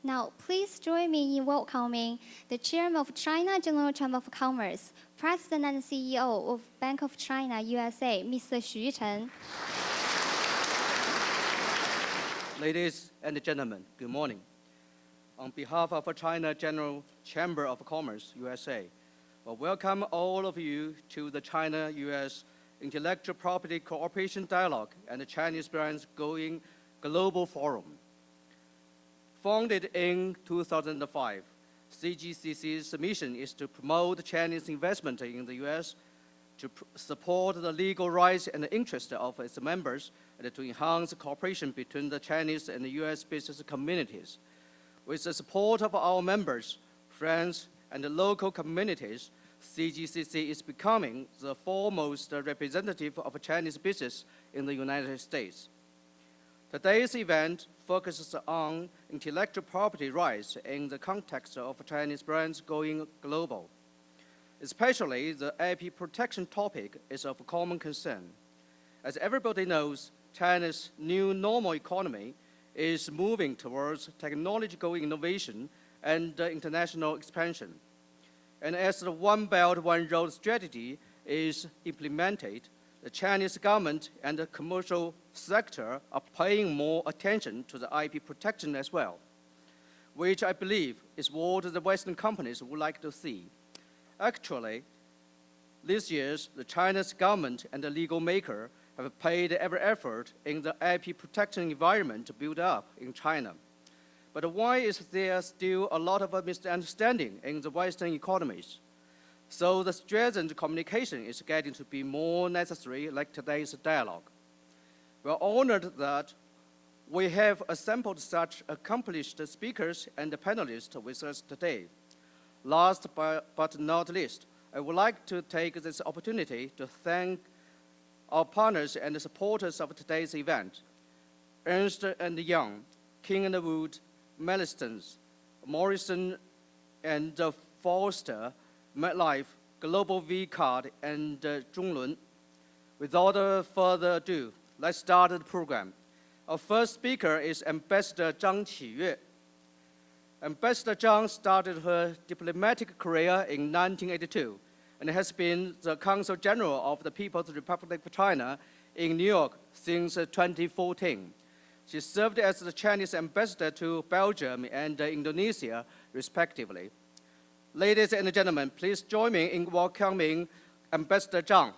Now, please join me in welcoming the Chairman of China General Chamber of Commerce, President and CEO of Bank of China, USA, Mr. Xu Chen. Ladies and gentlemen, good morning. On behalf of China General Chamber of Commerce, USA, I welcome all of you to the China-US Intellectual Property Cooperation Dialogue and the Chinese Brands Going Global Forum. Founded in 2005, CGCC's mission is to promote Chinese investment in the U.S., to support the legal rights and interests of its members, and to enhance cooperation between the Chinese and the U.S. business communities. With the support of our members, friends, and the local communities, CGCC is becoming the foremost representative of Chinese business in the United States. Today's event focuses on intellectual property rights in the context of Chinese brands going global. Especially the IP protection topic is of common concern. As everybody knows, China's new normal economy is moving towards technological innovation and international expansion. And as the One Belt, One Road strategy is implemented, the Chinese government and the commercial sector are paying more attention to the IP protection as well, which I believe is what the Western companies would like to see. Actually, this year, the Chinese government and the legal maker have paid every effort in the IP protection environment to build up in China. But why is there still a lot of misunderstanding in the Western economies? So the strengthened communication is getting to be more necessary, like today's dialogue. We are honored that we have assembled such accomplished speakers and panelists with us today. Last but not least, I would like to take this opportunity to thank our partners and supporters of today's event: Ernst & Young, King & Wood, Mellistons, Morrison and Foster, MetLife, Global V-Card, and Zhonglun. Without further ado, let's start the program. Our first speaker is Ambassador Zhang Qiyue. Ambassador Zhang started her diplomatic career in 1982 and has been the Consul General of the People's Republic of China in New York since 2014. She served as the Chinese ambassador to Belgium and Indonesia, respectively. Ladies and gentlemen, please join me in welcoming Ambassador Zhang.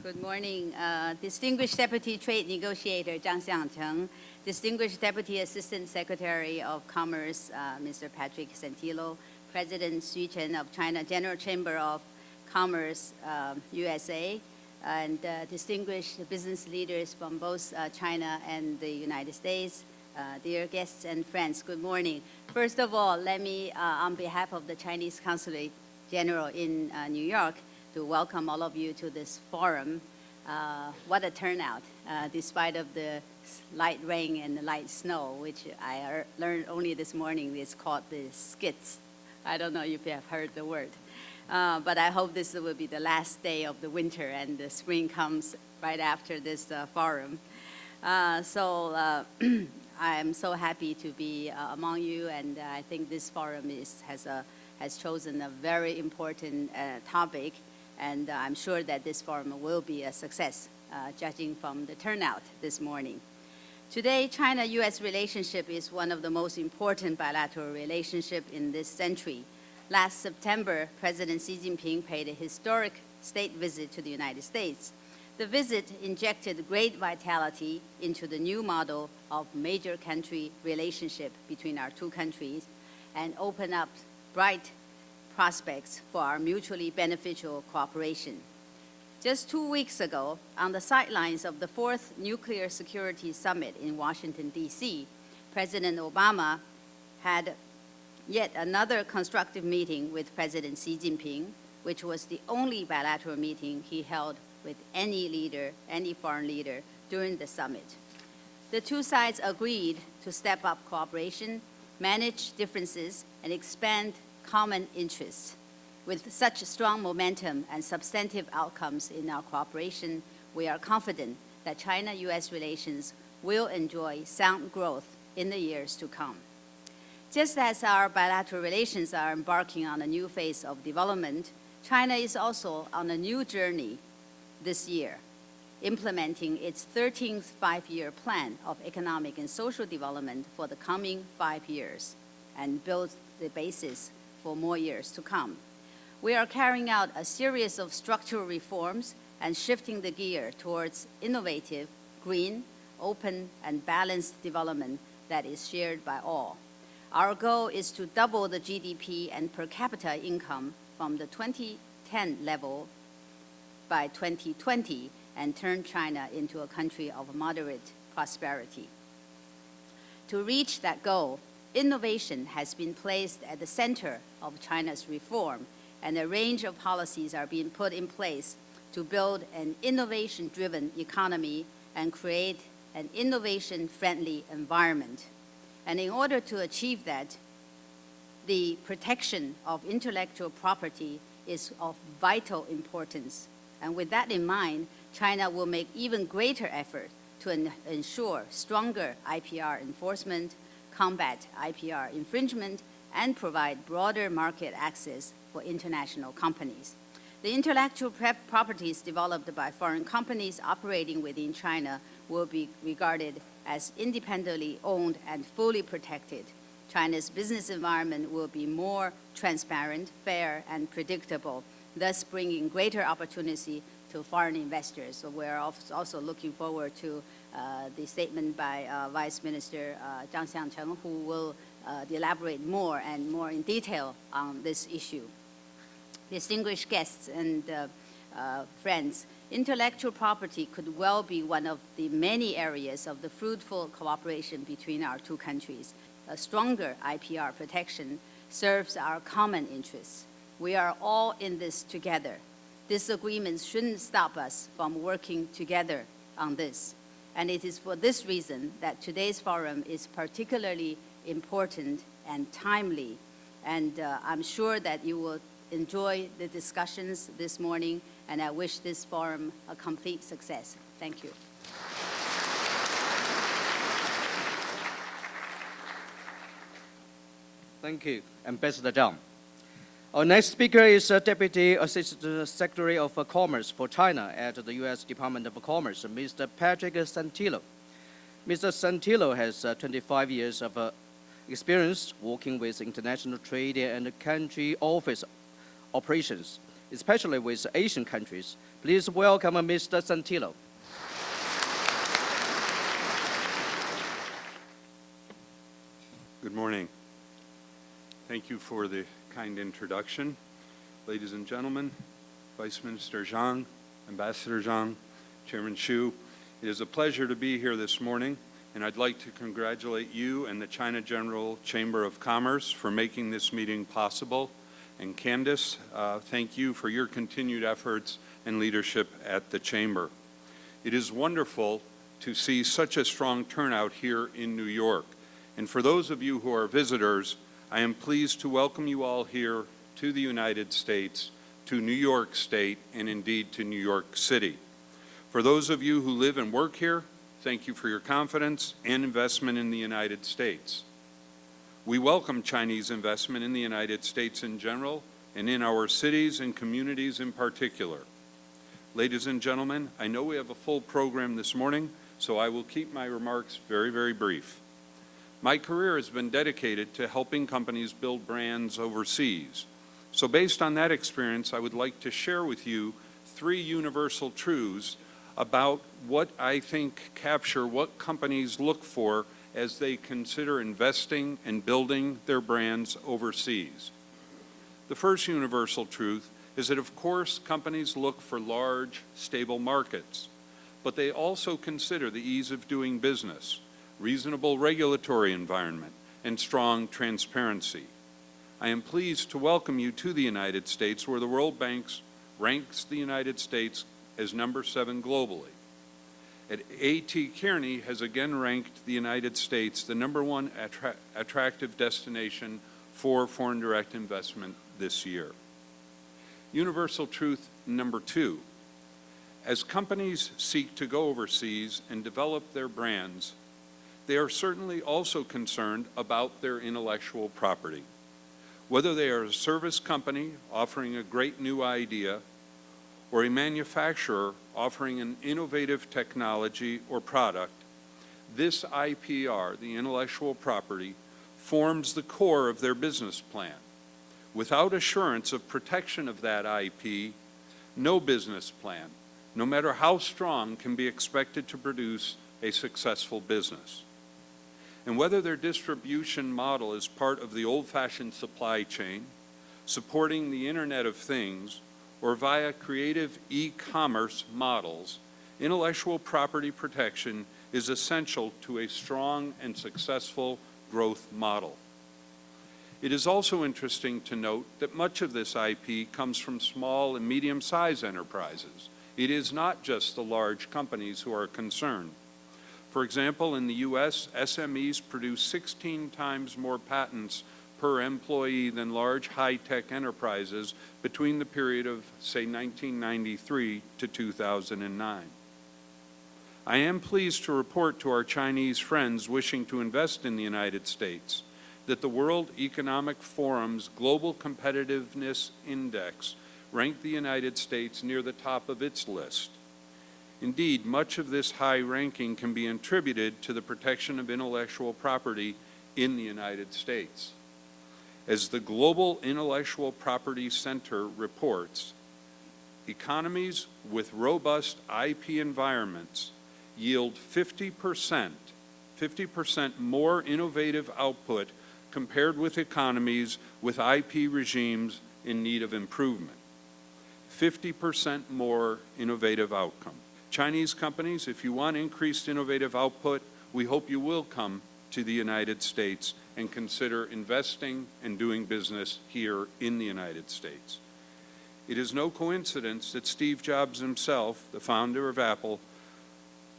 Good morning, Distinguished Deputy Trade Negotiator Zhang Xiangcheng, Distinguished Deputy Assistant Secretary of Commerce, Mr. Patrick Santillo, President Xu Chen of China General Chamber of Commerce, USA, and distinguished business leaders from both China and the United States, dear guests and friends, good morning. First of all, let me, on behalf of the Chinese Consulate General in New York, to welcome all of you to this forum. What a turnout, despite of the light rain and the light snow, which I learned only this morning. It's called the skits. I don't know if you have heard the word. But I hope this will be the last day of the winter and the spring comes right after this forum. I am so happy to be among you, and I think this forum has chosen a very important topic, and I'm sure that this forum will be a success, judging from the turnout this morning. Today, China-US relationship is one of the most important bilateral relationships in this century. Last September, President Xi Jinping paid a historic state visit to the United States. The visit injected great vitality into the new model of major country relationship between our two countries and opened up bright prospects for our mutually beneficial cooperation. Just 2 weeks ago, on the sidelines of the 4th Nuclear Security Summit in Washington, D.C., President Obama had yet another constructive meeting with President Xi Jinping, which was the only bilateral meeting he held with any leader, any foreign leader, during the summit. The two sides agreed to step up cooperation, manage differences, and expand common interests. With such strong momentum and substantive outcomes in our cooperation, we are confident that China-U.S. relations will enjoy sound growth in the years to come. Just as our bilateral relations are embarking on a new phase of development, China is also on a new journey this year, implementing its 13th five-year plan of economic and social development for the coming 5 years and builds the basis for more years to come. We are carrying out a series of structural reforms and shifting the gear towards innovative, green, open, and balanced development that is shared by all. Our goal is to double the GDP and per capita income from the 2010 level by 2020 and turn China into a country of moderate prosperity. To reach that goal, innovation has been placed at the center of China's reform, and a range of policies are being put in place to build an innovation-driven economy and create an innovation-friendly environment. And in order to achieve that, the protection of intellectual property is of vital importance. And with that in mind, China will make even greater effort to ensure stronger IPR enforcement, combat IPR infringement, and provide broader market access for international companies. The intellectual properties developed by foreign companies operating within China will be regarded as independently owned and fully protected. China's business environment will be more transparent, fair, and predictable, thus bringing greater opportunity to foreign investors. So we're also looking forward to the statement by Vice Minister Zhang Xiangcheng, who will elaborate more and more in detail on this issue. Distinguished guests and friends, intellectual property could well be one of the many areas of the fruitful cooperation between our two countries. A stronger IPR protection serves our common interests. We are all in this together. Disagreements shouldn't stop us from working together on this. And it is for this reason that today's forum is particularly important and timely. And I'm sure that you will enjoy the discussions this morning, and I wish this forum a complete success. Thank you. Thank you, Ambassador Zhang. Our next speaker is Deputy Assistant Secretary of Commerce for China at the U.S. Department of Commerce, Mr. Patrick Santillo. Mr. Santillo has 25 years of experience working with international trade and country office operations, especially with Asian countries. Please welcome Mr. Santillo. Good morning. Thank you for the kind introduction. Ladies and gentlemen, Vice Minister Zhang, Ambassador Zhang, Chairman Xu, it is a pleasure to be here this morning, and I'd like to congratulate you and the China General Chamber of Commerce for making this meeting possible. And Candace, thank you for your continued efforts and leadership at the Chamber. It is wonderful to see such a strong turnout here in New York. And for those of you who are visitors, I am pleased to welcome you all here to the United States, to New York State, and indeed to New York City. For those of you who live and work here, thank you for your confidence and investment in the United States. We welcome Chinese investment in the United States in general and in our cities and communities in particular. Ladies and gentlemen, I know we have a full program this morning, so I will keep my remarks very, very brief. My career has been dedicated to helping companies build brands overseas. So based on that experience, I would like to share with you 3 universal truths about what I think capture what companies look for as they consider investing and building their brands overseas. The first universal truth is that, of course, companies look for large, stable markets, but they also consider the ease of doing business, reasonable regulatory environment, and strong transparency. I am pleased to welcome you to the United States, where the World Bank ranks the United States as number 7 globally. A.T. Kearney has again ranked the United States the number 1 attractive destination for foreign direct investment this year. Universal truth number 2. As companies seek to go overseas and develop their brands, they are certainly also concerned about their intellectual property. Whether they are a service company offering a great new idea or a manufacturer offering an innovative technology or product, this IPR, the intellectual property, forms the core of their business plan. Without assurance of protection of that IP, no business plan, no matter how strong, can be expected to produce a successful business. And whether their distribution model is part of the old-fashioned supply chain, supporting the Internet of Things, or via creative e-commerce models, intellectual property protection is essential to a strong and successful growth model. It is also interesting to note that much of this IP comes from small and medium-sized enterprises. It is not just the large companies who are concerned. For example, in the US, SMEs produce 16 times more patents per employee than large high-tech enterprises between the period of, say, 1993 to 2009. I am pleased to report to our Chinese friends wishing to invest in the United States that the World Economic Forum's Global Competitiveness Index ranked the United States near the top of its list. Indeed, much of this high ranking can be attributed to the protection of intellectual property in the United States. As the Global Intellectual Property Center reports, economies with robust IP environments yield 50% more innovative output compared with economies with IP regimes in need of improvement. 50% more innovative outcome. Chinese companies, if you want increased innovative output, we hope you will come to the United States and consider investing and doing business here in the United States. It is no coincidence that Steve Jobs himself, the founder of Apple,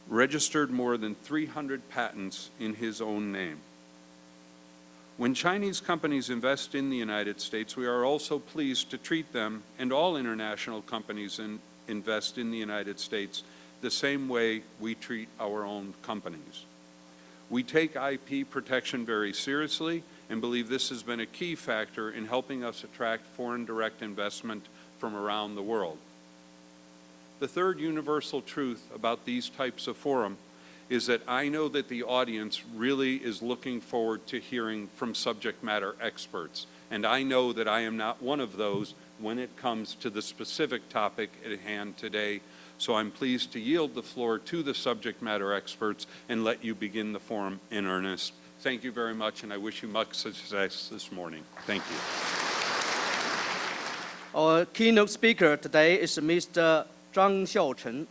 registered more than 300 patents in his own name. When Chinese companies invest in the United States, we are also pleased to treat them and all international companies invest in the United States the same way we treat our own companies. We take IP protection very seriously and believe this has been a key factor in helping us attract foreign direct investment from around the world. The third universal truth about these types of forum is that I know that the audience really is looking forward to hearing from subject matter experts, and I know that I am not one of those when it comes to the specific topic at hand today. So I'm pleased to yield the floor to the subject matter experts and let you begin the forum in earnest. Thank you very much, and I wish you much success this morning. Thank you. Our keynote speaker today is Mr. Zhang Xiaochen,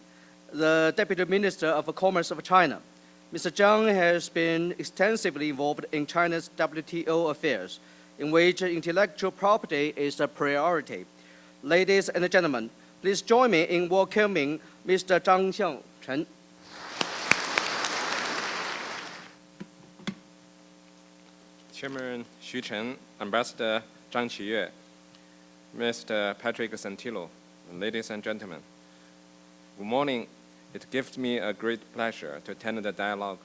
the Deputy Minister of Commerce of China. Mr. Zhang has been extensively involved in China's WTO affairs, in which intellectual property is a priority. Ladies and gentlemen, please join me in welcoming Mr. Zhang Xiaochen. Chairman Xu Chen, Ambassador Zhang Qiyue, Mr. Patrick Santillo, ladies and gentlemen. Good morning. It gives me a great pleasure to attend the dialogue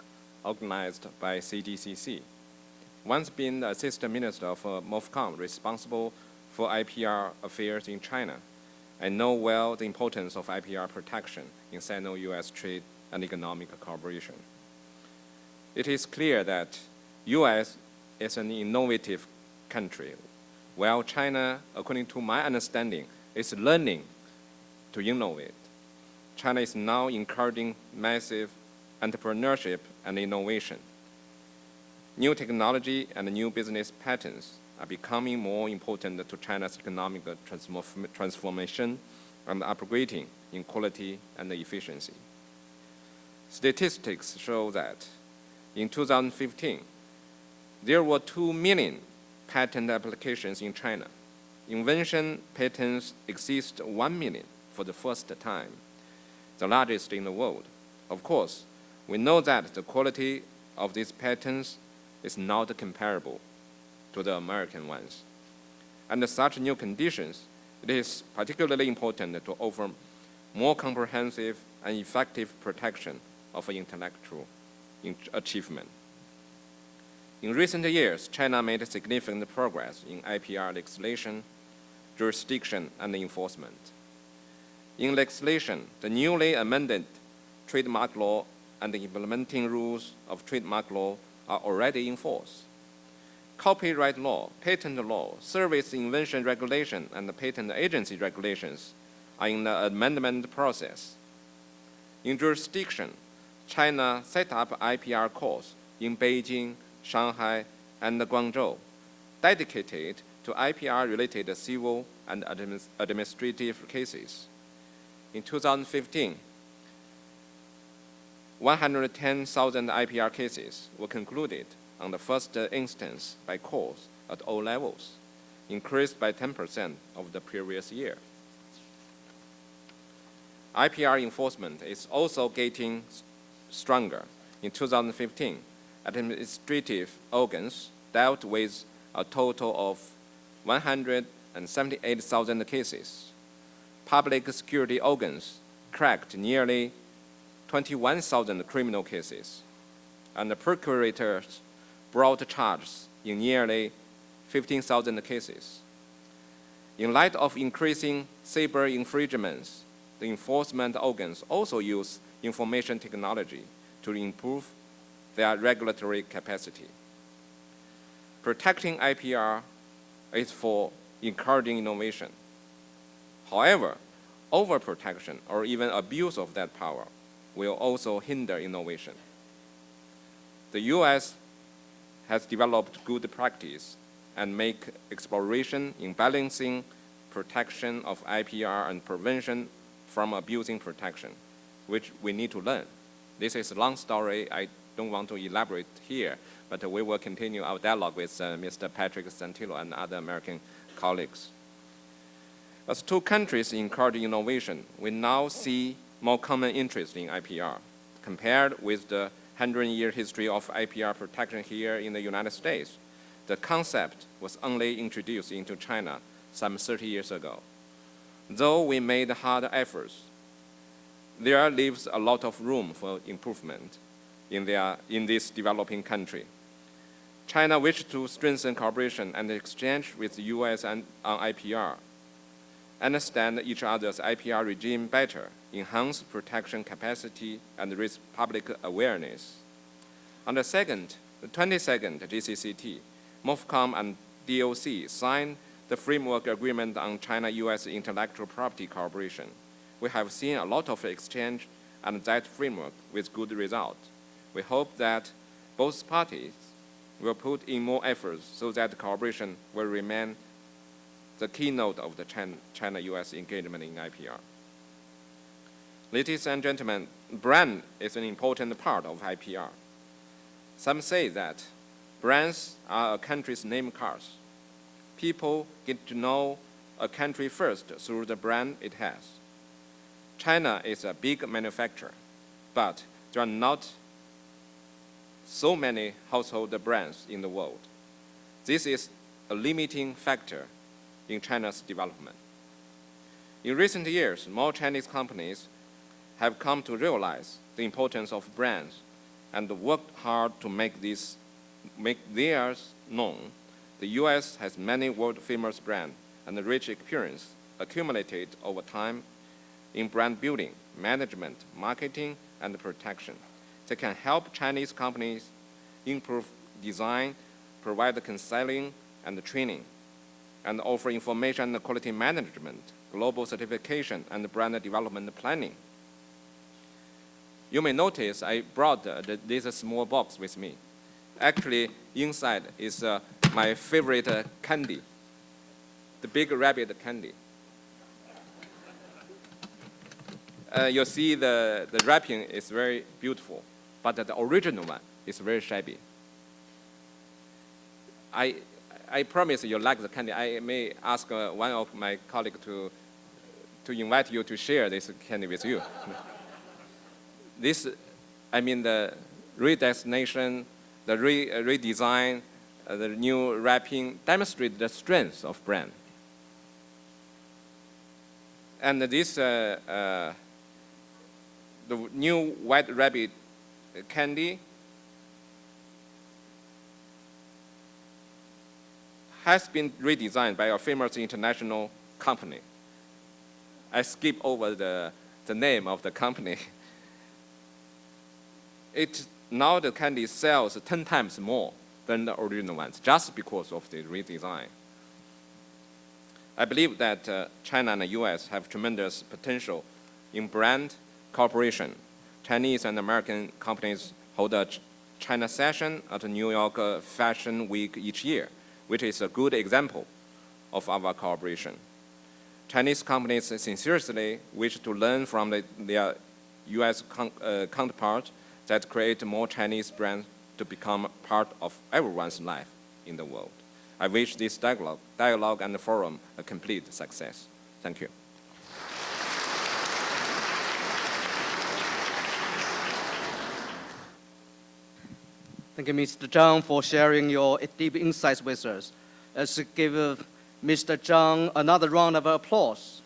organized by CGCC. Once being the Assistant Minister of MOFCOM responsible for IPR affairs in China, I know well the importance of IPR protection in Sino-US trade and economic cooperation. It is clear that US is an innovative country, while China, according to my understanding, is learning to innovate. China is now encouraging massive entrepreneurship and innovation. New technology and new business patterns are becoming more important to China's economic transformation and upgrading in quality and efficiency. Statistics show that in 2015, there were 2 million patent applications in China. Invention patents exceed 1 million for the first time, the largest in the world. Of course, we know that the quality of these patents is not comparable to the American ones. Under such new conditions, it is particularly important to offer more comprehensive and effective protection of intellectual achievement. In recent years, China made significant progress in IPR legislation, jurisdiction, and enforcement. In legislation, the newly amended trademark law and the implementing rules of trademark law are already in force. Copyright law, patent law, service invention regulation, and the patent agency regulations are in the amendment process. In jurisdiction, China set up IPR courts in Beijing, Shanghai, and Guangzhou, dedicated to IPR-related civil and administrative cases. In 2015, 110,000 IPR cases were concluded on the first instance by courts at all levels, increased by 10% of the previous year. IPR enforcement is also getting stronger. In 2015, administrative organs dealt with a total of 178,000 cases. Public security organs cracked nearly 21,000 criminal cases, and the procurators brought charges in nearly 15,000 cases. In light of increasing cyber infringements, the enforcement organs also use information technology to improve their regulatory capacity. Protecting IPR is for encouraging innovation. However, overprotection or even abuse of that power will also hinder innovation. The US has developed good practice and make exploration in balancing protection of IPR and prevention from abusing protection, which we need to learn. This is a long story. I don't want to elaborate here, but we will continue our dialogue with Mr. Patrick Santillo and other American colleagues. As two countries encourage innovation, we now see more common interest in IPR. Compared with the 100-year history of IPR protection here in the United States, the concept was only introduced into China some 30 years ago. Though we made hard efforts, there lives a lot of room for improvement in this developing country. China wished to strengthen cooperation and exchange with the US on IPR, understand each other's IPR regime better, enhance protection capacity, and raise public awareness. On the 22nd GCCT, MOFCOM and DOC signed the framework agreement on China-US intellectual property cooperation. We have seen a lot of exchange and that framework with good result. We hope that both parties will put in more efforts so that cooperation will remain the keynote of the China-US engagement in IPR. Ladies and gentlemen, brand is an important part of IPR. Some say that brands are a country's name cards. People get to know a country first through the brand it has. China is a big manufacturer, but there are not so many household brands in the world. This is a limiting factor in China's development. In recent years, more Chinese companies have come to realize the importance of brands and worked hard to make theirs known. The US has many world-famous brands and a rich experience accumulated over time in brand building, management, marketing, and protection. They can help Chinese companies improve design, provide counseling and training, and offer information and quality management, global certification, and brand development planning. You may notice I brought this small box with me. Actually, inside is my favorite candy, the big rabbit candy. You'll see the wrapping is very beautiful, but the original one is very shabby. I promise you like the candy. I may ask one of my colleagues to invite you to share this candy with you. The redesignation, the redesign, the new wrapping demonstrate the strength of brand. And this the new White Rabbit candy has been redesigned by a famous international company. I skip over the name of the company. Now the candy sells 10 times more than the original ones, just because of the redesign. I believe that China and the US have tremendous potential in brand cooperation. Chinese and American companies hold a China session at the New York Fashion Week each year, which is a good example of our cooperation. Chinese companies sincerely wish to learn from their US counterpart that create more Chinese brands to become part of everyone's life in the world. I wish this dialogue and the forum a complete success. Thank you. Thank you, Mr. Zhang, for sharing your deep insights with us. Let's give Mr. Zhang another round of applause.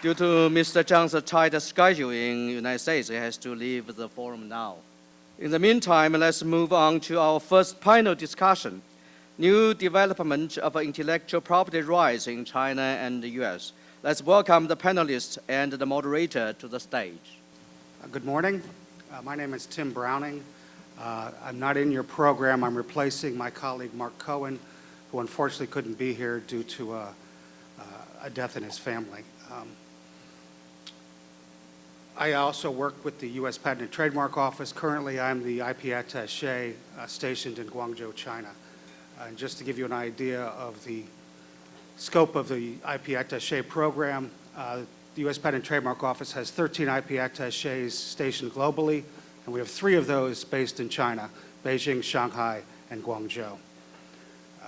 Due to Mr. Zhang's tight schedule in the United States, he has to leave the forum now. In the meantime, let's move on to our first panel discussion, new development of intellectual property rights in China and the US. Let's welcome the panelists and the moderator to the stage. Good morning. My name is Tim Browning. I'm not in your program. I'm replacing my colleague Mark Cohen, who unfortunately couldn't be here due to a death in his family. I also work with the U.S. Patent and Trademark Office. Currently, I'm the IP attaché stationed in Guangzhou, China. And just to give you an idea of the scope of the IP attaché program, the U.S. Patent and Trademark Office has 13 IP attachés stationed globally, and we have 3 of those based in China, Beijing, Shanghai, and Guangzhou.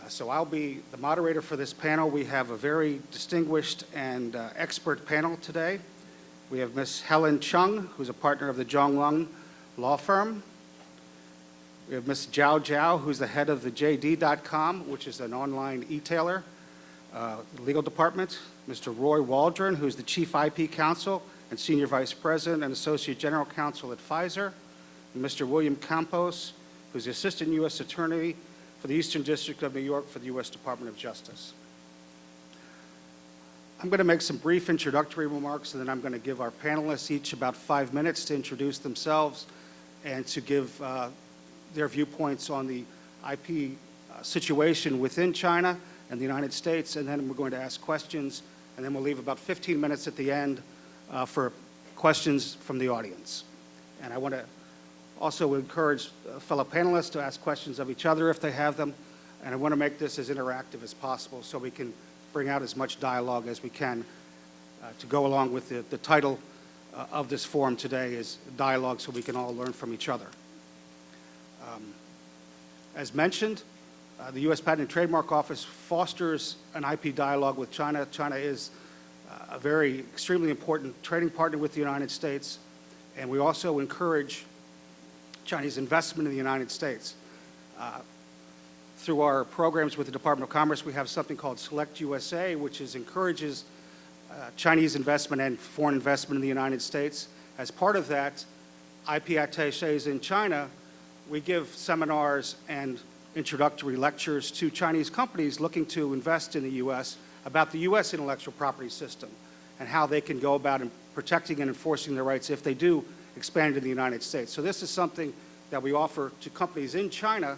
So I'll be the moderator for this panel. We have a very distinguished and expert panel today. We have Ms. Helen Chung, who's a partner of the Zhonglong Law Firm. We have Ms. Zhao Zhao, who's the head of the JD.com, which is an online e-tailer, legal department. Mr. Roy Waldron, who's the Chief IP Counsel and Senior Vice President and Associate General Counsel at Pfizer. And Mr. William Campos, who's the Assistant U.S. Attorney for the Eastern District of New York for the U.S. Department of Justice. I'm going to make some brief introductory remarks, and then I'm going to give our panelists each about 5 minutes to introduce themselves and to give their viewpoints on the IP situation within China and the United States, and then we're going to ask questions, and then we'll leave about 15 minutes at the end for questions from the audience. And I want to also encourage fellow panelists to ask questions of each other if they have them, and I want to make this as interactive as possible so we can bring out as much dialogue as we can to go along with the title of this forum today is Dialogue, so we can all learn from each other. As mentioned, the U.S. Patent and Trademark Office fosters an IP dialogue with China. China is a very extremely important trading partner with the United States, and we also encourage Chinese investment in the United States. Through our programs with the Department of Commerce, we have something called Select USA, which encourages Chinese investment and foreign investment in the United States. As part of that, IP attachés in China, we give seminars and introductory lectures to Chinese companies looking to invest in the U.S. about the U.S. intellectual property system and how they can go about protecting and enforcing their rights if they do expand in the United States. So this is something that we offer to companies in China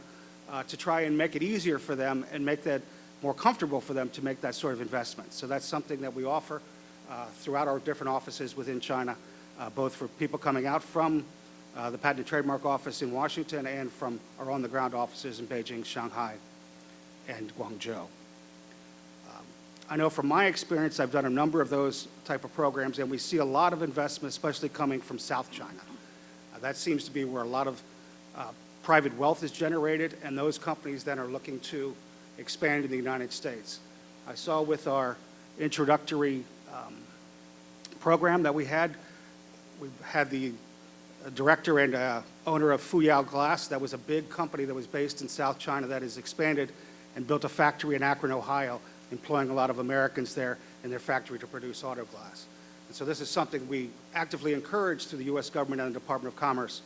to try and make it easier for them and make that more comfortable for them to make that sort of investment. So that's something that we offer throughout our different offices within China, both for people coming out from the Patent and Trademark Office in Washington and from our on-the-ground offices in Beijing, Shanghai, and Guangzhou. I know from my experience, I've done a number of those type of programs, and we see a lot of investment, especially coming from South China. That seems to be where a lot of private wealth is generated, and those companies then are looking to expand in the United States. I saw with our introductory program that we had the director and owner of Fuyao Glass. That was a big company that was based in South China that has expanded and built a factory in Akron, Ohio, employing a lot of Americans there in their factory to produce auto glass. And so this is something we actively encourage through the U.S. government and the Department of Commerce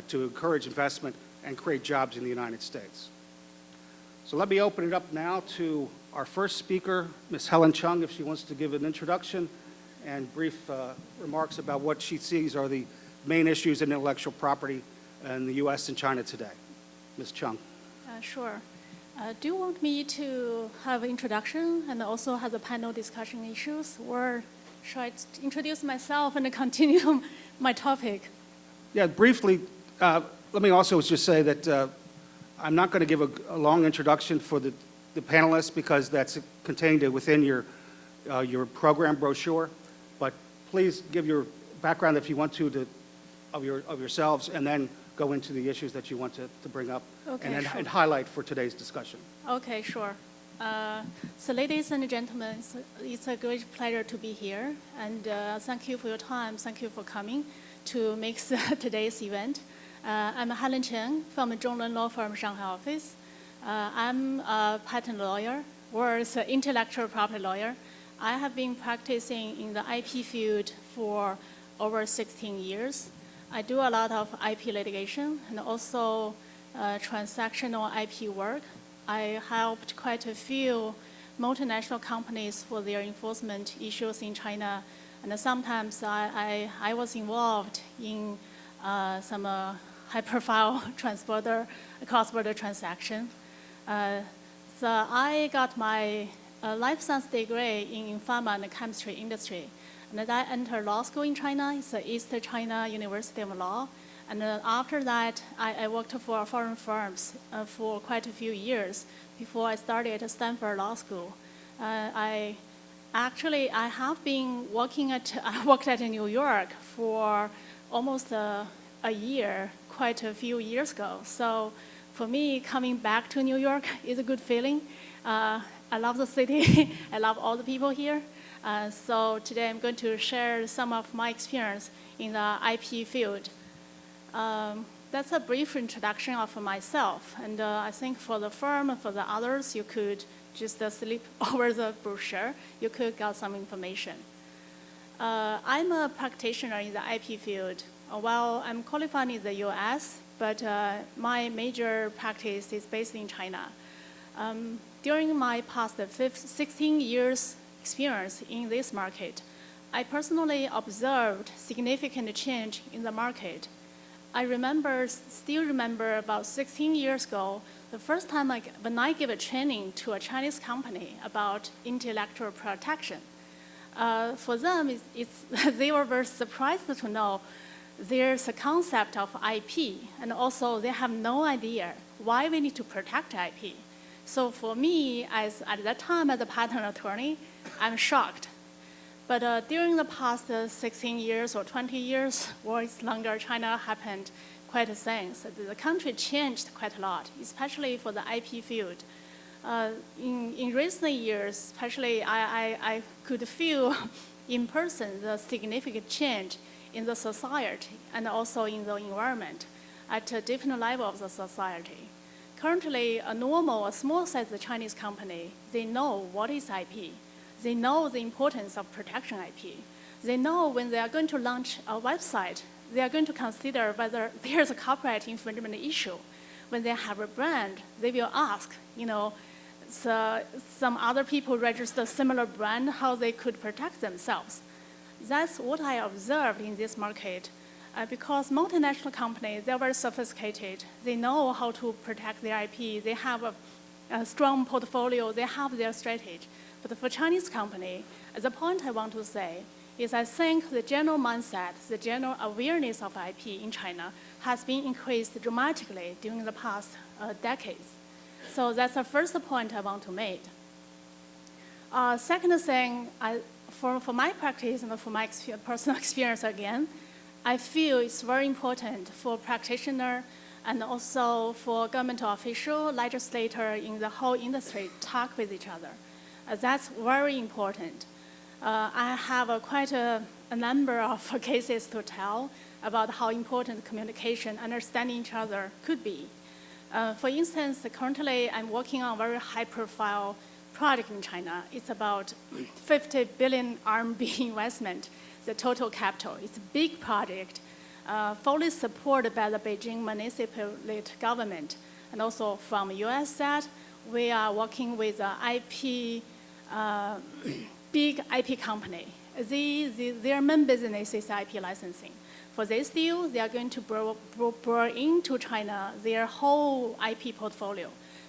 to encourage investment and create jobs in the United States. So let me open it up now to our first speaker, Ms. Helen Chung, if she wants to give an introduction and brief remarks about what she sees are the main issues in intellectual property in the U.S. and China today. Ms. Chung. Sure. Do you want me to have an introduction and also have the panel discussion issues, or should I introduce myself and continue my topic? Yeah, briefly, let me also just say that I'm not going to give a long introduction for the panelists because that's contained within your program brochure. But please give your background if you want to of yourselves, and then go into the issues that you want to bring up and highlight for today's discussion. Okay, sure. So ladies and gentlemen, it's a great pleasure to be here. And thank you for your time. Thank you for coming to make today's event. I'm Helen Chen from the Zhonglun Law Firm Shanghai office. I'm a patent lawyer or an intellectual property lawyer. I have been practicing in the IP field for over 16 years. I do a lot of IP litigation and also transactional IP work. I helped quite a few multinational companies for their enforcement issues in China, and sometimes I was involved in some high-profile cross-border transaction. So I got my life science degree in pharma and chemistry industry. And then I entered law school in China. It's the East China University of Law. And after that, I worked for foreign firms for quite a few years before I started at Stanford Law School. I have been I worked at New York for almost a year, quite a few years ago. So for me, coming back to New York is a good feeling. I love the city. I love all the people here. So today I'm going to share some of my experience in the IP field. That's a brief introduction of myself. And I think for the firm and for the others, you could just sleep over the brochure. You could get some information. I'm a practitioner in the IP field. Well, I'm qualified in the US, but my major practice is based in China. During my past 16 years experience in this market, I personally observed significant change in the market. I still remember about 16 years ago, the first time when I gave a training to a Chinese company about intellectual protection. For them, they were very surprised to know there's a concept of IP, and also they have no idea why we need to protect IP. So for me, at that time as a patent attorney, I'm shocked. But during the past 16 years or 20 years, or it's longer, China happened quite a things. The country changed quite a lot, especially for the IP field. In recent years, especially I could feel in person the significant change in the society and also in the environment at a different level of the society. Currently, a small-sized Chinese company, they know what is IP. They know the importance of protection IP. They know when they are going to launch a website, they are going to consider whether there's a copyright infringement issue. When they have a brand, they will ask, some other people register a similar brand, how they could protect themselves. That's what I observed in this market. Because multinational companies, they're very sophisticated. They know how to protect their IP. They have a strong portfolio. They have their strategy. But for Chinese company, the point I want to say is I think the general mindset, the general awareness of IP in China has been increased dramatically during the past decades. So that's the first point I want to make. Second thing, for my practice and for my personal experience again, I feel it's very important for practitioner and also for government official, legislator in the whole industry talk with each other. That's very important. I have quite a number of cases to tell about how important communication, understanding each other could be. For instance, currently I'm working on a very high-profile project in China. It's about 50 billion RMB investment, the total capital. It's a big project, fully supported by the Beijing municipal government. And also from US side, we are working with IP, big IP company. Their main business is IP licensing. For this deal, they are going to bring into China their whole IP portfolio.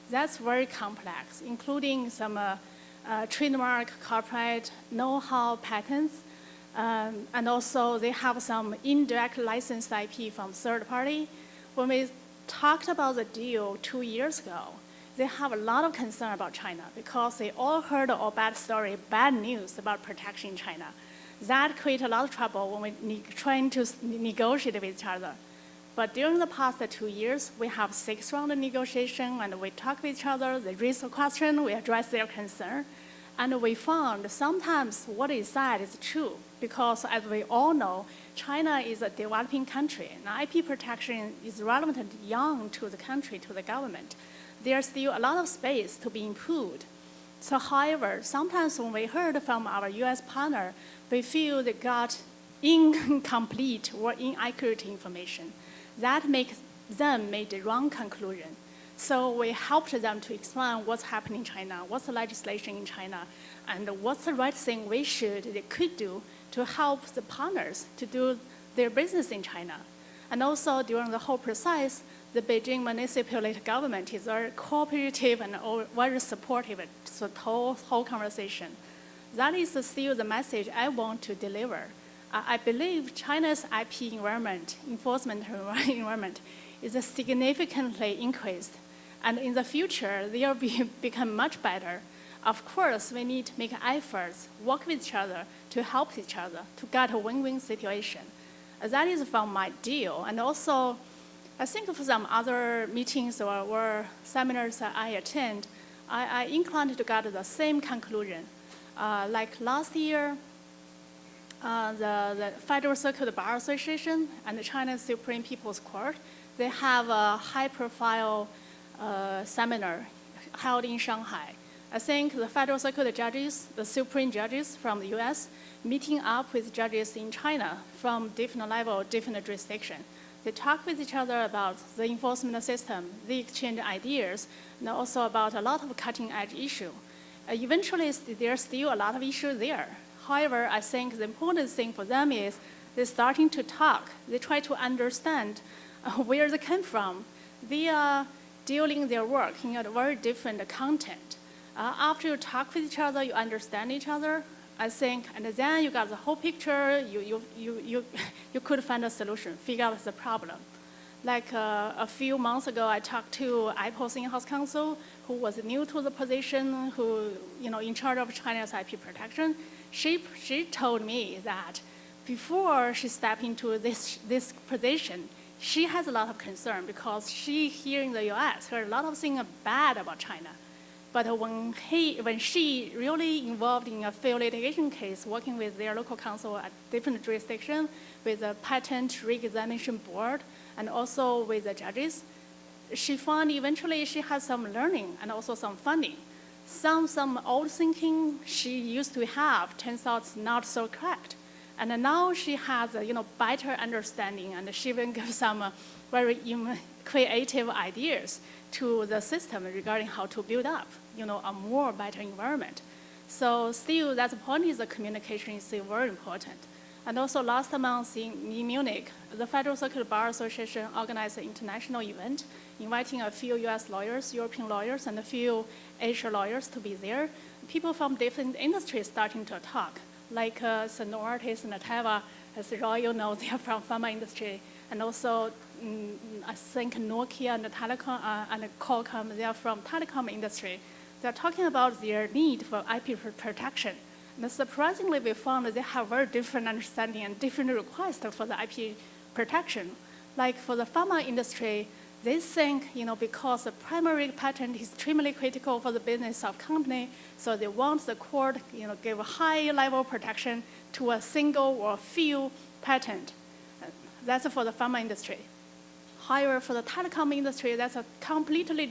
That's very complex, including some trademark, corporate, know-how patents, and also they have some indirect licensed IP from third party. When we talked about the deal 2 years ago, they have a lot of concern about China because they all heard all bad story, bad news about protection in China. That created a lot of trouble when we trying to negotiate with each other. But during the past 2 years, we have 6 rounds of negotiation, and we talk with each other, they raise a question, we address their concern. And we found sometimes what is said is true, because as we all know, China is a developing country, and IP protection is relevant and young to the country, to the government. There's still a lot of space to be improved. So however, sometimes when we heard from our US partner, we feel they got incomplete or inaccurate information. That makes them make the wrong conclusion. So we helped them to explain what's happening in China, what's the legislation in China, and what's the right thing they could do to help the partners to do their business in China. And also during the whole process, the Beijing municipal government is very cooperative and very supportive to the whole conversation. That is still the message I want to deliver. I believe China's IP environment, enforcement environment, is significantly increased. And in the future, they will become much better. Of course, we need to make efforts, work with each other to help each other to get a win-win situation. That is from my deal. And also, I think for some other meetings or seminars that I attend, I inclined to get the same conclusion. Like last year, the Federal Circuit Bar Association and the China Supreme People's Court, they have a high-profile seminar held in Shanghai. I think the Federal Circuit judges, the Supreme judges from the US, meeting up with judges in China from different level, different jurisdiction. They talk with each other about the enforcement system, they exchange ideas, and also about a lot of cutting-edge issues. Eventually, there's still a lot of issues there. However, I think the important thing for them is they're starting to talk. They try to understand where they come from. They are dealing their work in a very different content. After you talk with each other, you understand each other, I think, and then you got the whole picture, you could find a solution, figure out the problem. Like a few months ago, I talked to Apple's in-house counsel, who was new to the position, who in charge of China's IP protection. She told me that before she stepped into this position, she has a lot of concern because she here in the U.S. heard a lot of things bad about China. But when she really involved in a field litigation case, working with their local counsel at different jurisdictions, with the patent re-examination board, and also with the judges, she found eventually she has some learning and also some funding. Some old thinking she used to have turns out not so correct. And now she has better understanding, and she will give some very creative ideas to the system regarding how to build up a more better environment. So still, that point is the communication is still very important. And also last month in Munich, the Federal Circuit Bar Association organized an international event, inviting a few US lawyers, European lawyers, and a few Asia lawyers to be there. People from different industries starting to talk, like Novartis and Teva, as Roy know, they are from pharma industry. And also, I think Nokia and Telecom and Qualcomm, they are from telecom industry. They're talking about their need for IP protection. And surprisingly, we found that they have very different understanding and different requests for the IP protection. Like for the pharma industry, they think, because the primary patent is extremely critical for the business of company, so they want the court, give a high level protection to a single or few patent. That's for the pharma industry. However, for the telecom industry, that's a completely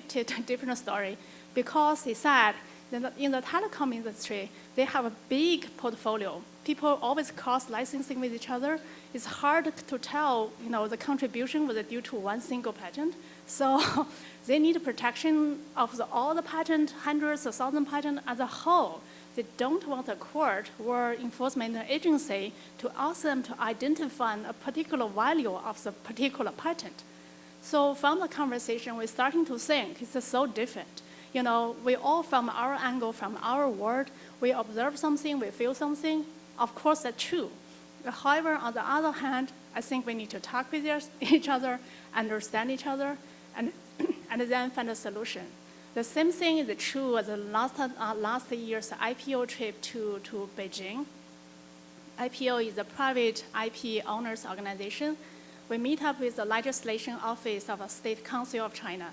different story because they said In the telecom industry, they have a big portfolio. People always cross licensing with each other. It's hard to tell, the contribution was due to one single patent. So they need protection of all the patent, hundreds of thousands patents as a whole. They don't want a court or enforcement agency to ask them to identify a particular value of the particular patent. So from the conversation, we're starting to think it's so different. We all from our angle, from our world, we observe something, we feel something. Of course, that's true. However, on the other hand, I think we need to talk with each other, understand each other, and then find a solution. The same thing is true as the last year's IPO trip to Beijing. IPO is a private IP owners organization. We meet up with the legislation office of the State Council of China.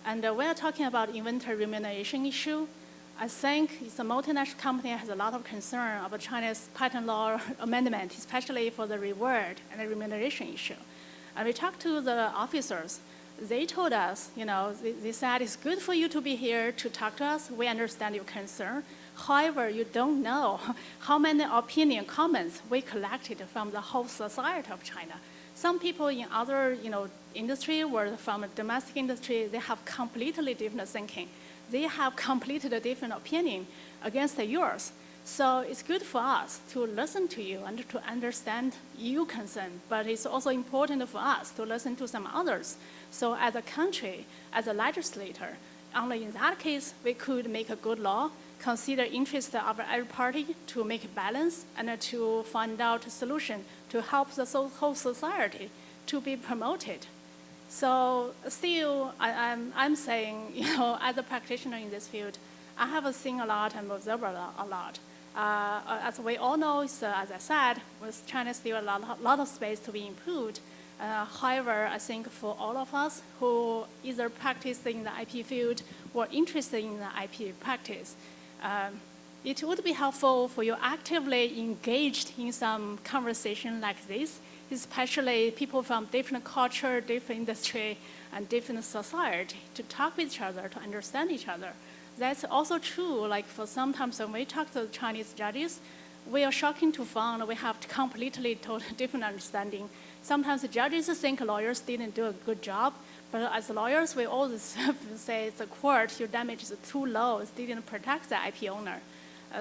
And we are talking about inventor remuneration issue. I think it's a multinational company has a lot of concern about China's patent law amendment, especially for the reward and the remuneration issue. And we talked to the officers. They told us, they said it's good for you to be here to talk to us. We understand your concern. However, you don't know how many opinion comments we collected from the whole society of China. Some people in other, industry or from domestic industry, they have completely different thinking. They have completely different opinion against yours. So it's good for us to listen to you and to understand your concern, but it's also important for us to listen to some others. So as a country, as a legislator, only in that case, we could make a good law, consider interest of every party to make a balance and to find out a solution to help the whole society to be promoted. So still, I'm saying, as a practitioner in this field, I have seen a lot and observed a lot. As we all know, as I said, with China still a lot of space to be improved. However, I think for all of us who either practice in the IP field or interested in the IP practice, it would be helpful for you actively engaged in some conversation like this, especially people from different culture, different industry, and different society to talk with each other, to understand each other. That's also true, like for sometimes when we talk to Chinese judges, we are shocking to find we have completely different understanding. Sometimes the judges think lawyers didn't do a good job, but as lawyers, we always say the court, your damage is too low, it didn't protect the IP owner.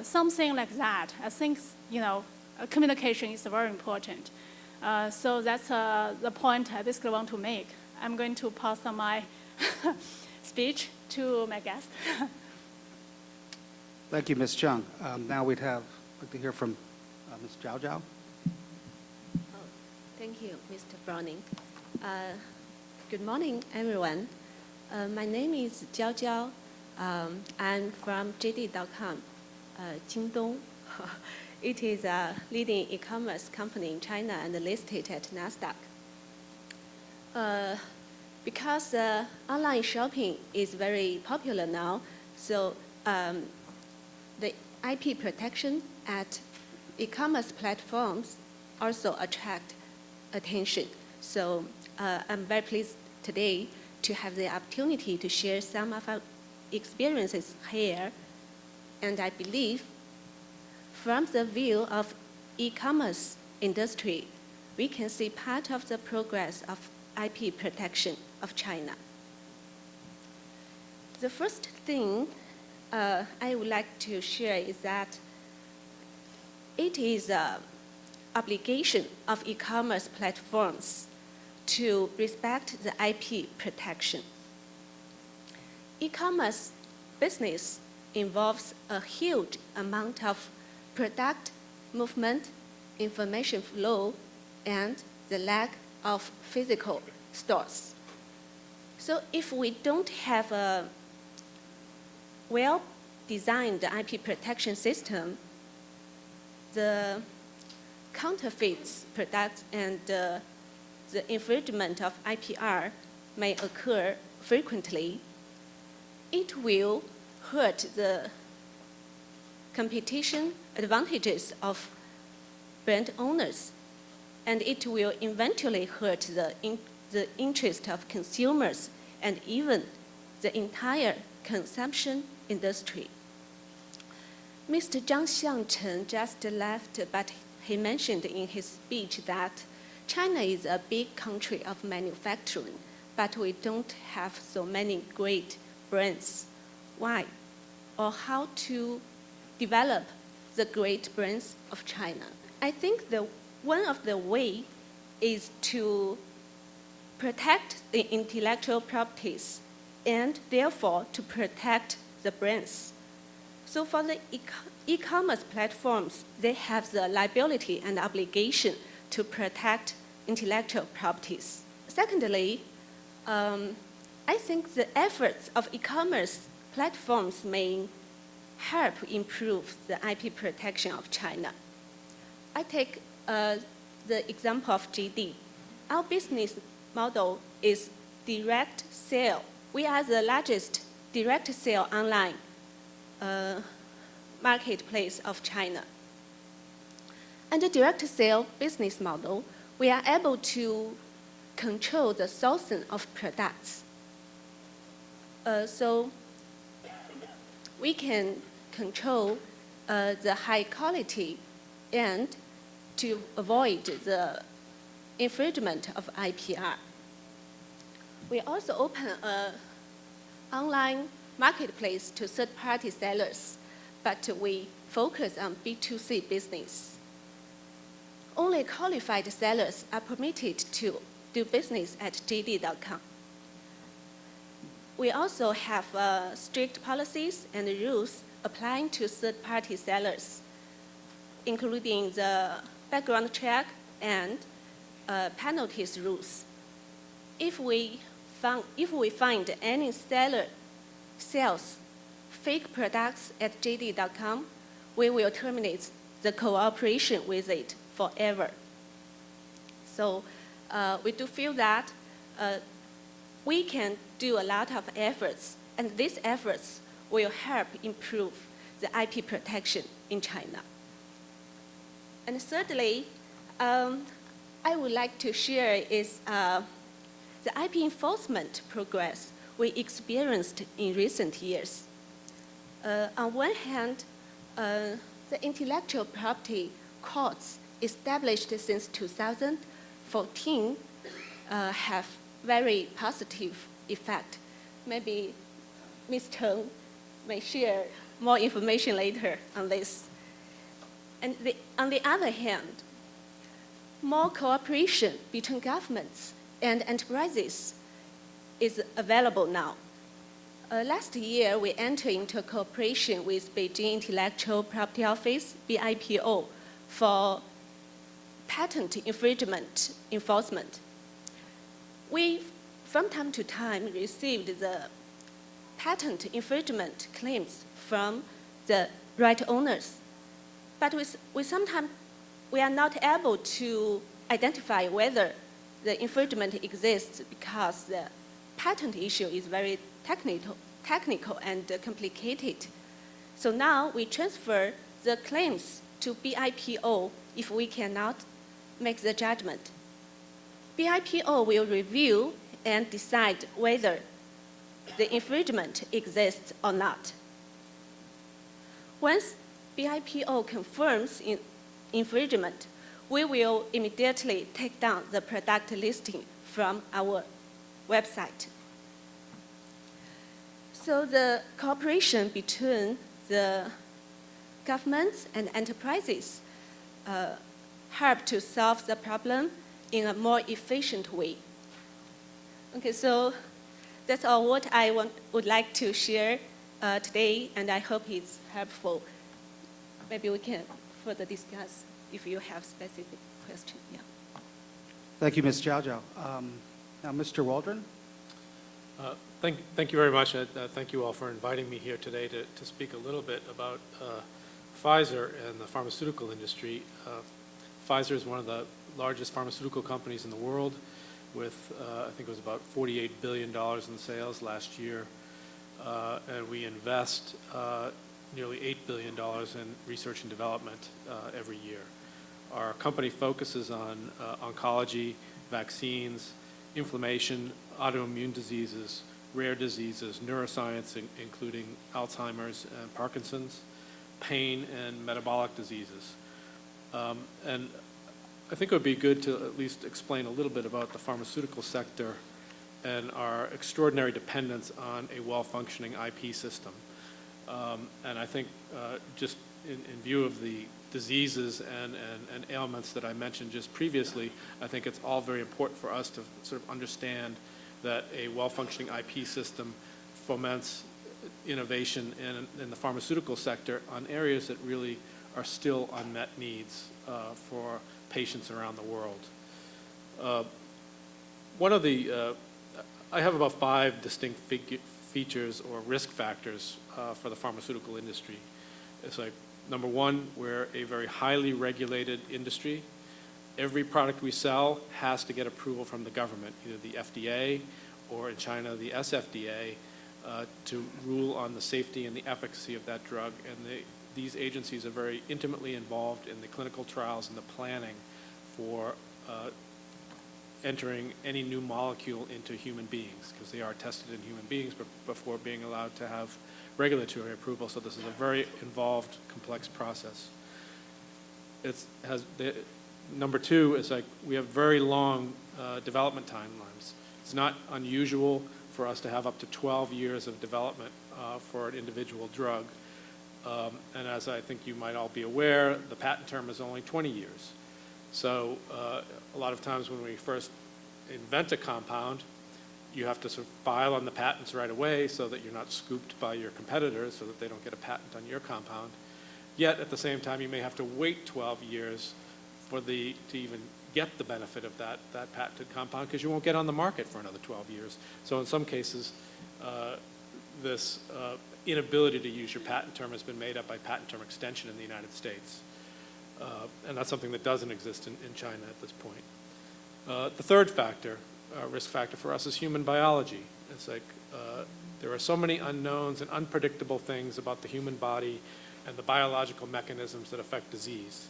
Something like that. I think, communication is very important. So that's the point I basically want to make. I'm going to pass on my speech to my guest. Thank you, Ms. Chung. Now we'd like to hear from Ms. Zhao Zhao. Thank you, Mr. Browning. Good morning, everyone. My name is Zhao Zhao. I'm from JD.com, Jingdong. It is a leading e-commerce company in China and listed at NASDAQ. Because online shopping is very popular now, so the IP protection at e-commerce platforms also attract attention. So I'm very pleased today to have the opportunity to share some of our experiences here. And I believe from the view of e-commerce industry, we can see part of the progress of IP protection of China. The first thing I would like to share is that it is an obligation of e-commerce platforms to respect the IP protection. E-commerce business involves a huge amount of product movement, information flow, and the lack of physical stores. So if we don't have a well-designed IP protection system, the counterfeits products and the infringement of IPR may occur frequently. It will hurt the competition advantages of brand owners, and it will eventually hurt the interest of consumers and even the entire consumption industry. Mr. Zhang Xiangchen just left, but he mentioned in his speech that China is a big country of manufacturing, but we don't have so many great brands. Why? Or how to develop the great brands of China? I think one of the way is to protect the intellectual properties and therefore to protect the brands. So for the e-commerce platforms, they have the liability and obligation to protect intellectual properties. Secondly, I think the efforts of e-commerce platforms may help improve the IP protection of China. I take the example of JD. Our business model is direct sale. We are the largest direct sale online marketplace of China. Under direct sale business model, we are able to control the sourcing of products. So we can control the high quality and to avoid the infringement of IPR. We also open an online marketplace to third-party sellers, but we focus on B2C business. Only qualified sellers are permitted to do business at JD.com. We also have strict policies and rules applying to third-party sellers, including the background check and penalties rules. If we find any seller sells fake products at JD.com, we will terminate the cooperation with it forever. So we do feel that we can do a lot of efforts, and these efforts will help improve the IP protection in China. And thirdly, I would like to share is the IP enforcement progress we experienced in recent years. On one hand, the intellectual property courts established since 2014 have very positive effect. Maybe Ms. Chen may share more information later on this. And on the other hand, more cooperation between governments and enterprises is available now. Last year, we entered into cooperation with Beijing Intellectual Property Office, BIPO, for patent infringement enforcement. We, from time to time, received the patent infringement claims from the right owners. But sometimes we are not able to identify whether the infringement exists because the patent issue is very technical and complicated. So now we transfer the claims to BIPO if we cannot make the judgment. BIPO will review and decide whether the infringement exists or not. Once BIPO confirms infringement, we will immediately take down the product listing from our website. So the cooperation between the governments and enterprises help to solve the problem in a more efficient way. Okay, so that's all what I would like to share today, and I hope it's helpful. Maybe we can further discuss if you have specific questions. Yeah. Thank you, Ms. Zhao Zhao. Now, Mr. Waldron. Thank you very much. Thank you all for inviting me here today to speak a little bit about Pfizer and the pharmaceutical industry. Pfizer is one of the largest pharmaceutical companies in the world with, I think it was about $48 billion in sales last year. And we invest nearly $8 billion in research and development every year. Our company focuses on oncology, vaccines, inflammation, autoimmune diseases, rare diseases, neuroscience, including Alzheimer's and Parkinson's. pain and metabolic diseases. And I think it would be good to at least explain a little bit about the pharmaceutical sector and our extraordinary dependence on a well-functioning IP system. And I think just in view of the diseases and ailments that I mentioned just previously, I think it's all very important for us to sort of understand that a well-functioning IP system foments innovation in the pharmaceutical sector on areas that really are still unmet needs for patients around the world. One of the, I have about 5 distinct features or risk factors for the pharmaceutical industry. It's like, number 1, we're a very highly regulated industry. Every product we sell has to get approval from the government, either the FDA or in China, the SFDA, to rule on the safety and the efficacy of that drug. And these agencies are very intimately involved in the clinical trials and the planning for entering any new molecule into human beings, because they are tested in human beings before being allowed to have regulatory approval. So this is a very involved, complex process. Number 2 is like we have very long development timelines. It's not unusual for us to have up to 12 years of development for an individual drug. And as I think you might all be aware, the patent term is only 20 years. So a lot of times when we first invent a compound, you have to sort of file on the patents right away so that you're not scooped by your competitors, so that they don't get a patent on your compound. Yet at the same time, you may have to wait 12 years to even get the benefit of that patented compound, because you won't get on the market for another 12 years. So in some cases, this inability to use your patent term has been made up by patent term extension in the United States. And that's something that doesn't exist in China at this point. The third factor, risk factor for us, is human biology. It's like there are so many unknowns and unpredictable things about the human body and the biological mechanisms that affect disease.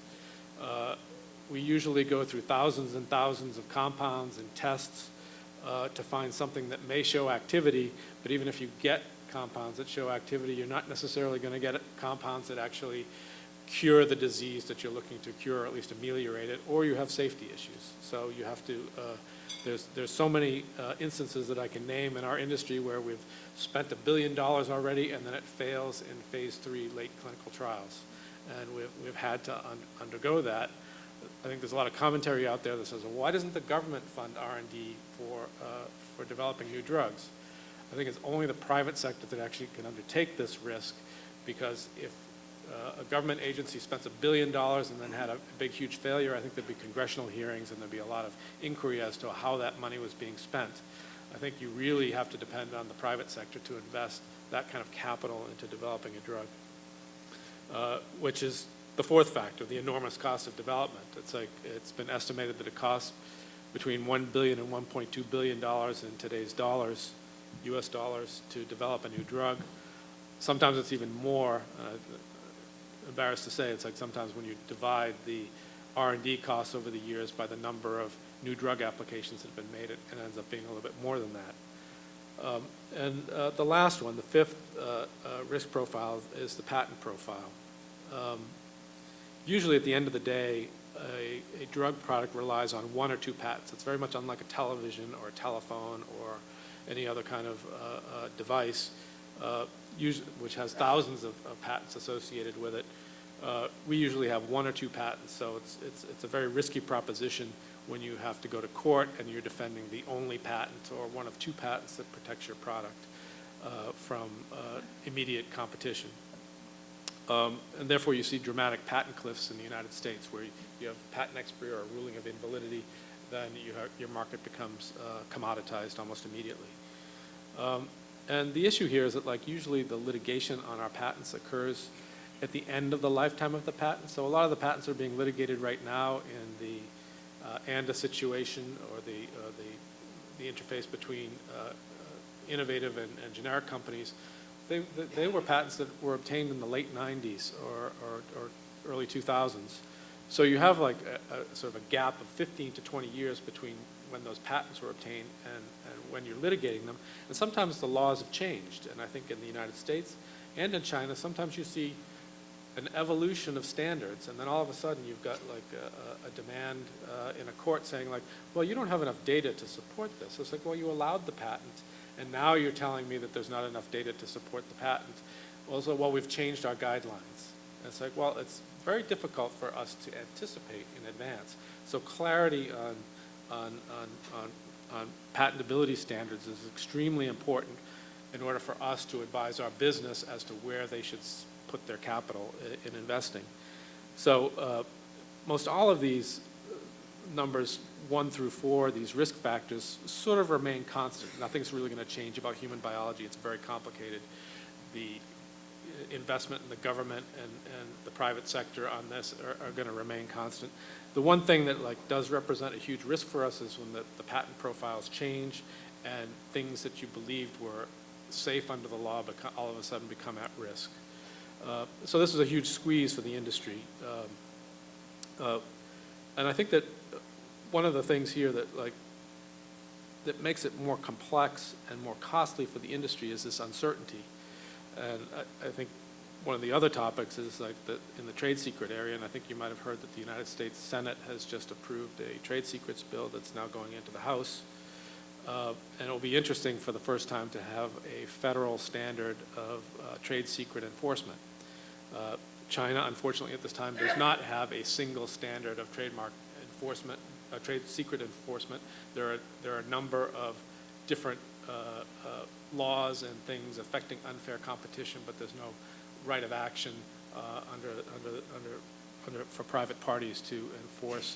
We usually go through thousands and thousands of compounds and tests to find something that may show activity, but even if you get compounds that show activity, you're not necessarily going to get compounds that actually cure the disease that you're looking to cure, or at least ameliorate it, or you have safety issues. So you have to, there's so many instances that I can name in our industry where we've spent $1 billion already and then it fails in phase 3 late clinical trials. And we've had to undergo that. I think there's a lot of commentary out there that says, well, why doesn't the government fund R&D for developing new drugs? I think it's only the private sector that actually can undertake this risk, because if a government agency spends $1 billion and then had a big, huge failure, I think there'd be congressional hearings and there'd be a lot of inquiry as to how that money was being spent. I think you really have to depend on the private sector to invest that kind of capital into developing a drug, which is the fourth factor, the enormous cost of development. It's like, it's been estimated that it costs between $1 billion and $1.2 billion in today's dollars, US dollars, to develop a new drug. Sometimes it's even more. Embarrassed to say, it's like sometimes when you divide the R&D costs over the years by the number of new drug applications that have been made, it ends up being a little bit more than that. And the last one, the fifth risk profile, is the patent profile. Usually at the end of the day, a drug product relies on 1 or 2 patents. It's very much unlike a television or a telephone or any other kind of device, which has thousands of patents associated with it. We usually have 1 or 2 patents, so it's a very risky proposition when you have to go to court and you're defending the only patent or 1 of 2 patents that protects your product from immediate competition. And therefore you see dramatic patent cliffs in the United States, where you have patent expiry or a ruling of invalidity, then your market becomes commoditized almost immediately. And the issue here is that, like, usually the litigation on our patents occurs at the end of the lifetime of the patent. So a lot of the patents are being litigated right now in the ANDA situation, or the interface between innovative and generic companies. They were patents that were obtained in the late 90s or early 2000s. So you have like a sort of a gap of 15 to 20 years between when those patents were obtained and when you're litigating them. And sometimes the laws have changed. And I think in the United States and in China, sometimes you see an evolution of standards, and then all of a sudden you've got like a demand in a court saying like, well, you don't have enough data to support this. It's like, well, you allowed the patent, and now you're telling me that there's not enough data to support the patent. Also, well, we've changed our guidelines. And it's like, well, it's very difficult for us to anticipate in advance. So clarity on patentability standards is extremely important in order for us to advise our business as to where they should put their capital in investing. So most all of these numbers 1 through 4, these risk factors, sort of remain constant. Nothing's really going to change about human biology. It's very complicated. The investment in the government and the private sector on this are going to remain constant. The one thing that does represent a huge risk for us is when the patent profiles change and things that you believed were safe under the law all of a sudden become at risk. So this is a huge squeeze for the industry. And I think that one of the things here that makes it more complex and more costly for the industry is this uncertainty. And I think one of the other topics is that in the trade secret area, and I think you might have heard that the United States Senate has just approved a trade secrets bill that's now going into the House. And it will be interesting for the first time to have a federal standard of trade secret enforcement. China, unfortunately, at this time does not have a single standard of trademark enforcement, trade secret enforcement. There are a number of different laws and things affecting unfair competition, but there's no right of action for private parties to enforce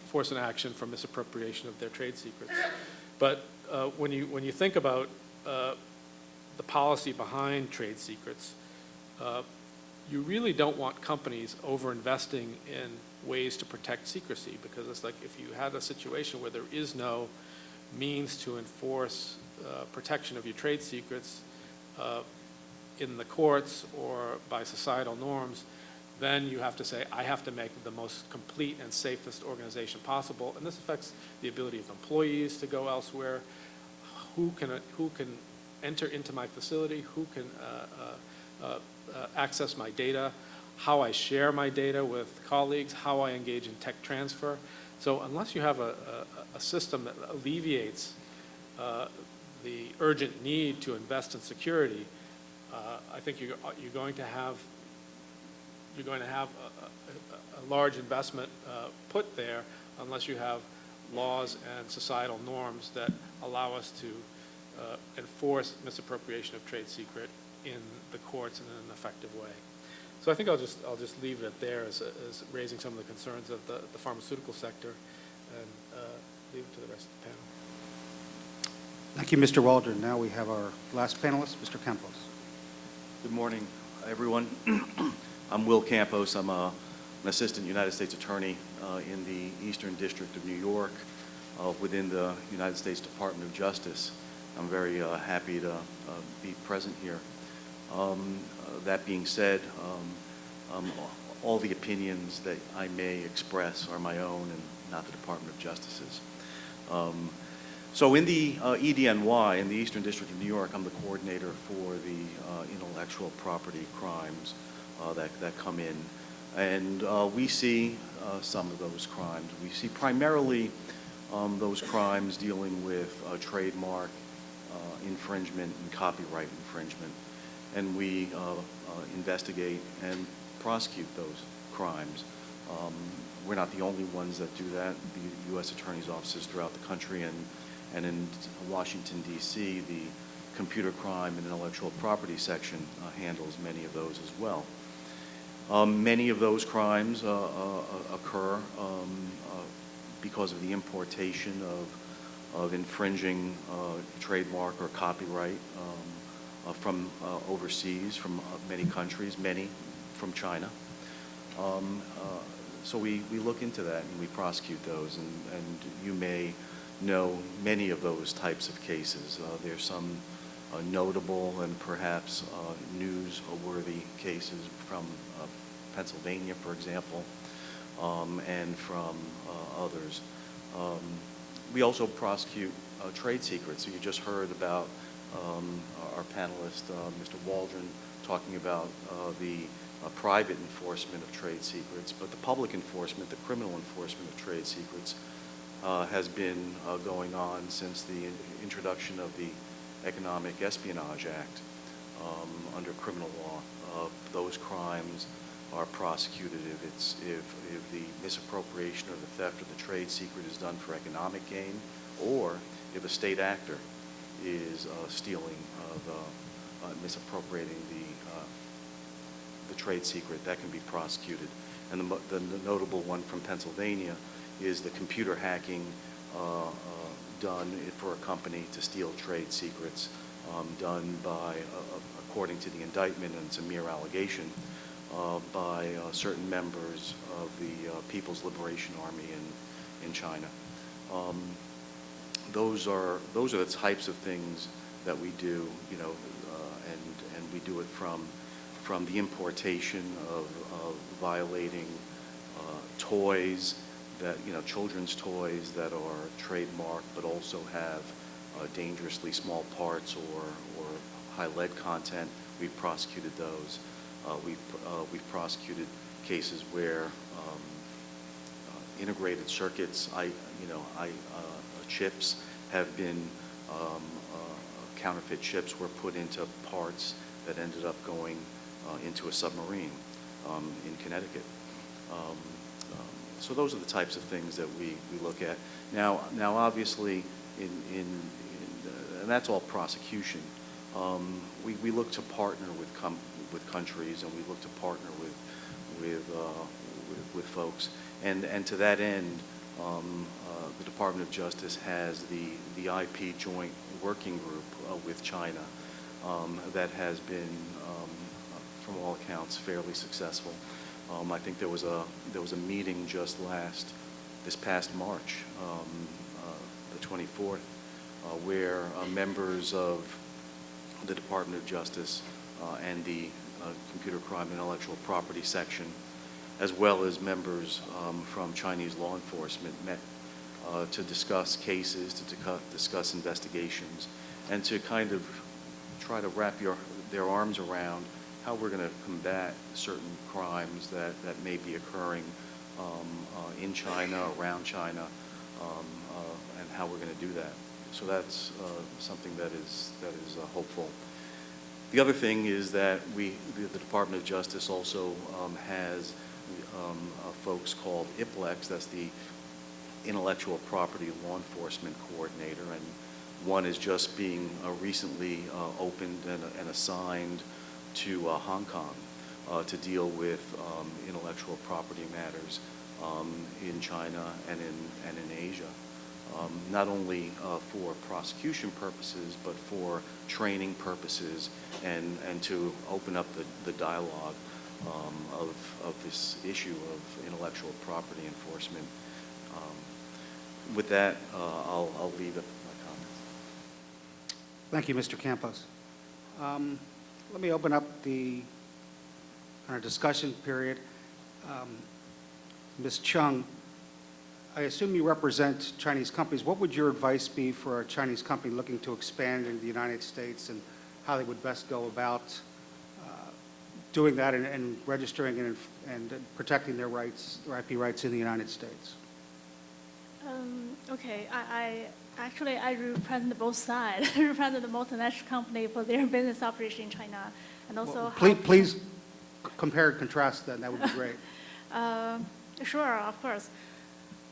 force an action for misappropriation of their trade secrets. But when you think about the policy behind trade secrets, you really don't want companies over-investing in ways to protect secrecy, because it's like if you had a situation where there is no means to enforce protection of your trade secrets in the courts or by societal norms, then you have to say, I have to make the most complete and safest organization possible. And this affects the ability of employees to go elsewhere, who can enter into my facility, who can access my data, how I share my data with colleagues, how I engage in tech transfer. So unless you have a system that alleviates the urgent need to invest in security, I think you're going to have a large investment put there unless you have laws and societal norms that allow us to enforce misappropriation of trade secret in the courts in an effective way. So I think I'll just leave it there as raising some of the concerns of the pharmaceutical sector, and leave it to the rest of the panel. Thank you, Mr. Waldron. Now we have our last panelist, Mr. Campos. Good morning, everyone. I'm Will Campos. I'm an assistant United States attorney in the Eastern District of New York within the United States Department of Justice. I'm very happy to be present here. That being said, all the opinions that I may express are my own and not the Department of Justice's. So in the EDNY, in the Eastern District of New York, I'm the coordinator for the intellectual property crimes that come in. And we see some of those crimes. We see primarily those crimes dealing with trademark infringement and copyright infringement. And we investigate and prosecute those crimes. We're not the only ones that do that. The U.S. Attorney's offices throughout the country and in Washington, D.C., the computer crime and intellectual property section handles many of those as well. Many of those crimes occur because of the importation of infringing trademark or copyright from overseas, from many countries, many from China. So we look into that and we prosecute those, and you may know many of those types of cases. There's some notable and perhaps news-worthy cases from Pennsylvania, for example, and from others. We also prosecute trade secrets. So you just heard about our panelist, Mr. Waldron, talking about the private enforcement of trade secrets, but the public enforcement, the criminal enforcement of trade secrets has been going on since the introduction of the Economic Espionage Act. Under criminal law, those crimes are prosecuted if the misappropriation or the theft of the trade secret is done for economic gain, or if a state actor is stealing, misappropriating the trade secret, that can be prosecuted. And the notable one from Pennsylvania is the computer hacking done for a company to steal trade secrets, done by, according to the indictment, and it's a mere allegation, by certain members of the People's Liberation Army in China. Those are the types of things that we do, you know, and we do it from the importation of violating toys that, you know, children's toys that are trademarked but also have dangerously small parts or high lead content. We've prosecuted those. We've prosecuted cases where integrated circuits, chips have been, counterfeit chips were put into parts that ended up going into a submarine in Connecticut. So those are the types of things that we look at. Now obviously, and that's all prosecution. We look to partner with countries, and we look to partner with folks, and to that end, the Department of Justice has the IP Joint Working Group with China that has been, from all accounts, fairly successful. I think there was a meeting just this past March, the 24th, where members of the Department of Justice and the Computer Crime Intellectual Property section, as well as members from Chinese law enforcement, met to discuss cases, to discuss investigations, and to kind of try to wrap their arms around how we're going to combat certain crimes that may be occurring in China, around China, and how we're going to do that. So that's something that is hopeful. The other thing is that the Department of Justice also has folks called IPLEX, that's the Intellectual Property Law Enforcement Coordinator, and one is just being recently opened and assigned to Hong Kong to deal with intellectual property matters in China and in Asia. Not only for prosecution purposes, but for training purposes, and to open up the dialogue of this issue of intellectual property enforcement. With that, I'll leave it my comments. Thank you, Mr. Campos. Let me open up our discussion period. Ms. Chung, I assume you represent Chinese companies. What would your advice be for a Chinese company looking to expand into the United States, and how they would best go about doing that and registering and protecting their rights, their IP rights in the United States? Okay, I represent both sides. I represent the multinational company for their business operation in China, and also please compare and contrast that. That would be great. Sure, of course.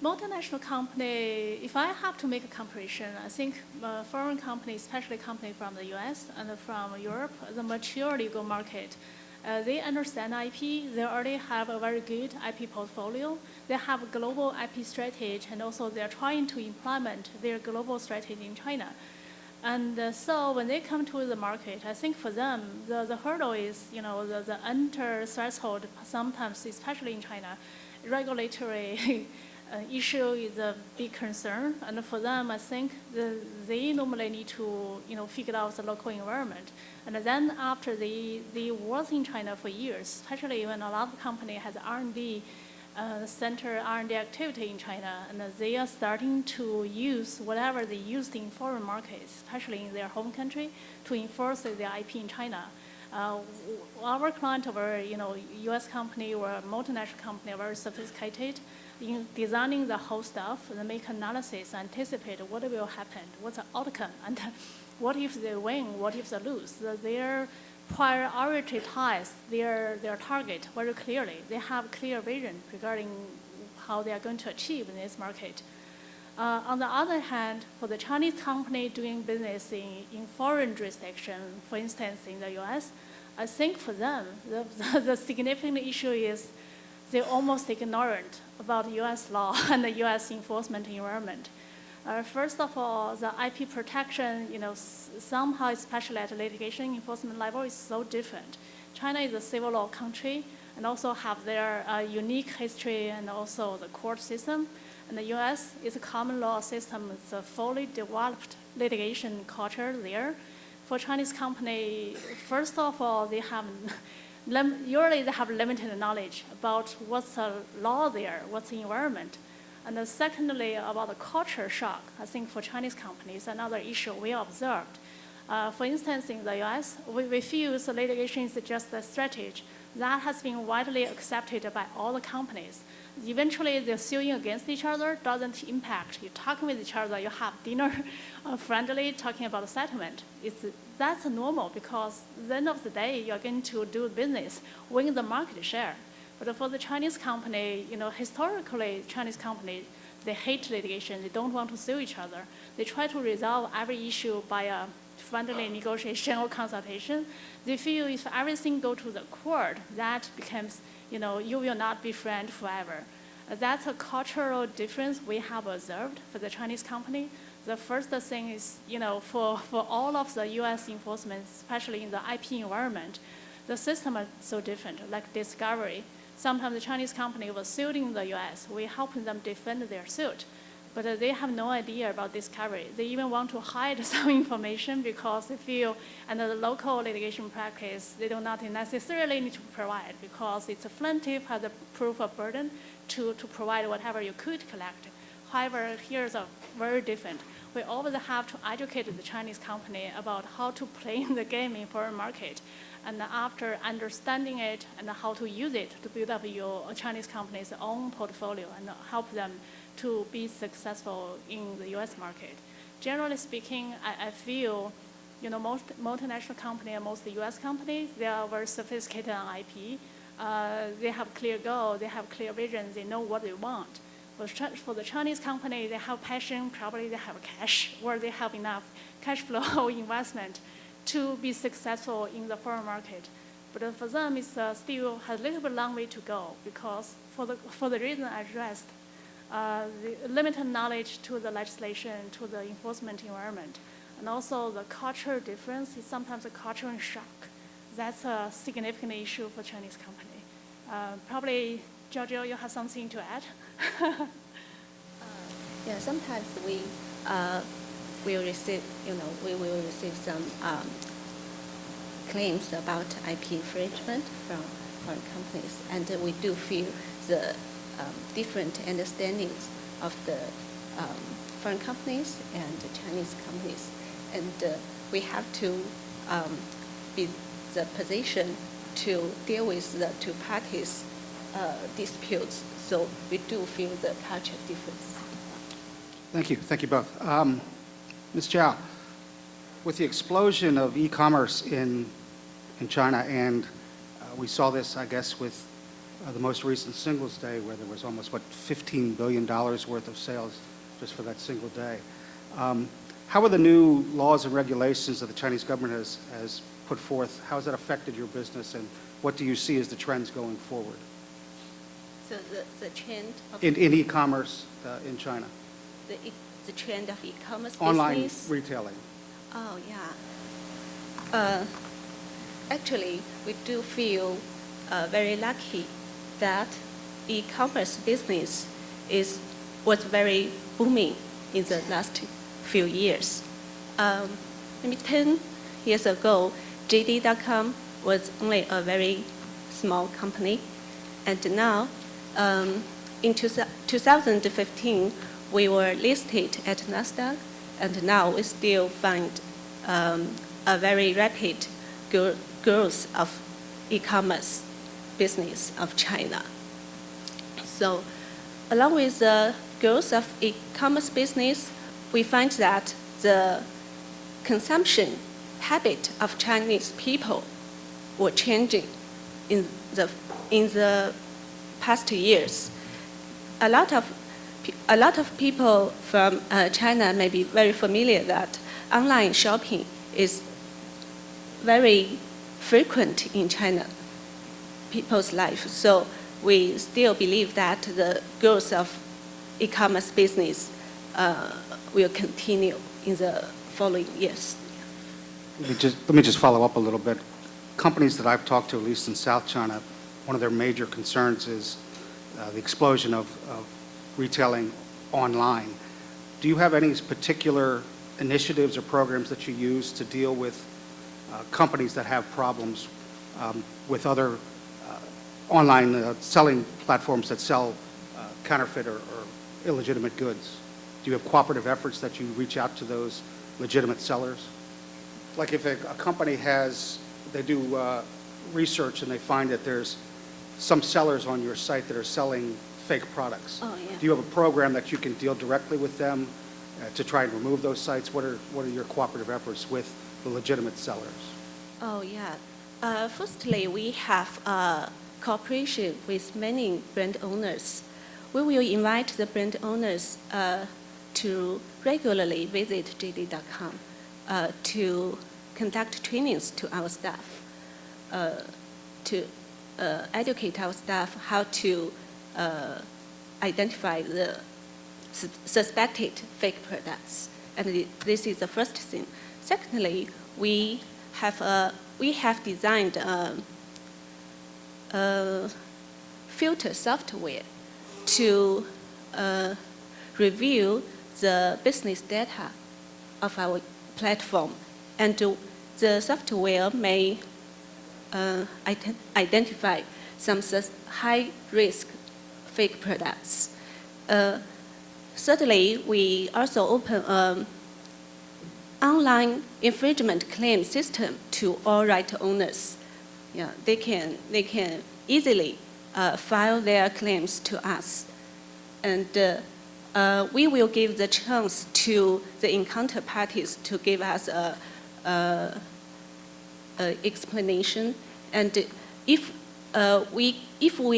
Multinational company, if I have to make a comparison, I think foreign companies, especially companies from the US and from Europe, the mature legal market, they understand IP. They already have a very good IP portfolio. They have a global IP strategy, and also they're trying to implement their global strategy in China. And so when they come to the market, I think for them, the hurdle is, the enter threshold sometimes, especially in China, regulatory issue is a big concern. And for them, I think they normally need to, figure out the local environment. And then after they work in China for years, especially when a lot of company has R&D center R&D activity in China, and they are starting to use whatever they used in foreign markets, especially in their home country, to enforce their IP in China. Our client were, U.S. company or multinational company, very sophisticated in designing the whole stuff, and make analysis, anticipate what will happen, what's the outcome, and what if they win, what if they lose. Their prioritize their target very clearly. They have clear vision regarding how they are going to achieve in this market. On the other hand, for the Chinese company doing business in foreign jurisdiction, for instance, in the US, I think for them, the significant issue is they're almost ignorant about US law and the US enforcement environment. First of all, the IP protection, somehow, especially at litigation enforcement level, is so different. China is a civil law country and also have their unique history and also the court system. And the US is a common law system. It's a fully developed litigation culture there. For Chinese company, first of all, usually they have limited knowledge about what's the law there, what's the environment. And then secondly, about the culture shock, I think for Chinese companies, another issue we observed. For instance, in the US, we feel the litigation is just a strategy that has been widely accepted by all the companies. Eventually, they're suing against each other, doesn't impact. You're talking with each other, you have dinner friendly, talking about a settlement. That's normal because at the end of the day, you're going to do business, win the market share. But for the Chinese company, historically, Chinese companies, they hate litigation. They don't want to sue each other. They try to resolve every issue by a friendly negotiation or consultation. They feel if everything go to the court, that becomes, you will not be friends forever. That's a cultural difference we have observed for the Chinese company. The first thing is, for all of the US enforcement, especially in the IP environment, the system is so different, like discovery. Sometimes the Chinese company was sued in the US. We helping them defend their suit. But they have no idea about discovery. They even want to hide some information because they feel under the local litigation practice, they do not necessarily need to provide because it's a plaintiff has a proof of burden to provide whatever you could collect. However, here's a very different. We always have to educate the Chinese company about how to play in the game in foreign market. And after understanding it and how to use it to build up your Chinese company's own portfolio and help them to be successful in the US market. Generally speaking, I feel, most multinational companies and most US companies, they are very sophisticated on IP. They have clear goal, they have clear vision, they know what they want. For the Chinese company, they have passion, probably they have cash, or they have enough cash flow investment to be successful in the foreign market. But for them, it's still has a little bit long way to go because for the reason I addressed, the limited knowledge to the legislation, to the enforcement environment, and also the cultural difference is sometimes a cultural shock. That's a significant issue for Chinese company. Probably, Giorgio, you have something to add? Yeah, sometimes we will receive, we will receive some claims about IP infringement from foreign companies, and we do feel the different understandings of the foreign companies and the Chinese companies, and we have to be the position to deal with the two parties' disputes. So we do feel the culture difference. Thank you both. Ms. Zhao, with the explosion of e-commerce in China, and we saw this, I guess, with the most recent Singles Day, where there was almost, $15 billion worth of sales just for that single day. How are the new laws and regulations that the Chinese government has put forth, how has that affected your business, and what do you see as the trends going forward? So the trend of in e-commerce in China? The trend of e-commerce online business? retailing. Oh, yeah. Actually, we do feel very lucky that e-commerce business was very booming in the last few years. Maybe 10 years ago, JD.com was only a very small company, and now in 2015, we were listed at NASDAQ, and now we still find a very rapid growth of e-commerce business of China. So along with the growth of e-commerce business, we find that the consumption habit of Chinese people were changing in the past years. A lot of people from China may be very familiar that online shopping is very frequent in China people's life. So we still believe that the growth of e-commerce business will continue in the following years. Let me just follow up a little bit. Companies that I've talked to, at least in South China, one of their major concerns is the explosion of retailing online. Do you have any particular initiatives or programs that you use to deal with companies that have problems with other online selling platforms that sell counterfeit or illegitimate goods? Do you have cooperative efforts that you reach out to those legitimate sellers? Like if a company they do research and they find that there's some sellers on your site that are selling fake products. Oh, yeah. Do you have a program that you can deal directly with them to try and remove those sites? What are your cooperative efforts with the legitimate sellers? Oh, yeah. Firstly, we have cooperation with many brand owners. We will invite the brand owners to regularly visit JD.com to conduct trainings to our staff, to educate our staff how to identify the suspected fake products. And this is the first thing. Secondly, we have designed filter software to review the business data of our platform, and the software may identify some high-risk fake products. Thirdly, we also open an online infringement claim system to all right owners. Yeah, they can easily file their claims to us, and we will give the chance to the encounter parties to give us a explanation, and if we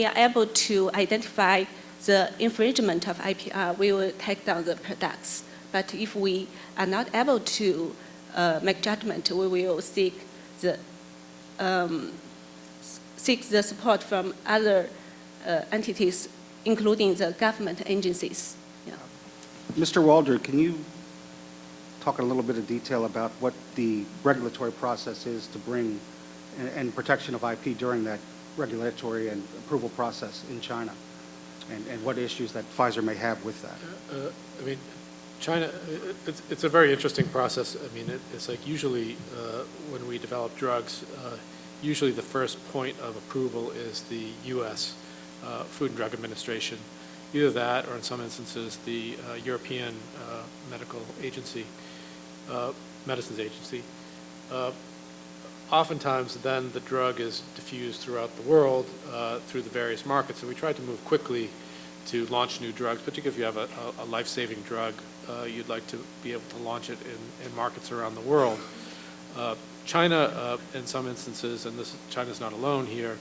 are able to identify the infringement of IPR, we will take down the products. But if we are not able to make judgment, we will seek the support from other entities, including the government agencies. Yeah. Mr. Waldron, can you talk in a little bit of detail about what the regulatory process is to bring and protection of IP during that regulatory and approval process in China, and what issues that Pfizer may have with that? I mean, China, it's a very interesting process. I mean, it's like usually when we develop drugs, usually the first point of approval is the U.S. Food and Drug Administration. Either that, or in some instances, the European Medicines Agency. Oftentimes, then the drug is diffused throughout the world through the various markets. And we try to move quickly to launch new drugs, particularly if you have a life-saving drug. You'd like to be able to launch it in markets around the world. China, in some instances, and China's not alone here,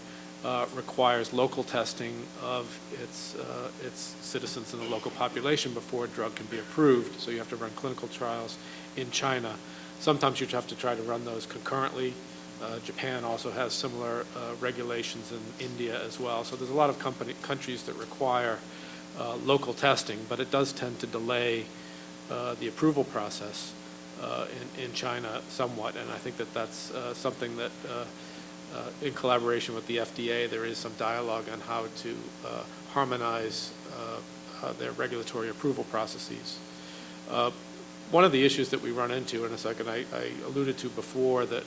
requires local testing of its citizens in the local population before a drug can be approved. So you have to run clinical trials in China. Sometimes you have to try to run those concurrently. Japan also has similar regulations, in India as well. So there's a lot of countries that require local testing, but it does tend to delay the approval process in China somewhat. And I think that that's something that in collaboration with the FDA, there is some dialogue on how to harmonize their regulatory approval processes. One of the issues that we run into, and I alluded to before, that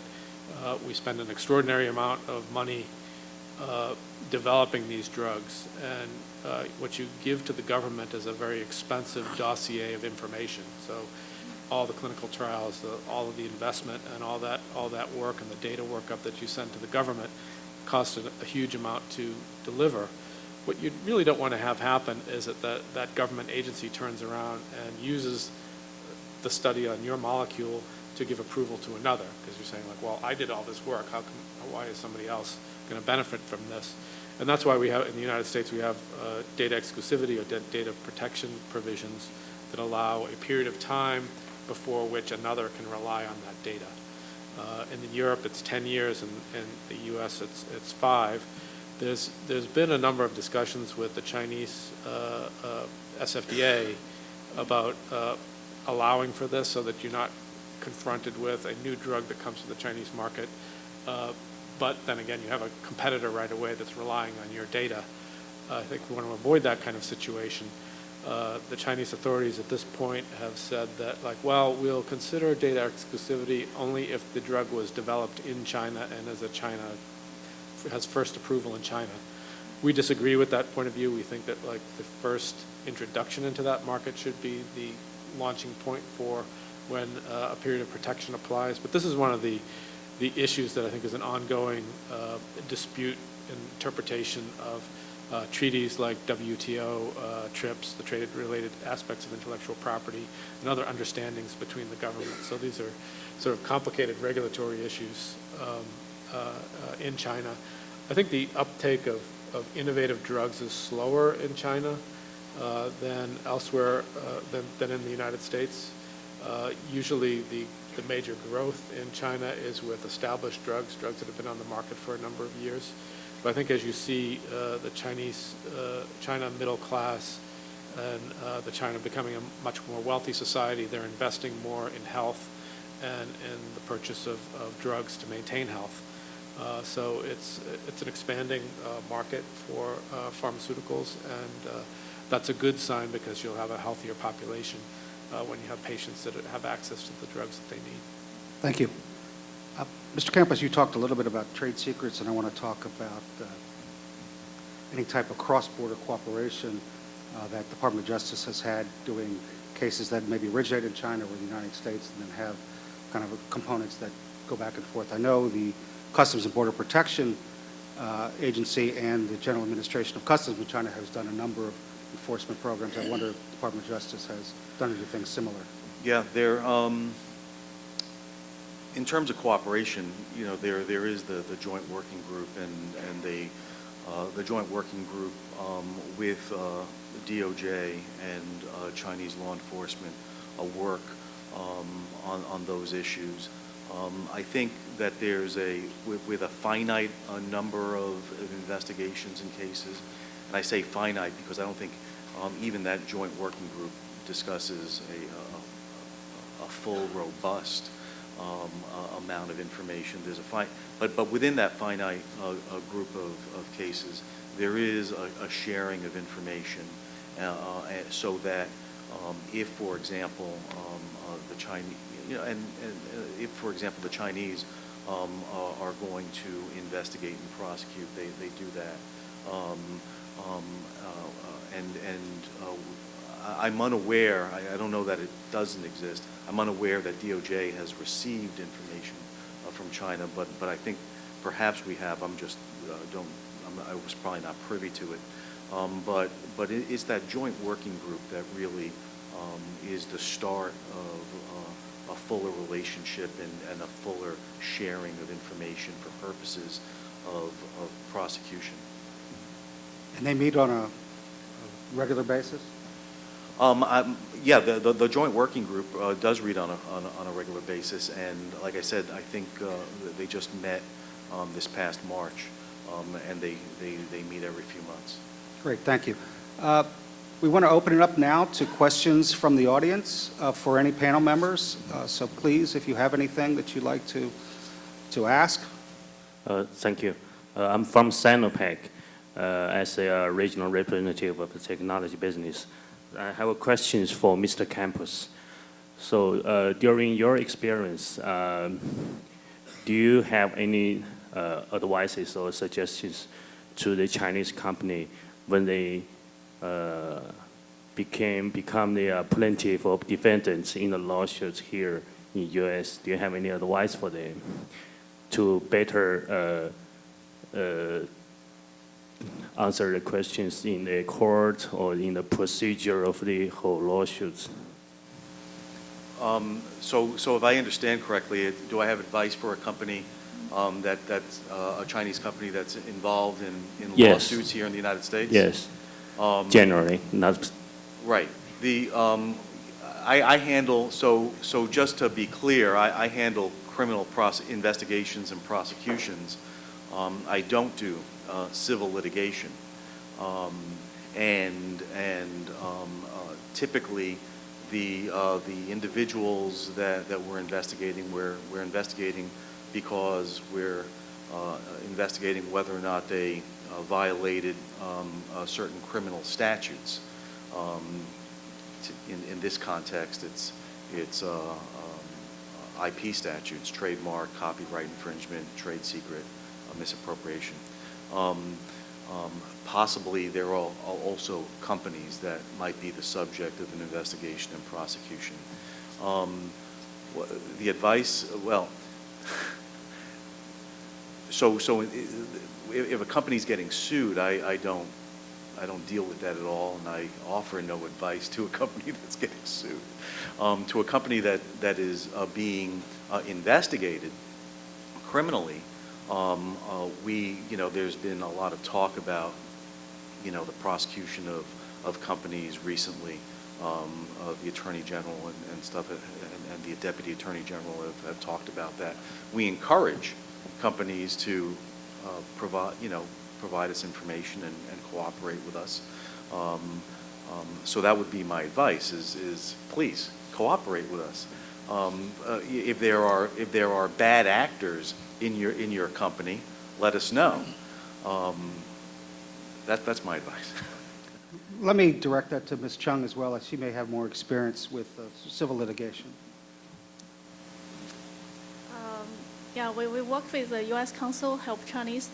we spend an extraordinary amount of money developing these drugs, and what you give to the government is a very expensive dossier of information. So all the clinical trials, all of the investment and all that work and the data workup that you send to the government costs a huge amount to deliver. What you really don't want to have happen is that government agency turns around and uses the study on your molecule to give approval to another, because you're saying like, well, I did all this work, why is somebody else going to benefit from this? And that's why we have, in the United States, we have data exclusivity or data protection provisions that allow a period of time before which another can rely on that data. In Europe, it's 10 years, and in the US, it's 5. There's been a number of discussions with the Chinese SFDA about allowing for this so that you're not confronted with a new drug that comes to the Chinese market. But then again, you have a competitor right away that's relying on your data. I think we want to avoid that kind of situation. The Chinese authorities at this point have said that, like, well, we'll consider data exclusivity only if the drug was developed in China and has first approval in China. We disagree with that point of view. We think that, like, the first introduction into that market should be the launching point for when a period of protection applies. But this is one of the issues that I think is an ongoing dispute in interpretation of treaties like WTO, TRIPS, the trade-related aspects of intellectual property, and other understandings between the governments. So these are sort of complicated regulatory issues in China. I think the uptake of innovative drugs is slower in China than elsewhere, than in the United States. Usually the major growth in China is with established drugs that have been on the market for a number of years. But I think as you see the China middle class and the China becoming a much more wealthy society, they're investing more in health and in the purchase of drugs to maintain health. So it's an expanding market for pharmaceuticals, and that's a good sign because you'll have a healthier population when you have patients that have access to the drugs that they need. Thank you. Mr. Campos, you talked a little bit about trade secrets, and I want to talk about any type of cross-border cooperation that the Department of Justice has had doing cases that maybe originate in China or the United States and then have kind of components that go back and forth. I know the Customs and Border Protection Agency and the General Administration of Customs in China has done a number of enforcement programs. I wonder if the Department of Justice has done anything similar. Yeah, in terms of cooperation, you know, there is the joint working group, and the joint working group with DOJ and Chinese law enforcement work on those issues. I think that there's with a finite number of investigations and cases, and I say finite because I don't think even that joint working group discusses a full, robust amount of information. There's but within that finite group of cases, there is a sharing of information, so that if, for example, the Chinese, you know, and if, for example, the Chinese are going to investigate and prosecute, they do that. I'm unaware, I don't know that it doesn't exist, I'm unaware that DOJ has received information from China, but I think perhaps we have. I was probably not privy to it. But it's that joint working group that really is the start of a fuller relationship and a fuller sharing of information for purposes of prosecution. And they meet on a regular basis? Yeah, the joint working group does read on a regular basis, and like I said, I think they just met this past March, and they meet every few months. Great, thank you. We want to open it up now to questions from the audience for any panel members. So please, if you have anything that you'd like to ask. Thank you. I'm from Sinopec as a regional representative of the technology business. I have a question for Mr. Campos. So during your experience, do you have any advices or suggestions to the Chinese company when they become the plaintiff of defendants in the lawsuits here in U.S. Do you have any advice for them to better answer the questions in the court or in the procedure of the whole lawsuits? So if I understand correctly, do I have advice for a company that's a Chinese company that's involved in Yes. lawsuits here in the United States? Yes, generally, not. Right. I handle, so just to be clear, I handle criminal investigations and prosecutions. I don't do civil litigation. Typically, the individuals that we're investigating because we're investigating whether or not they violated certain criminal statutes. In this context, it's IP statutes, trademark, copyright infringement, trade secret, misappropriation. Possibly there are also companies that might be the subject of an investigation and prosecution. The advice, well, so if a company's getting sued, I don't deal with that at all, and I offer no advice to a company that's getting sued. To a company that is being investigated criminally, there's been a lot of talk about, the prosecution of companies recently. The Attorney General and stuff, and the Deputy Attorney General have talked about that. We encourage companies to provide us information and cooperate with us. So that would be my advice: is please cooperate with us. If there are bad actors in your company, let us know. That's my advice. Let me direct that to Ms. Chung as well, as she may have more experience with civil litigation. Yeah, we work with the U.S. Counsel, help Chinese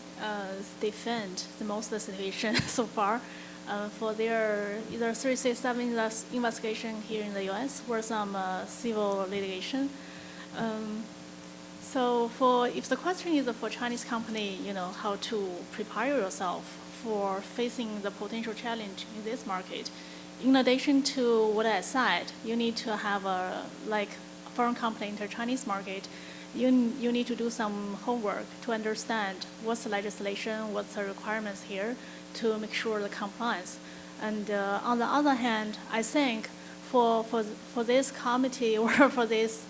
defend the most of the situation so far for their either 367 investigation here in the U.S. or some civil litigation. So if the question is for Chinese company, how to prepare yourself for facing the potential challenge in this market, in addition to what I said, you need to have like foreign company in the Chinese market. You need to do some homework to understand what's the legislation, what's the requirements here to make sure the compliance. And on the other hand, I think for this committee or for this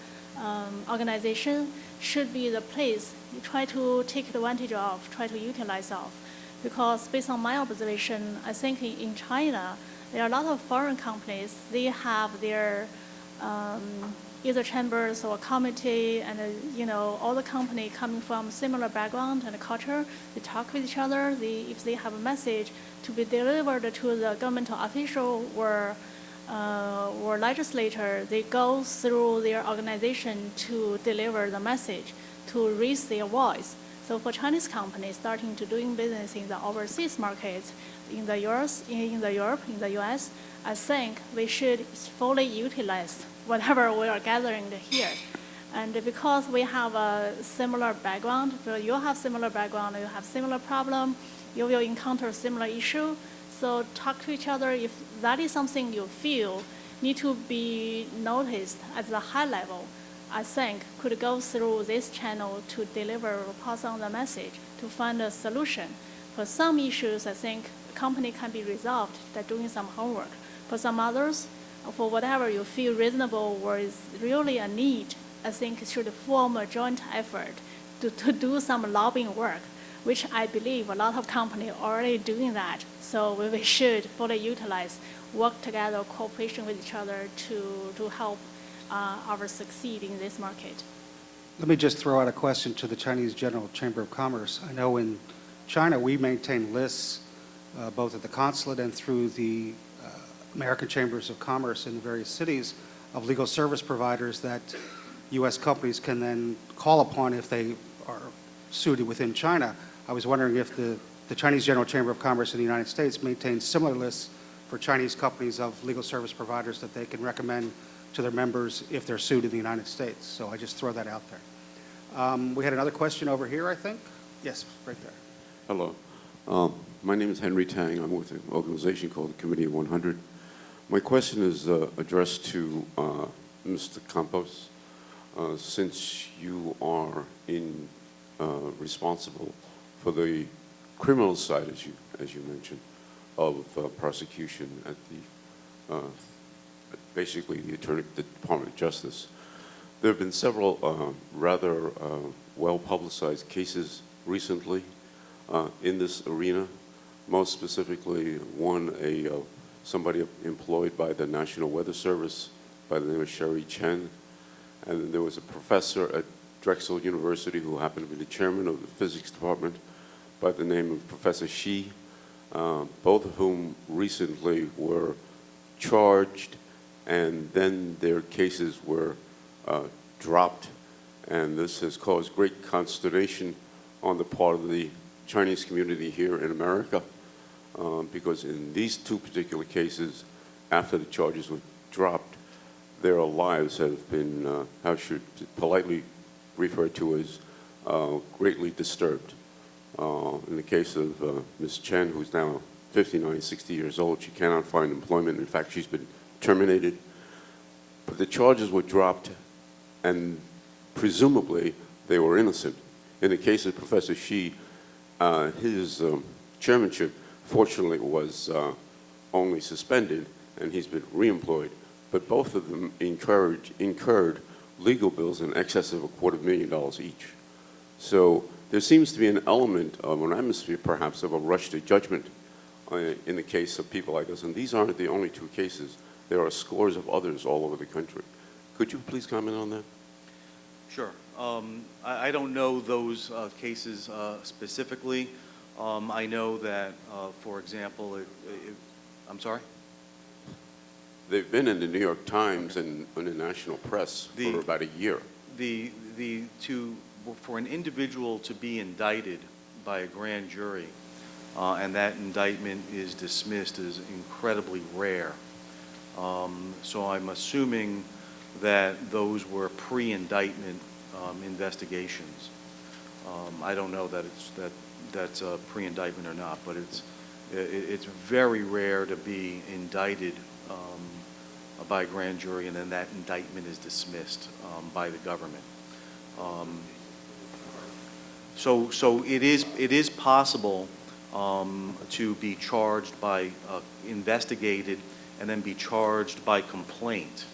organization should be the place you try to take advantage of, try to utilize of. Because based on my observation, I think in China, there are a lot of foreign companies, they have their either chambers or committee, and all the company coming from similar background and culture. They talk with each other. If they have a message to be delivered to the governmental official or legislator, they go through their organization to deliver the message, to raise their voice. So for Chinese companies starting to doing business in the overseas markets, in the Europe, in the US, I think we should fully utilize whatever we are gathering here. And because we have a similar background, you have similar background, you have similar problem, you will encounter similar issue. So talk to each other. If that is something you feel need to be noticed at the high level, I think could go through this channel to deliver or pass on the message to find a solution. For some issues, I think the company can be resolved by doing some homework. For some others, for whatever you feel reasonable or is really a need, I think it should form a joint effort to do some lobbying work, which I believe a lot of companies are already doing that. So we should fully utilize, work together, cooperation with each other to help our succeed in this market. Let me just throw out a question to the Chinese General Chamber of Commerce. I know in China we maintain lists both at the consulate and through the American Chambers of Commerce in the various cities of legal service providers that U.S. companies can then call upon if they are sued within China. I was wondering if the Chinese General Chamber of Commerce in the United States maintains similar lists for Chinese companies of legal service providers that they can recommend to their members if they're sued in the United States. So I just throw that out there. We had another question over here, I think. Yes, right there. Hello. My name is Henry Tang. I'm with an organization called the Committee of 100. My question is addressed to Mr. Campos. Since you are responsible for the criminal side, as you mentioned, of prosecution at the basically the Department of Justice, there have been several rather well-publicized cases recently in this arena. Most specifically, one, somebody employed by the National Weather Service by the name of Sherry Chen, and there was a professor at Drexel University who happened to be the chairman of the physics department by the name of Professor Shi, both of whom recently were charged, and then their cases were dropped, and this has caused great consternation on the part of the Chinese community here in America, because in these two particular cases, after the charges were dropped, their lives have been, how should politely referred to as greatly disturbed. In the case of Ms. Chen, who's now 59, 60 years old, she cannot find employment. In fact, she's been terminated. But the charges were dropped, and presumably they were innocent. In the case of Professor Shi, his chairmanship, fortunately, was only suspended, and he's been reemployed. But both of them incurred legal bills in excess of $250,000 each. So there seems to be an element of an atmosphere, perhaps, of a rush to judgment in the case of people like us. And these aren't the only two cases. There are scores of others all over the country. Could you please comment on that? Sure. I don't know those cases specifically. I know that, for example, I'm sorry? They've been in the New York Times and in the national press for about a year. For an individual to be indicted by a grand jury and that indictment is dismissed is incredibly rare. So I'm assuming that those were pre-indictment investigations. I don't know that that's a pre-indictment or not, but it's very rare to be indicted by a grand jury and then that indictment is dismissed by the government. So it is possible to be charged by investigated and then be charged by complaint,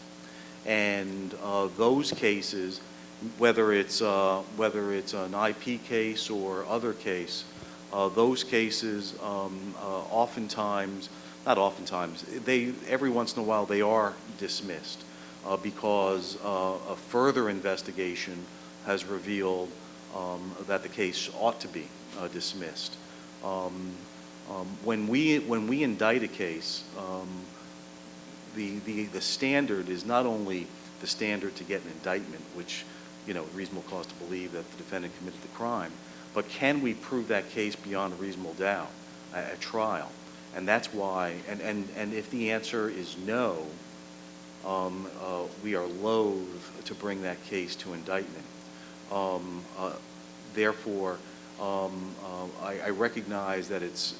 and those cases, whether it's an IP case or other case, those cases oftentimes, not oftentimes, every once in a while they are dismissed because a further investigation has revealed that the case ought to be dismissed. When we indict a case, the standard is not only the standard to get an indictment, which, reasonable cause to believe that the defendant committed the crime, but can we prove that case beyond a reasonable doubt at trial? And that's why, and if the answer is no, we are loath to bring that case to indictment. Therefore, I recognize that it's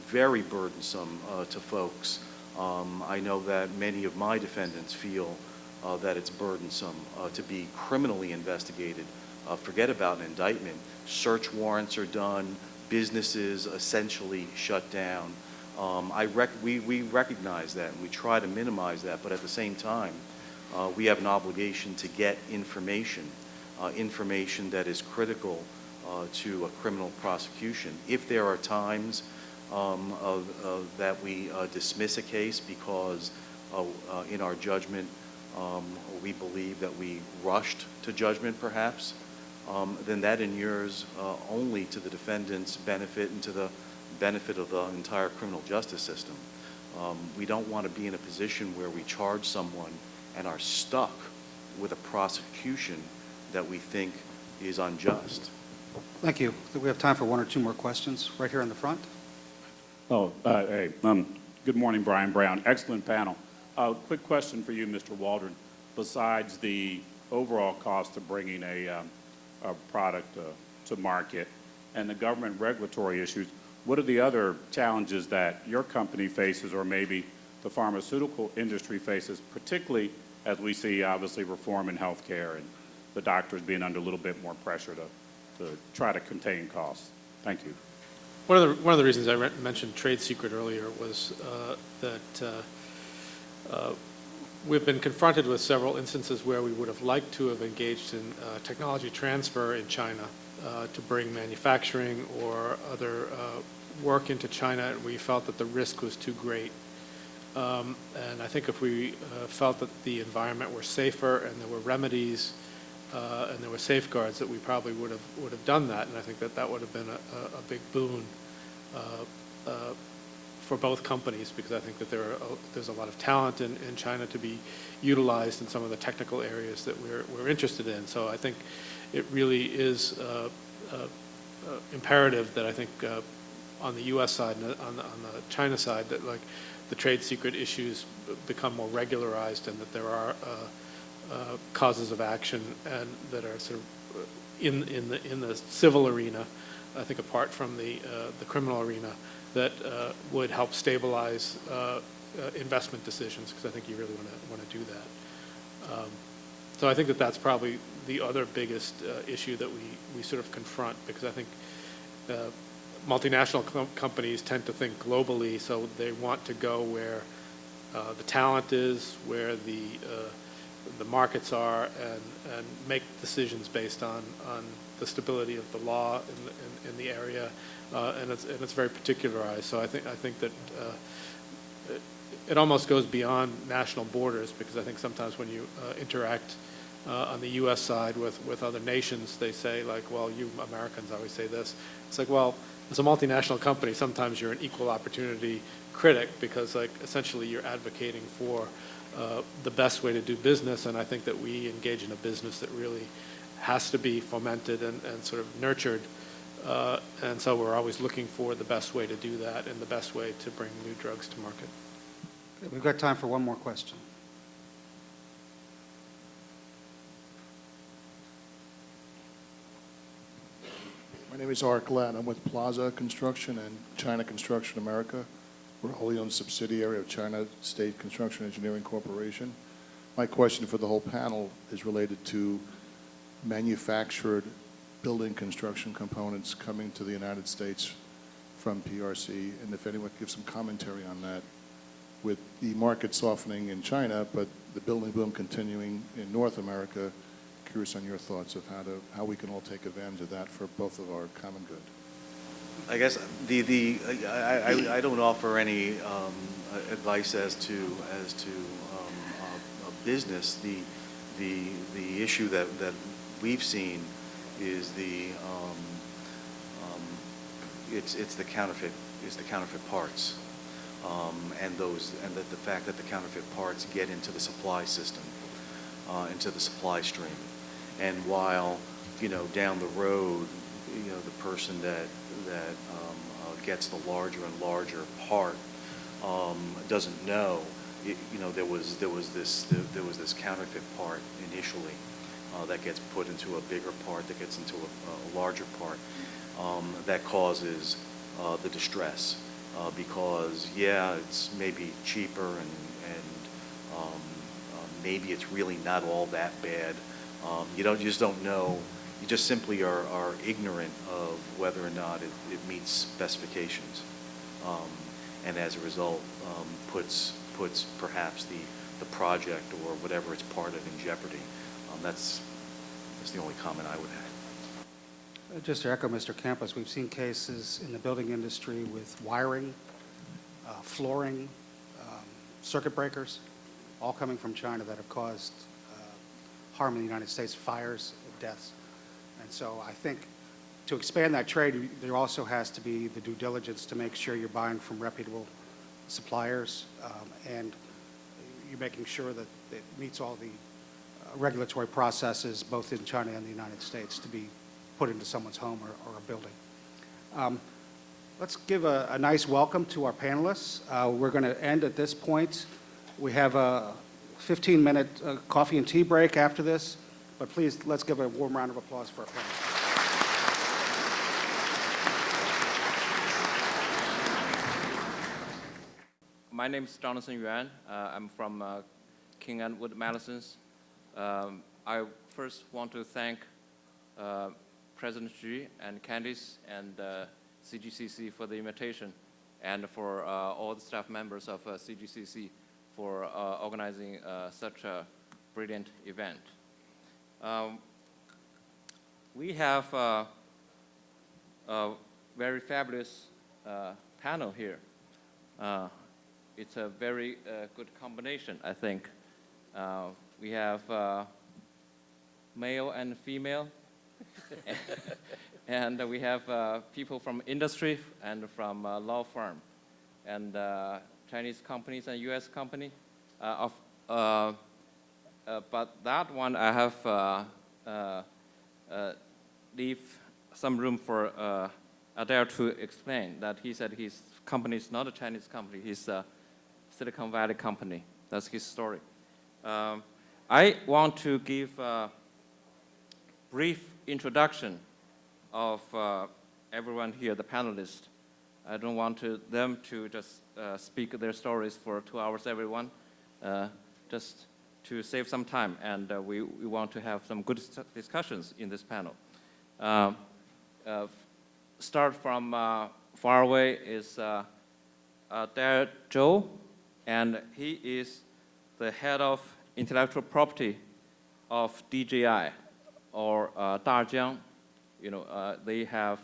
very burdensome to folks. I know that many of my defendants feel that it's burdensome to be criminally investigated. Forget about an indictment. Search warrants are done. Businesses essentially shut down. We recognize that, and we try to minimize that, but at the same time, we have an obligation to get information that is critical to a criminal prosecution. If there are times that we dismiss a case because in our judgment we believe that we rushed to judgment perhaps, then that inures only to the defendant's benefit and to the benefit of the entire criminal justice system. We don't want to be in a position where we charge someone and are stuck with a prosecution that we think is unjust. Thank you. I think we have time for one or two more questions right here in the front. Good Good morning, Brian Brown. Excellent panel. Quick question for you, Mr. Waldron. Besides the overall cost of bringing a product to market and the government regulatory issues, what are the other challenges that your company faces, or maybe the pharmaceutical industry faces, particularly as we see, obviously, reform in healthcare and the doctors being under a little bit more pressure to try to contain costs? Thank you. One of the reasons I mentioned trade secret earlier was that we've been confronted with several instances where we would have liked to have engaged in technology transfer in China to bring manufacturing or other work into China, and we felt that the risk was too great. And I think if we felt that the environment were safer and there were remedies and there were safeguards, that we probably would have done that, and I think that would have been a big boon for both companies, because I think that there's a lot of talent in China to be utilized in some of the technical areas that we're interested in. So I think it really is imperative that I think on the U.S. side and on the China side, that like the trade secret issues become more regularized, and that there are causes of action and that are sort of in the civil arena, I think apart from the criminal arena, that would help stabilize investment decisions, because I think you really want to do that. So I think that that's probably the other biggest issue that we sort of confront, because I think multinational companies tend to think globally, so they want to go where the talent is, where the markets are, and make decisions based on the stability of the law in the area, and it's very particularized. So I think that it almost goes beyond national borders, because I think sometimes when you interact on the U.S. side with other nations, they say like, well, you Americans always say this. It's like, well, as a multinational company, sometimes you're an equal opportunity critic, because like essentially you're advocating for the best way to do business, and I think that we engage in a business that really has to be fomented and sort of nurtured, and so we're always looking for the best way to do that and the best way to bring new drugs to market. Okay, we've got time for one more question. My name is Art Glenn. I'm with Plaza Construction and China Construction America. We're a wholly owned subsidiary of China State Construction Engineering Corporation. My question for the whole panel is related to manufactured building construction components coming to the United States from PRC, and if anyone could give some commentary on that, with the market softening in China, but the building boom continuing in North America. Curious on your thoughts of how we can all take advantage of that for both of our common good. I guess I don't offer any advice as to a business. The issue that we've seen is it's the counterfeit parts, and the fact that the counterfeit parts get into the supply system, into the supply stream, and while down the road, the person that gets the larger and larger part doesn't know. There was this counterfeit part initially that gets put into a bigger part, that gets into a larger part, that causes the distress, because it's maybe cheaper and maybe it's really not all that bad. You just don't know. You just simply are ignorant of whether or not it meets specifications, and as a result puts perhaps the project or whatever it's part of in jeopardy. That's the only comment I would have. Just to echo Mr. Campos, we've seen cases in the building industry with wiring, flooring, circuit breakers, all coming from China that have caused harm in the United States, fires, deaths. And so I think to expand that trade, there also has to be the due diligence to make sure you're buying from reputable suppliers, and you're making sure that it meets all the regulatory processes, both in China and the United States, to be put into someone's home or a building. Let's give a nice welcome to our panelists. We're going to end at this point. We have a 15-minute coffee and tea break after this, but please, let's give a warm round of applause for our panelists. My name is Jonathan Yuan. I'm from King & Wood Mallesons. I first want to thank President Xi and Candice and CGCC for the invitation, and for all the staff members of CGCC for organizing such a brilliant event. We have a very fabulous panel here. It's a very good combination, I think. We have male and female, and we have people from industry and from law firm, and Chinese companies and U.S. company. But that one I have leave some room for Adair to explain that he said his company is not a Chinese company. He's a Silicon Valley company. That's his story. I want to give a brief introduction of everyone here, the panelists. I don't want them to just speak their stories for 2 hours, everyone, just to save some time, and we want to have some good discussions in this panel. Start from far away is Adair Zhou, and he is the head of intellectual property of DJI, or Dajiang. You know, they have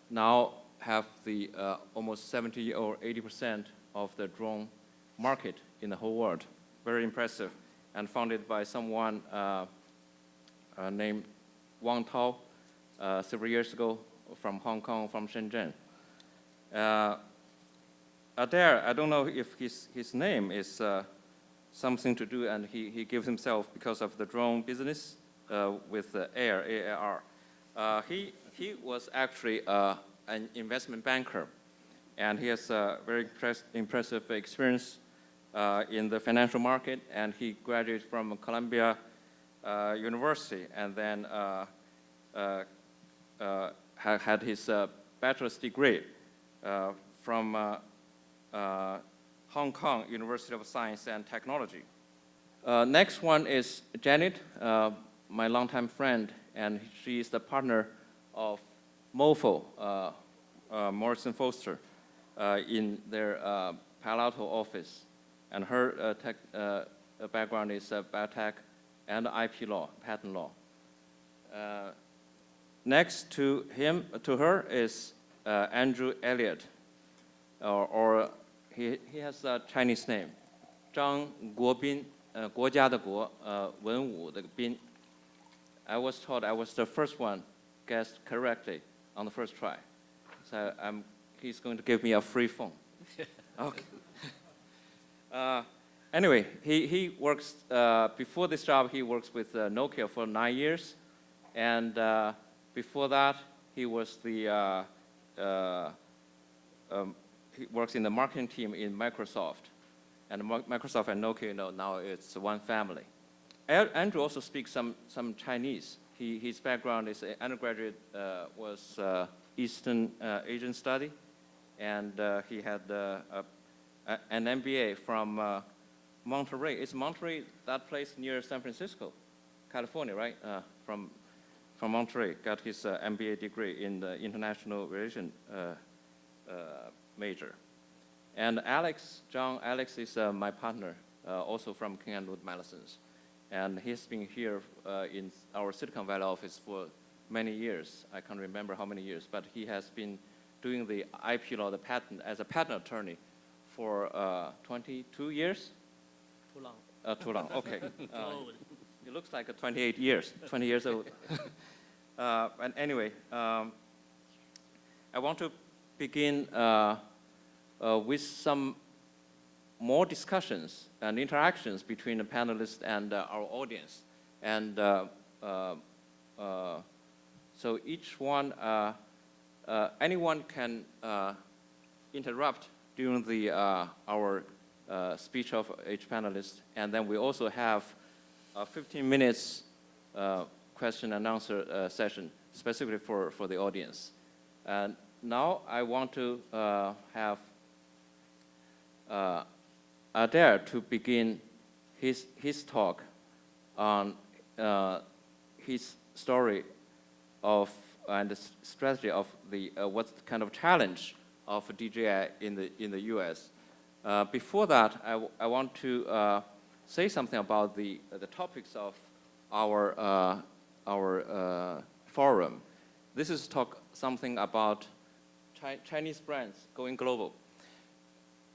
now have the almost 70 or 80% of the drone market in the whole world. Very impressive, and founded by someone named Wang Tao several years ago from Hong Kong, from Shenzhen. Adair, I don't know if his name is something to do, and he gives himself because of the drone business with Air, A-A-R. He was actually an investment banker, and he has a very impressive experience in the financial market, and he graduated from Columbia University, and then had his bachelor's degree from Hong Kong University of Science and Technology. Next one is Janet, my longtime friend, and she is the partner of MoFo, Morrison Foster, in their Palo Alto office. And her background is biotech and IP law, patent law. Next to her is Andrew Elliott, or he has a Chinese name, Zhang Guobin, 国家的国, 文武的斌. I was told I was the first one guessed correctly on the first try. So he's going to give me a free phone. Okay. Anyway, he works, before this job, he works with Nokia for 9 years. And before that, he was he works in the marketing team in Microsoft. And Microsoft and Nokia, now it's one family. Andrew also speaks some Chinese. His background is undergraduate was Eastern Asian study, and he had an MBA from Monterey. Is Monterey that place near San Francisco, California, right? From Monterey, got his MBA degree in the international relation major. And John Alex is my partner, also from King & Wood Mallesons. And he's been here in our Silicon Valley office for many years. I can't remember how many years, but he has been doing the IP law, the patent, as a patent attorney for 22 years? Too long. Too long, okay. It looks like 28 years, 20 years old. And anyway, I want to begin with some more discussions and interactions between the panelists and our audience. And so each one anyone can interrupt during the, our speech of each panelist. And then we also have a 15 minutes question and answer session specifically for the audience. And now I want to have Adair to begin his talk on his story of and the strategy of the what kind of challenge of DJI in the U.S. Before that, I want to say something about the topics of our forum. This is something about Chinese brands going global.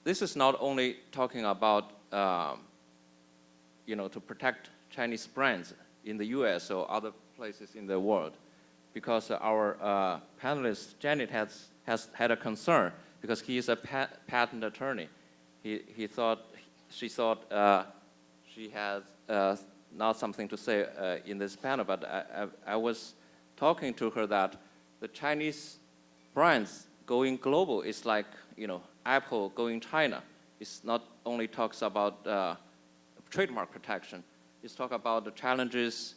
This is not only talking about to protect Chinese brands in the U.S. or other places in the world, because our panelist Janet has had a concern because he is a patent attorney. She thought she has not something to say in this panel, but I was talking to her that the Chinese brands going global is like Apple going China. It's not only talks about trademark protection. It's talk about the challenges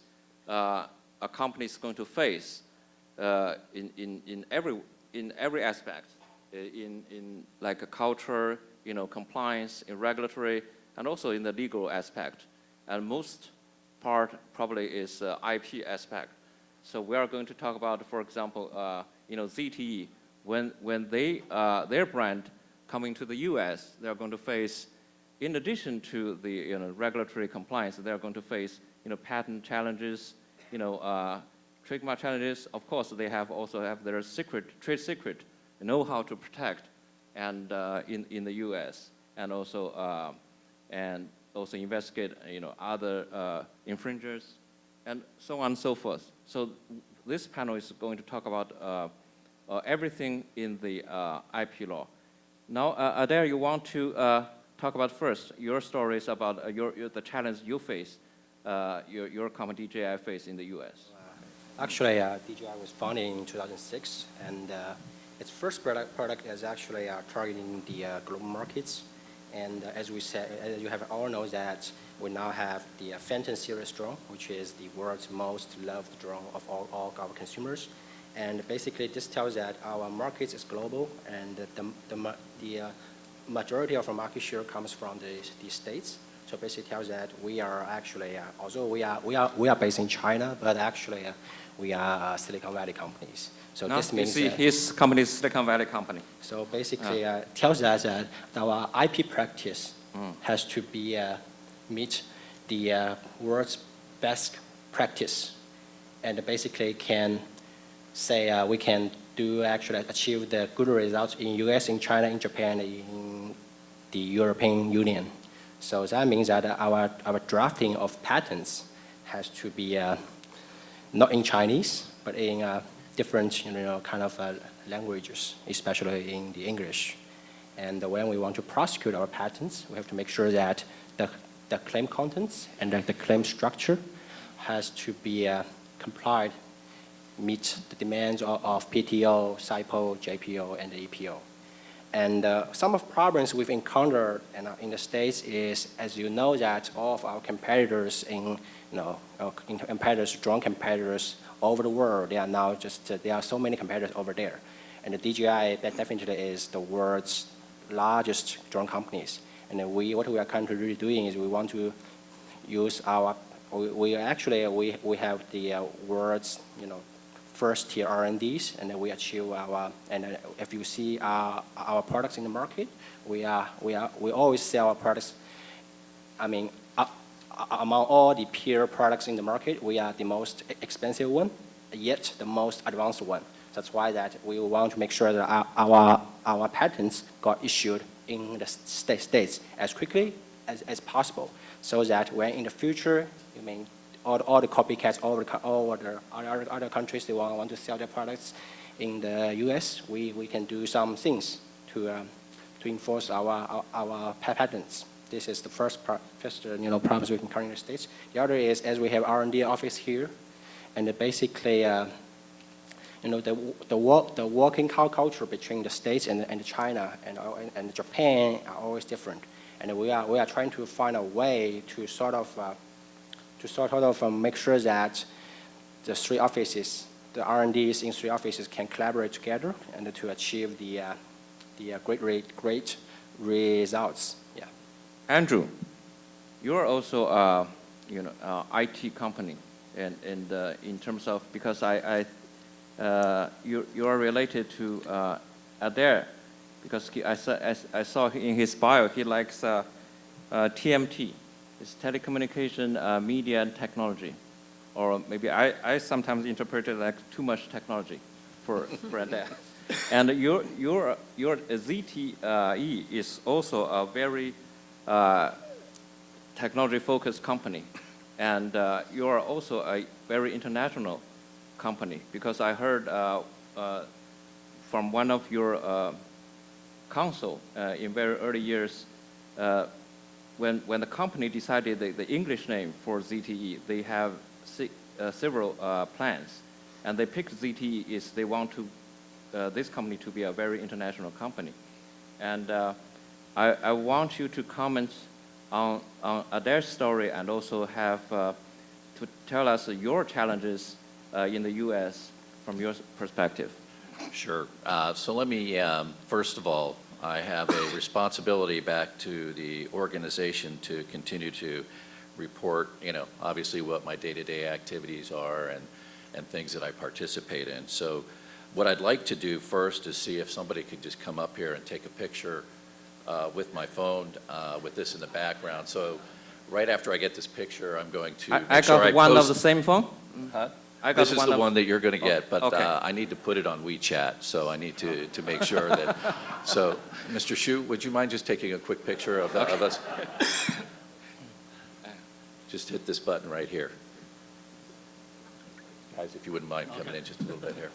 a company is going to face in every aspect, in like a culture, compliance, in regulatory, and also in the legal aspect. And most part probably is IP aspect. So we are going to talk about, for example, ZTE. When their brand coming to the U.S., they are going to face, in addition to the regulatory compliance, they are going to face patent challenges, trademark challenges. Of course, they also have their trade secret know-how to protect, and in the U.S. and also investigate other infringers, and so on and so forth. So this panel is going to talk about everything in the IP law. Now, Adair, you want to talk about first your stories about the challenge you face, your company DJI face in the U.S. Actually, DJI was founded in 2006, and its first product is actually targeting the global markets. And as we said, as you have all know that we now have the Phantom series drone, which is the world's most loved drone of all our consumers. And basically, this tells that our market is global, and the majority of our market share comes from the States. So basically, tells that we are actually, although we are based in China, but actually we are Silicon Valley companies. So now this means his company is Silicon Valley company. So basically, tells us that our IP practice has to be meet the world's best practice, and basically can say we can achieve the good results in US, in China, in Japan, in the European Union. So that means that our drafting of patents has to be not in Chinese, but in different kind of languages, especially in the English. And when we want to prosecute our patents, we have to make sure that the claim contents and the claim structure has to be complied, meet the demands of PTO, SIPO, JPO, and the EPO. And some of problems we've encountered in the States is, as you know, that all of our competitors drone competitors over the world, they are now there are so many competitors over there. And the DJI, that definitely is the world's largest drone companies. And what we are currently doing is we want to use we have the world's, first tier R&Ds, and then we achieve and if you see our products in the market, we always sell our products. I mean, among all the peer products in the market, we are the most expensive one, yet the most advanced one. That's why that we want to make sure that our patents got issued in the States as quickly as possible, so that when in the future, all the copycats all the other countries, they want to sell their products in the U.S., we can do some things to enforce our patents. This is the first problems we can encounter in the States. The other is, as we have R&D office here, and basically, the working culture between the States and China and Japan are always different. And we are trying to find a way to sort of make sure that the three offices, the R&Ds in three offices can collaborate together and to achieve the great results. Yeah. Andrew, you're also a IT company, and in terms of, because you are related to Adair, because I saw in his bio he likes TMT, it's telecommunication, media, and technology, or maybe I sometimes interpret it like too much technology for Adair. And your ZTE is also a very technology-focused company, and you are also a very international company, because I heard from one of your counsel in very early years, when the company decided the English name for ZTE, they have several plans, and they picked ZTE is they want to this company to be a very international company. And I want you to comment on their story, and also have to tell us your challenges in the U.S. from your perspective. Sure. So let me, first of all, I have a responsibility back to the organization to continue to report, obviously what my day-to-day activities are and things that I participate in. So what I'd like to do first is see if somebody could just come up here and take a picture with my phone with this in the background. So right after I get this picture, I'm going to I got one of the same phone? Huh? I got This is the one that you're going to get, but okay. I need to put it on WeChat, so I need to make sure that. So, Mr. Xu, would you mind just taking a quick picture of us? Just hit this button right here. Guys, if you wouldn't mind coming in just a little bit here.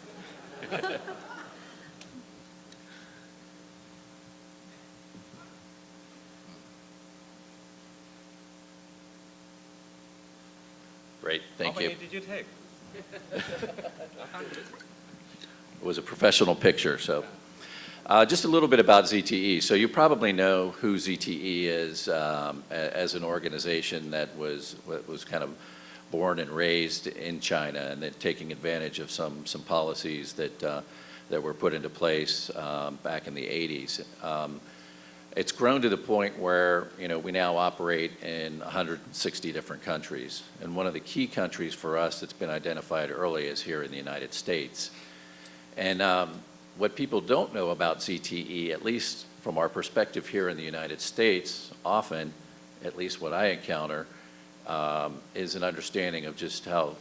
Great, thank you. How many did you take? It was a professional picture, so. Just a little bit about ZTE. So you probably know who ZTE is as an organization that was kind of born and raised in China, and then taking advantage of some policies that were put into place back in the 80s. It's grown to the point where we now operate in 160 different countries, and one of the key countries for us that's been identified early is here in the United States. And what people don't know about ZTE, at least from our perspective here in the United States, often, at least what I encounter, is an understanding of just how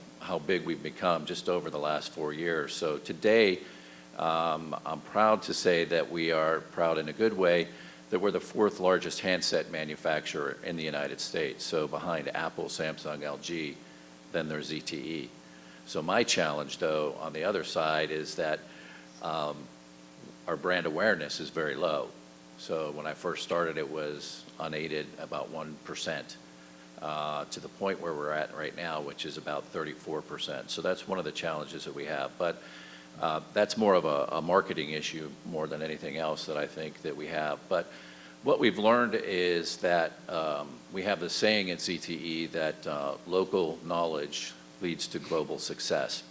big we've become just over the last 4 years. So today, I'm proud to say that we are proud in a good way that we're the 4th largest handset manufacturer in the United States. So behind Apple, Samsung, LG, then there's ZTE. So my challenge, though, on the other side is that our brand awareness is very low. So when I first started, it was unaided, about 1%, to the point where we're at right now, which is about 34%. So that's one of the challenges that we have. But that's more of a marketing issue more than anything else that I think that we have. But what we've learned is that we have the saying at ZTE that local knowledge leads to global success.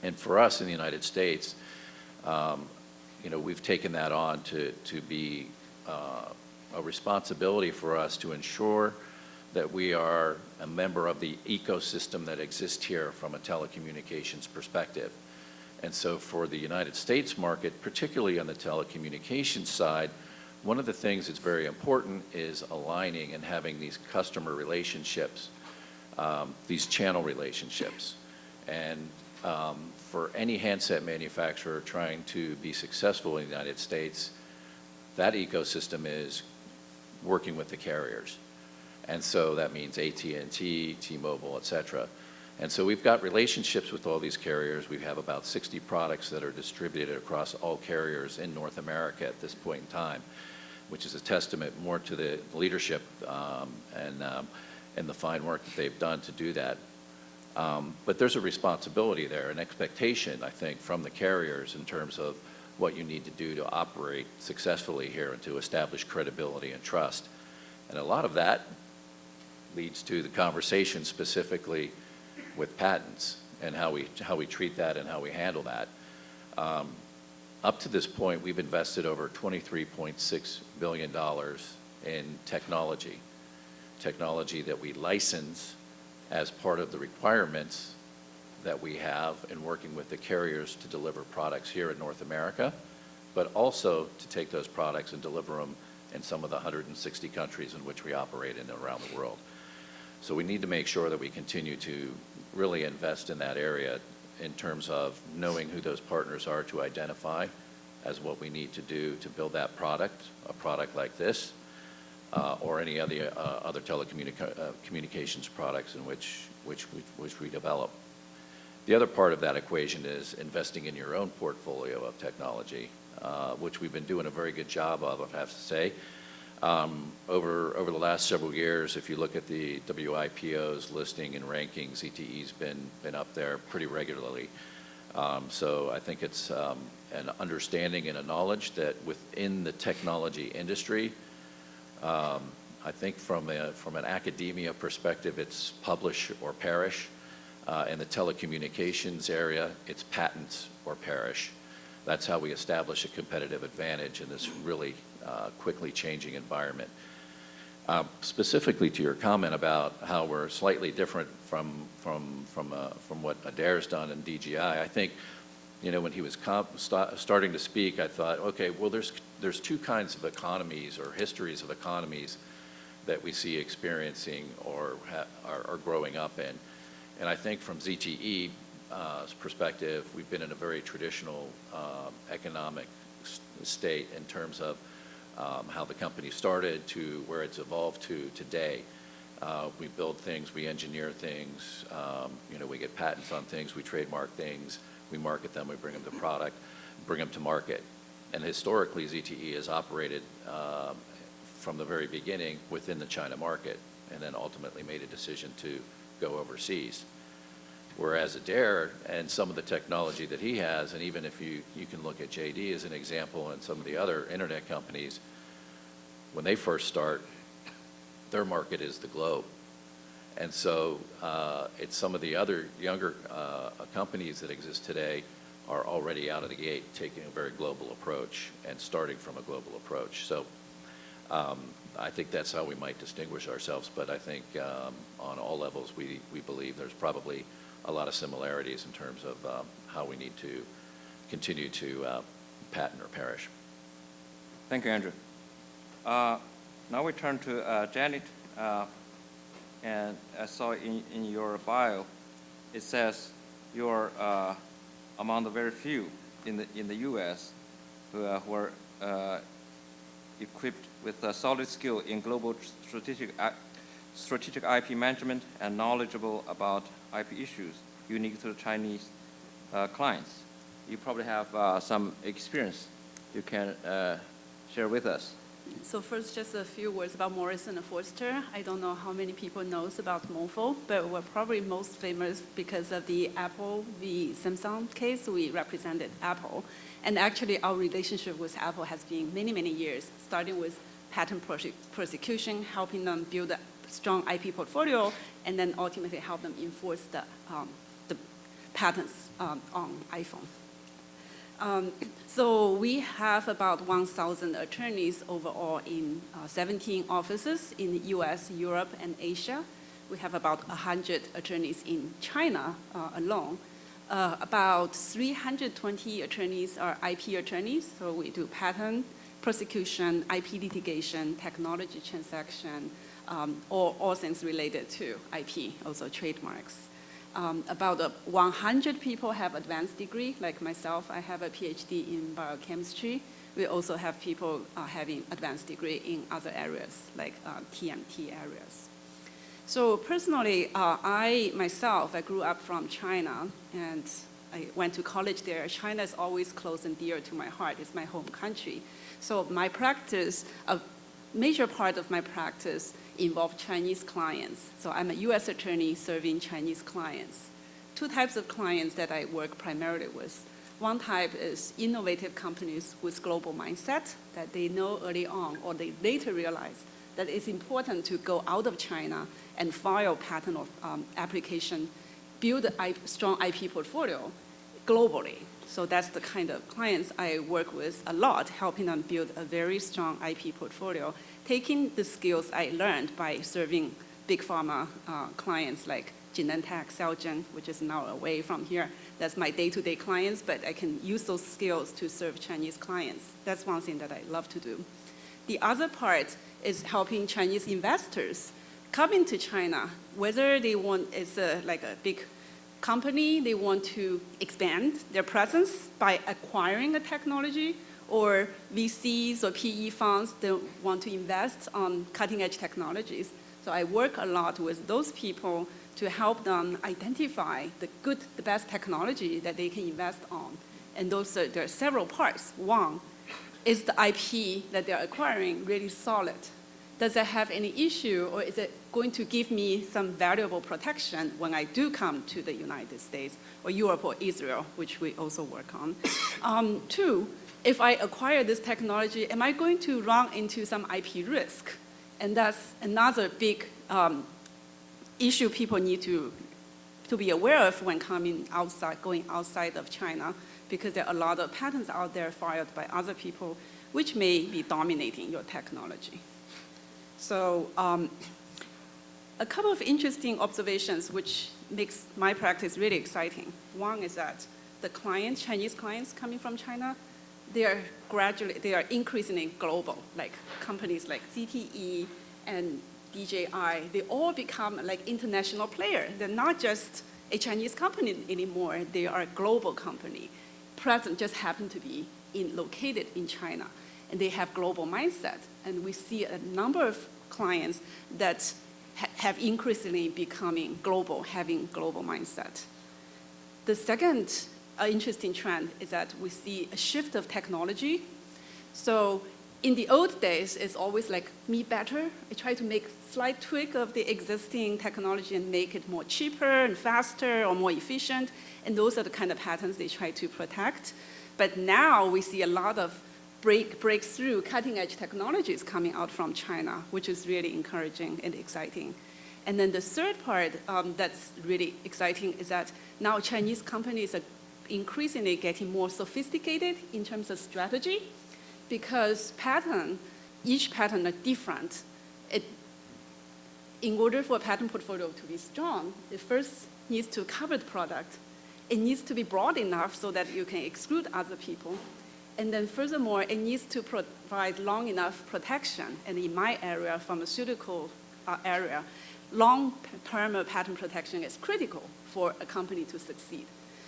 And for us in the United States, we've taken that on to be a responsibility for us to ensure that we are a member of the ecosystem that exists here from a telecommunications perspective. And so for the United States market, particularly on the telecommunications side, one of the things that's very important is aligning and having these customer relationships, these channel relationships. And for any handset manufacturer trying to be successful in the United States, that ecosystem is working with the carriers. And so that means AT&T, T-Mobile, et cetera. And so we've got relationships with all these carriers. We have about 60 products that are distributed across all carriers in North America at this point in time, which is a testament more to the leadership and the fine work that they've done to do that. But there's a responsibility there, an expectation, I think, from the carriers in terms of what you need to do to operate successfully here and to establish credibility and trust. And a lot of that leads to the conversation specifically with patents and how we treat that and how we handle that. Up to this point, we've invested over $23.6 billion in technology that we license as part of the requirements that we have in working with the carriers to deliver products here in North America, but also to take those products and deliver them in some of the 160 countries in which we operate in around the world. So we need to make sure that we continue to really invest in that area in terms of knowing who those partners are to identify as what we need to do to build that product, a product like this, or any other telecommunications products in which we develop. The other part of that equation is investing in your own portfolio of technology, which we've been doing a very good job of, I have to say. Over the last several years, if you look at the WIPO's listing and rankings, ZTE's been up there pretty regularly. So I think it's an understanding and a knowledge that within the technology industry, I think from an academia perspective, it's publish or perish. In the telecommunications area, it's patents or perish. That's how we establish a competitive advantage in this really quickly changing environment. Specifically to your comment about how we're slightly different from what Adair's done in DGI, I think, you know, when he was starting to speak, I thought, okay, well, there's two kinds of economies or histories of economies that we see experiencing or are growing up in. And I think from ZTE's perspective, we've been in a very traditional economic state in terms of how the company started to where it's evolved to today. We build things, we engineer things, you know, we get patents on things, we trademark things, we market them, we bring them to product, bring them to market. And historically, ZTE has operated from the very beginning within the China market and then ultimately made a decision to go overseas. Whereas Adair and some of the technology that he has, and even if you can look at JD as an example and some of the other internet companies, when they first start, their market is the globe. And so it's some of the other younger companies that exist today are already out of the gate taking a very global approach and starting from a global approach. So I think that's how we might distinguish ourselves, but I think on all levels we believe there's probably a lot of similarities in terms of how we need to continue to patent or perish. Thank you, Andrew. Now we turn to Janet, and I saw in your bio, it says you're among the very few in the U.S. who are equipped with a solid skill in global strategic IP management and knowledgeable about IP issues unique to the Chinese clients. You probably have some experience you can share with us. So first, just a few words about Morrison & Foerster. I don't know how many people knows about MOFO, but we're probably most famous because of the Apple v. Samsung case. We represented Apple. And actually, our relationship with Apple has been many, many years, starting with patent prosecution, helping them build a strong IP portfolio, and then ultimately help them enforce the patents on iPhone. So we have about 1,000 attorneys overall in 17 offices in the US, Europe, and Asia. We have about 100 attorneys in China alone. About 320 attorneys are IP attorneys, so we do patent prosecution, IP litigation, technology transaction, all things related to IP, also trademarks. About 100 people have advanced degree, like myself. I have a PhD in biochemistry. We also have people having advanced degree in other areas, like TMT areas. So personally, I grew up from China, and I went to college there. China is always close and dear to my heart. It's my home country. So my practice, a major part of my practice involve Chinese clients. So I'm a US attorney serving Chinese clients. Two types of clients that I work primarily with. One type is innovative companies with global mindset that they know early on or they later realize that it's important to go out of China and file patent or application, build a strong IP portfolio globally. So that's the kind of clients I work with a lot, helping them build a very strong IP portfolio, taking the skills I learned by serving big pharma clients like Genentech, Celgene, which is now away from here. That's my day-to-day clients, but I can use those skills to serve Chinese clients. That's one thing that I love to do. The other part is helping Chinese investors come into China, whether they want, it's like a big company, they want to expand their presence by acquiring a technology, or VCs or PE funds that want to invest on cutting-edge technologies. So I work a lot with those people to help them identify the best technology that they can invest on. And there are several parts. One, is the IP that they're acquiring really solid? Does it have any issue, or is it going to give me some valuable protection when I do come to the United States or Europe or Israel, which we also work on? Two, if I acquire this technology, am I going to run into some IP risk? And that's another big issue people need to be aware of when going outside of China, because there are a lot of patents out there filed by other people which may be dominating your technology. So a couple of interesting observations which makes my practice really exciting. One is that the clients, Chinese clients coming from China, they are increasingly global, like companies like ZTE and DJI, they all become like international players. They're not just a Chinese company anymore, they are a global company. Present just happen to be located in China, and they have global mindset. And we see a number of clients that have increasingly becoming global, having global mindset. The second interesting trend is that we see a shift of technology. So in the old days, it's always like me better. I try to make slight tweak of the existing technology and make it more cheaper and faster or more efficient. And those are the kind of patents they try to protect. But now we see a lot of breakthrough cutting-edge technologies coming out from China, which is really encouraging and exciting. And then the third part that's really exciting is that now Chinese companies are increasingly getting more sophisticated in terms of strategy, because each patent are different. In order for a patent portfolio to be strong, it first needs to cover the product. It needs to be broad enough so that you can exclude other people. And then furthermore, it needs to provide long enough protection. And in my area, pharmaceutical area, long-term patent protection is critical for a company to succeed.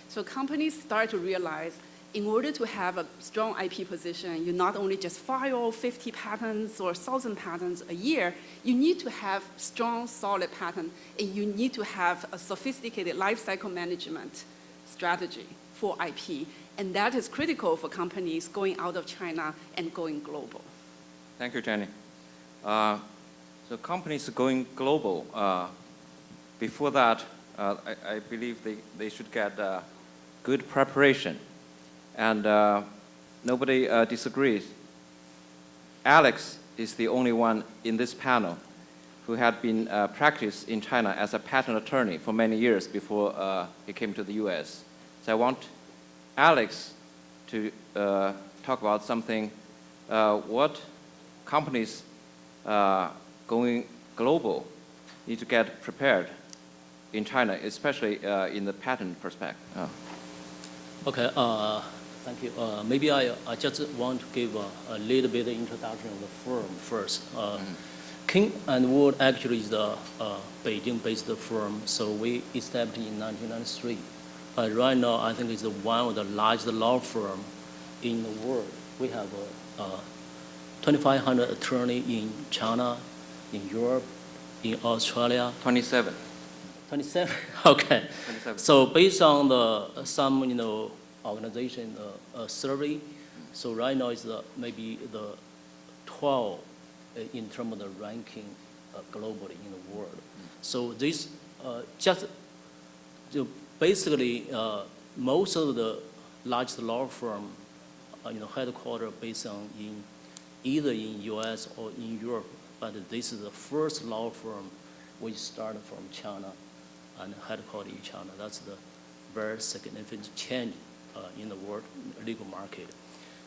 So companies start to realize in order to have a strong IP position, you not only just file 50 patents or 1,000 patents a year, you need to have strong, solid patent, and you need to have a sophisticated lifecycle management strategy for IP. And that is critical for companies going out of China and going global. Thank you, Jenny. So companies going global, before that, I believe they should get good preparation. And nobody disagrees. Alex is the only one in this panel who had been practiced in China as a patent attorney for many years before he came to the US. So I want Alex to talk about something, what companies going global need to get prepared in China, especially in the patent perspective. Okay, thank you. Maybe I just want to give a little bit of introduction of the firm first. King & Wood actually is a Beijing-based firm, so we established in 1993. But right now, I think it's one of the largest law firms in the world. We have 2,500 attorneys in China, in Europe, in Australia. 27. 27. Okay. 27. So based on some organization survey, so right now it's maybe the 12 in terms of the ranking globally in the world. So this just basically most of the largest law firm, headquartered based on either in U.S. or in Europe, but this is the first law firm which started from China and headquartered in China. That's the very significant change in the world legal market.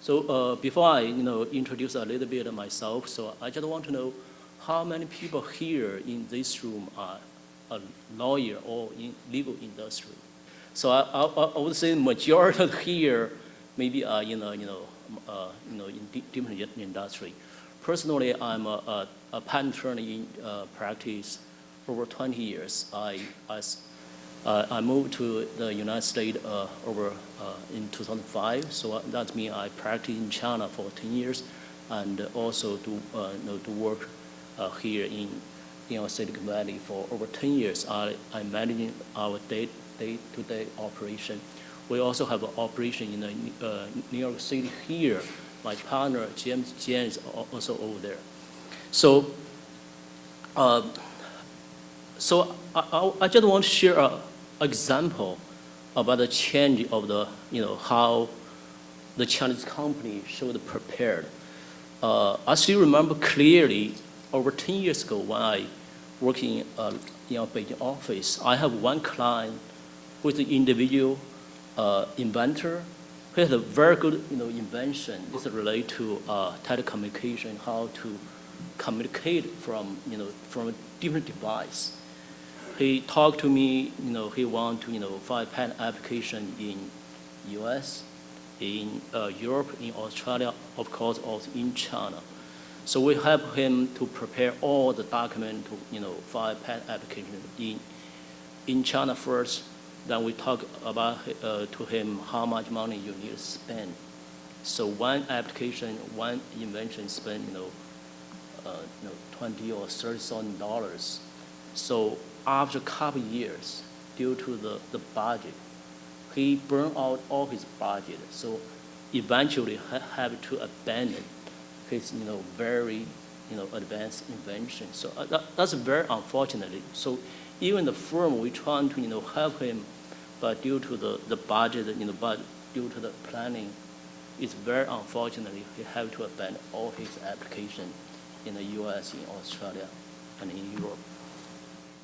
So before I introduce a little bit of myself, so I just want to know how many people here in this room are a lawyer or in legal industry. So I would say majority here maybe are in different industry. Personally, I'm a patent attorney in practice over 20 years. I moved to the United States in 2005, so that means I practiced in China for 10 years, and also to work here in Silicon Valley for over 10 years. I'm managing our day-to-day operation. We also have an operation in New York City here. My partner, James is also over there. So, I just want to share an example about the change of the, how the Chinese company should prepared. I still remember clearly over 10 years ago when I working in a Beijing office, I have one client who is an individual inventor who has a very good invention. It's related to telecommunication, how to communicate from from a different device. He talked to me, he want to file patent application in US, in Europe, in Australia, of course also in China. So we help him to prepare all the document to file patent application in China first. Then we talk about to him how much money you need to spend. So one application, one invention spend $20,000 or $30,000. So after a couple of years, due to the budget, he burned out all his budget. So eventually have to abandon his very advanced invention. So that's very unfortunate. So even the firm we trying to help him, but due to the budget, but due to the planning, it's very unfortunate he have to abandon all his application in the U.S., in Australia, and in Europe.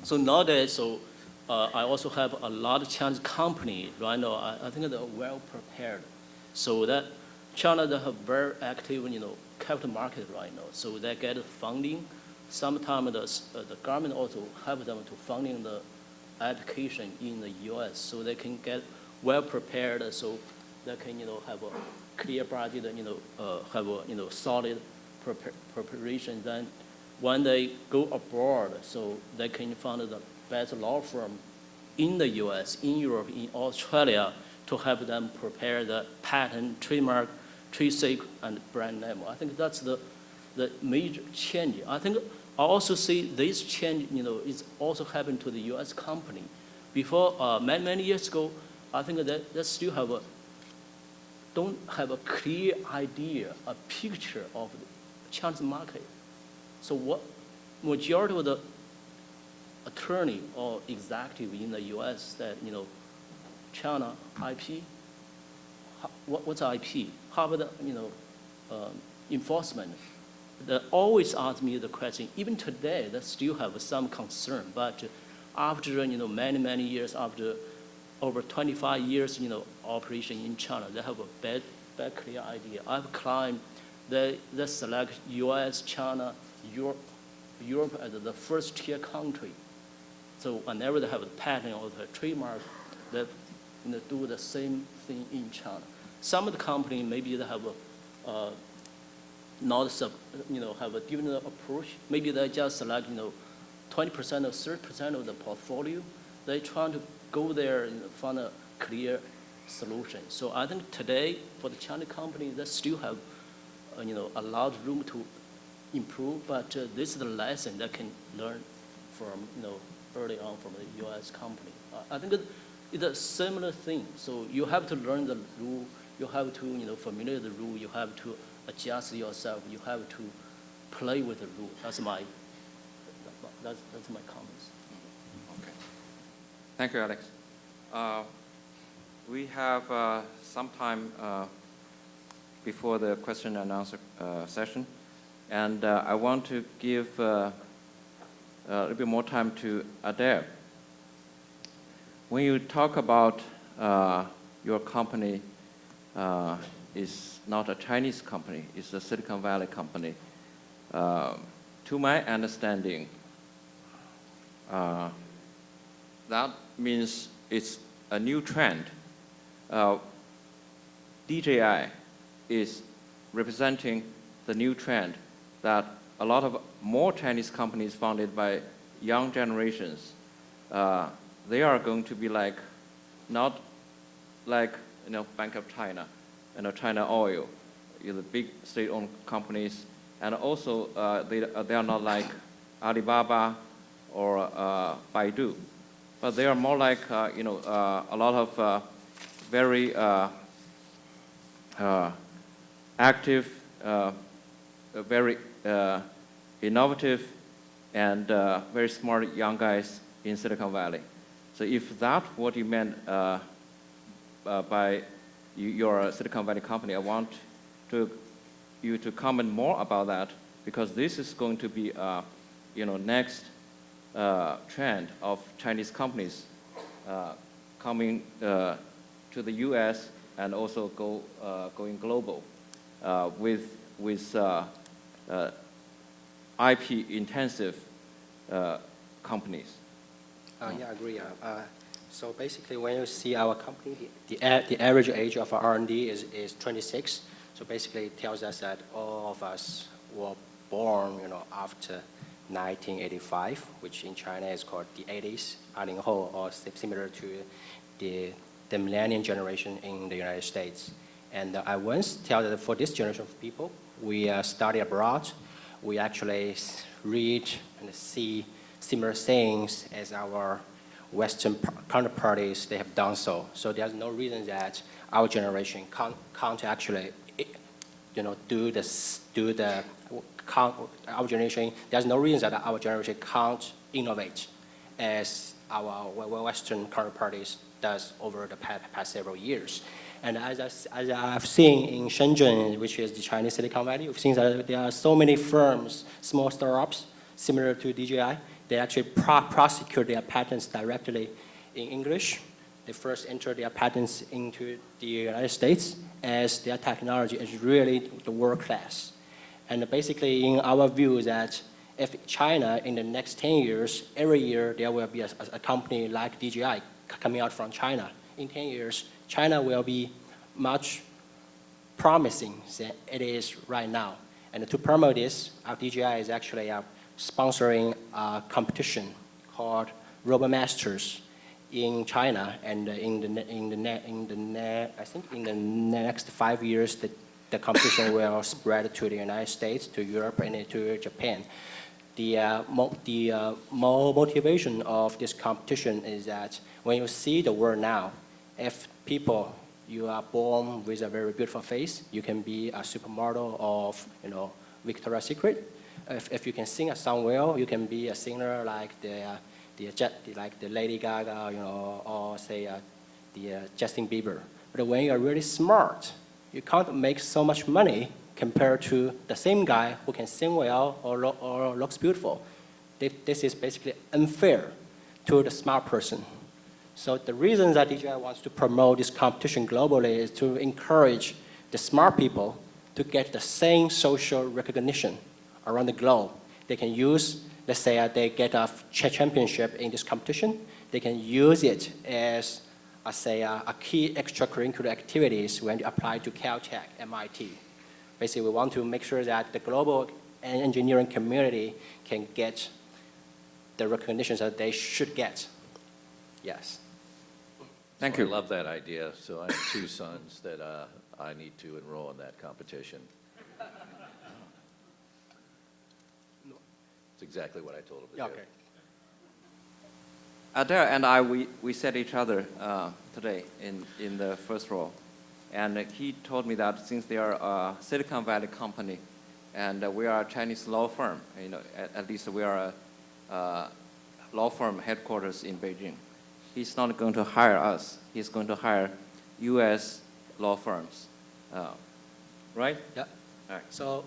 So nowadays, I also have a lot of Chinese companies right now. I think they're well prepared. So that China, they have very active, capital market right now. So they get funding. Sometimes the government also help them to funding the application in the U.S. so they can get well prepared. So they can have a clear budget, have a solid preparation. Then when they go abroad, so they can find the best law firm in the U.S., in Europe, in Australia to help them prepare the patent, trademark, trade secret, and brand name. I think that's the major change. I think I also see this change, is also happened to the U.S. company. Before, many years ago, I think that they still don't have a clear idea, a picture of the Chinese market. So what majority of the attorney or executive in the U.S. said, China IP, what's IP? How about enforcement? They always ask me the question. Even today, they still have some concern. But after many years, after over 25 years operation in China, they have a better clear idea. I have a client they select U.S., China, Europe as the first tier country. So whenever they have a patent or the trademark, they do the same thing in China. Some of the companies maybe they have a have a different approach. Maybe they just select 20% or 30% of the portfolio. They try to go there and find a clear solution. So I think today for the Chinese company, they still have a lot of room to improve. But this is the lesson they can learn from early on from the U.S. company. I think it's a similar thing. So you have to learn the rule. You have to familiar the rule. You have to adjust yourself. You have to play with the rule. That's my that's my comments. Okay. Thank you, Alex. We have some time before the question and answer session, and I want to give a little bit more time to Adair. When you talk about your company is not a Chinese company, it's a Silicon Valley company, to my understanding, that means it's a new trend. DJI is representing the new trend that a lot of more Chinese companies founded by young generations, they are going to be like, not like, Bank of China, China Oil, the big state-owned companies, and also they are not like Alibaba or Baidu, but they are more like, a lot of very active, very innovative, and very smart young guys in Silicon Valley. So if that's what you meant by your Silicon Valley company, I want you to comment more about that, because this is going to be, next trend of Chinese companies coming to the U.S. and also going global with IP-intensive companies. Yeah, I agree. So basically, when you see our company, the average age of our R&D is 26. So basically, it tells us that all of us were born, after 1985, which in China is called the 80s, 80后, or similar to the millennium generation in the United States. And I once tell that for this generation of people, we study abroad. We actually read and see similar things as our Western counterparties, they have done so. So there's no reason that our generation can't actually, our generation, there's no reason that our generation can't innovate as our Western counterparties does over the past several years. And as I've seen in Shenzhen, which is the Chinese Silicon Valley, we've seen that there are so many firms, small startups, similar to DJI. They actually prosecute their patents directly in English. They first enter their patents into the United States, as their technology is really the world class. And basically, in our view, that if China, in the next 10 years, every year there will be a company like DJI coming out from China. In 10 years, China will be much promising than it is right now. And to promote this, our DJI is actually sponsoring a competition called RoboMasters in China, and I think in the next 5 years, the competition will spread to the United States, to Europe, and to Japan. The motivation of this competition is that when you see the world now, if people, you are born with a very beautiful face, you can be a supermodel of, Victoria's Secret. If you can sing a song well, you can be a singer like the Lady Gaga, or say the Justin Bieber. But when you are really smart, you can't make so much money compared to the same guy who can sing well or looks beautiful. This is basically unfair to the smart person. So the reason that DJI wants to promote this competition globally is to encourage the smart people to get the same social recognition around the globe. They can use, let's say they get a championship in this competition, they can use it as, a key extracurricular activities when they apply to Caltech, MIT. Basically, we want to make sure that the global engineering community can get the recognition that they should get. Yes. Thank you. I love that idea. So I have 2 sons that I need to enroll in that competition. It's exactly what I told him to do. Okay. Adair and I, we said each other today in the first row. And he told me that since they are a Silicon Valley company and we are a Chinese law firm, at least we are law firm headquarters in Beijing. He's not going to hire us. He's going to hire U.S. law firms, right? Yeah. All right. So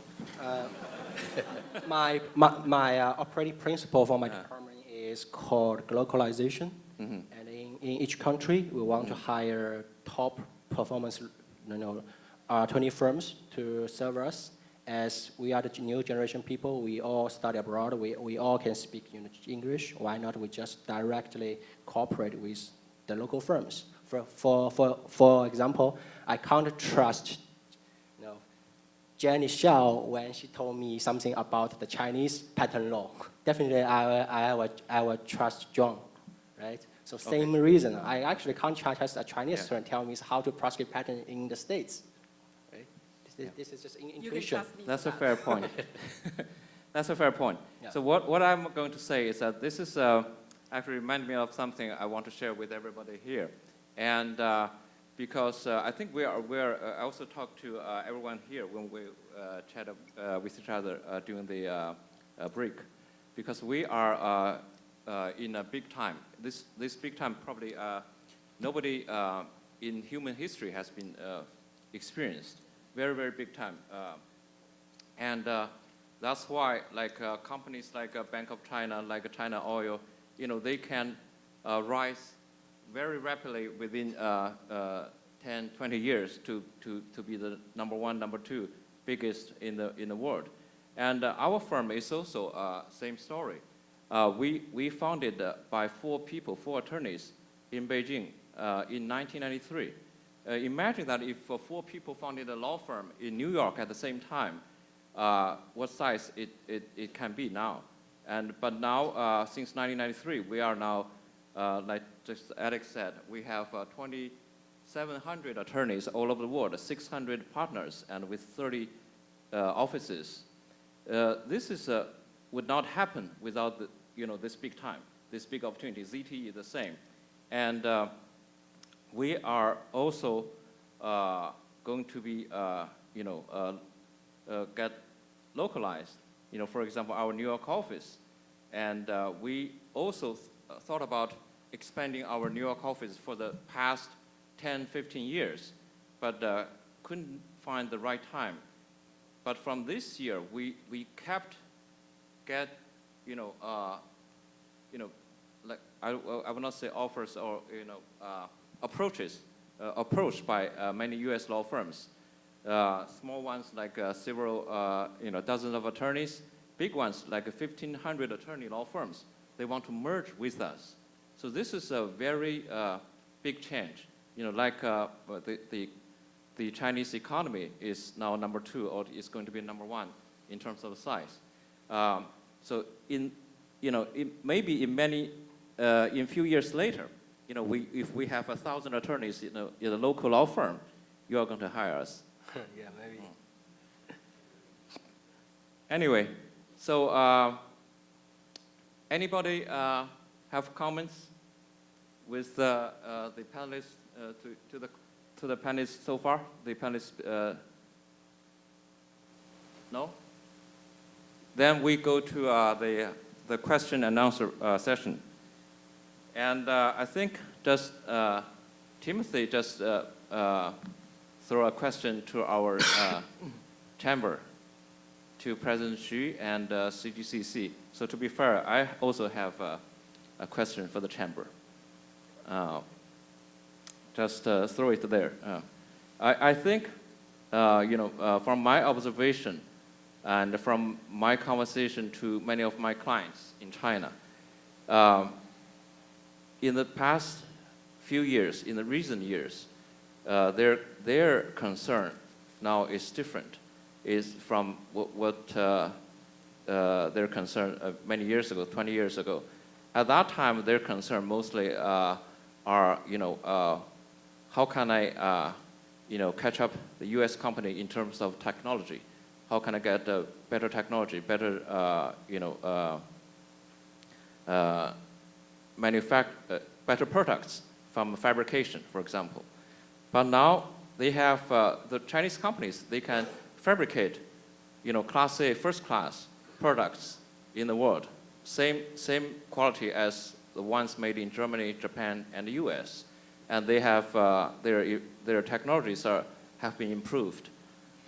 my operating principle for my department is called localization. Mm-hmm. And in each country, we want to hire top performance 20 firms to serve us. As we are the new generation people, we all study abroad, we all can speak English. Why not we just directly cooperate with the local firms? For example, I can't trust Jenny Xiao when she told me something about the Chinese patent law. Definitely, I will trust John, right? So same reason, I actually can't trust a Chinese attorney tell me how to prosecute patent in the States. Right? This is just intuition. That's a fair point. That's a fair point. Yeah. So what I'm going to say is that this is actually remind me of something I want to share with everybody here. And because I think I also talked to everyone here when we chat with each other during the break, because we are in a big time. This big time probably nobody in human history has been experienced. Very, very big time. And that's why companies like Bank of China, like China Oil, they can rise very rapidly within 10, 20 years to be the number one, number two biggest in the world. And our firm is also same story. We founded by 4 attorneys in Beijing in 1993. Imagine that if 4 people founded a law firm in New York at the same time, what size it can be now. But now, since 1993, we are now, like just Alex said, we have 2,700 attorneys all over the world, 600 partners, and with 30 offices. This would not happen without this big time, this big opportunity. ZTE is the same. And we are also going to be, get localized. For example, our New York office. And we also thought about expanding our New York office for the past 10, 15 years, but couldn't find the right time. But from this year, we kept like I will not say offers or approached by many U.S. law firms. Small ones like several dozens of attorneys, big ones like 1,500 attorney law firms. They want to merge with us. So this is a very big change. The Chinese economy is now number 2, or is going to be number 1 in terms of size. So maybe in a few years later, if we have 1,000 attorneys in a local law firm, you are going to hire us. Yeah, maybe. Anyway, so anybody have comments with the panelists to the panelists so far? The panelists, no? Then we go to the question and answer session. And I think just Timothy just throw a question to our chamber, to President Xu and CGCC. So to be fair, I also have a question for the chamber. Just throw it there. I think, from my observation and from my conversation to many of my clients in China, in the past few years, in the recent years, their concern now is different, is from what their concern many years ago, 20 years ago. At that time, their concern mostly are, how can I, catch up the U.S. company in terms of technology? How can I get better technology, better, better products from fabrication, for example. But now they have the Chinese companies, they can fabricate, Class A, first class products in the world. same quality as the ones made in Germany, Japan, and the US. And they have, their technologies have been improved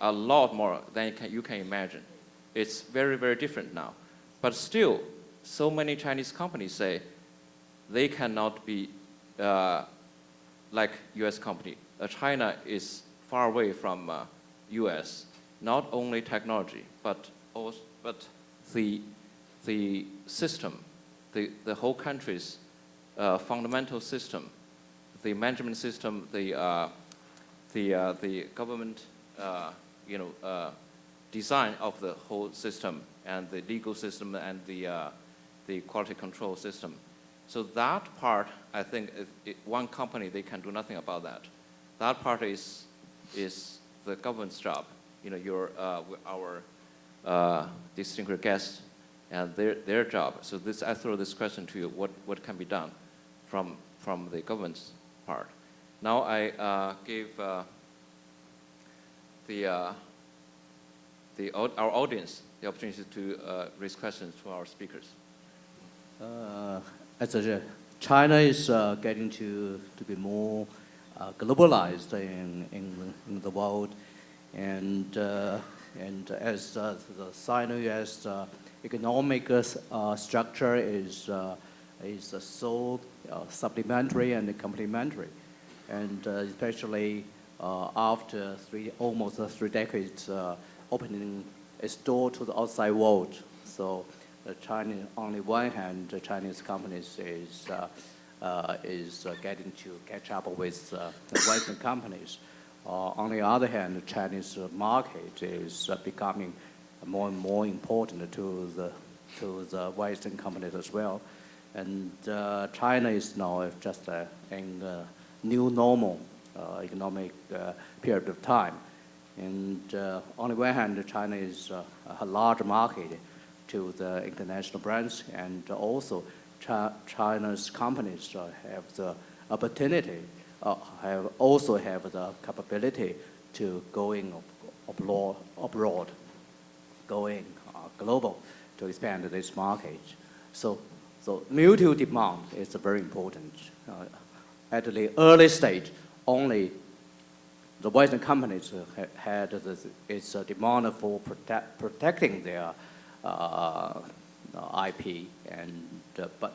a lot more than you can imagine. It's very, very different now. But still, so many Chinese companies say they cannot be like US company. China is far away from US, not only technology, but the system, the whole country's fundamental system, the management system, the government, design of the whole system, and the legal system, and the quality control system. So that part, I think, one company, they can do nothing about that. That part is the government's job. Our distinguished guests, and their job. So I throw this question to you: what can be done from the government's part? Now I give our audience the opportunity to raise questions to our speakers. China is getting to be more globalized in the world, and as the Sino-US economic structure is so supplementary and complementary, and especially after almost 3 decades opening its door to the outside world. So China, on the one hand, the Chinese companies is getting to catch up with the Western companies. On the other hand, the Chinese market is becoming more and more important to the Western companies as well. And China is now just in a new normal economic period of time. And on the one hand, China is a large market to the international brands, and also China's companies have the opportunity, also have the capability to going abroad, going global to expand this market. So mutual demand is very important. At the early stage, only the Western companies had its demand for protecting their IP, but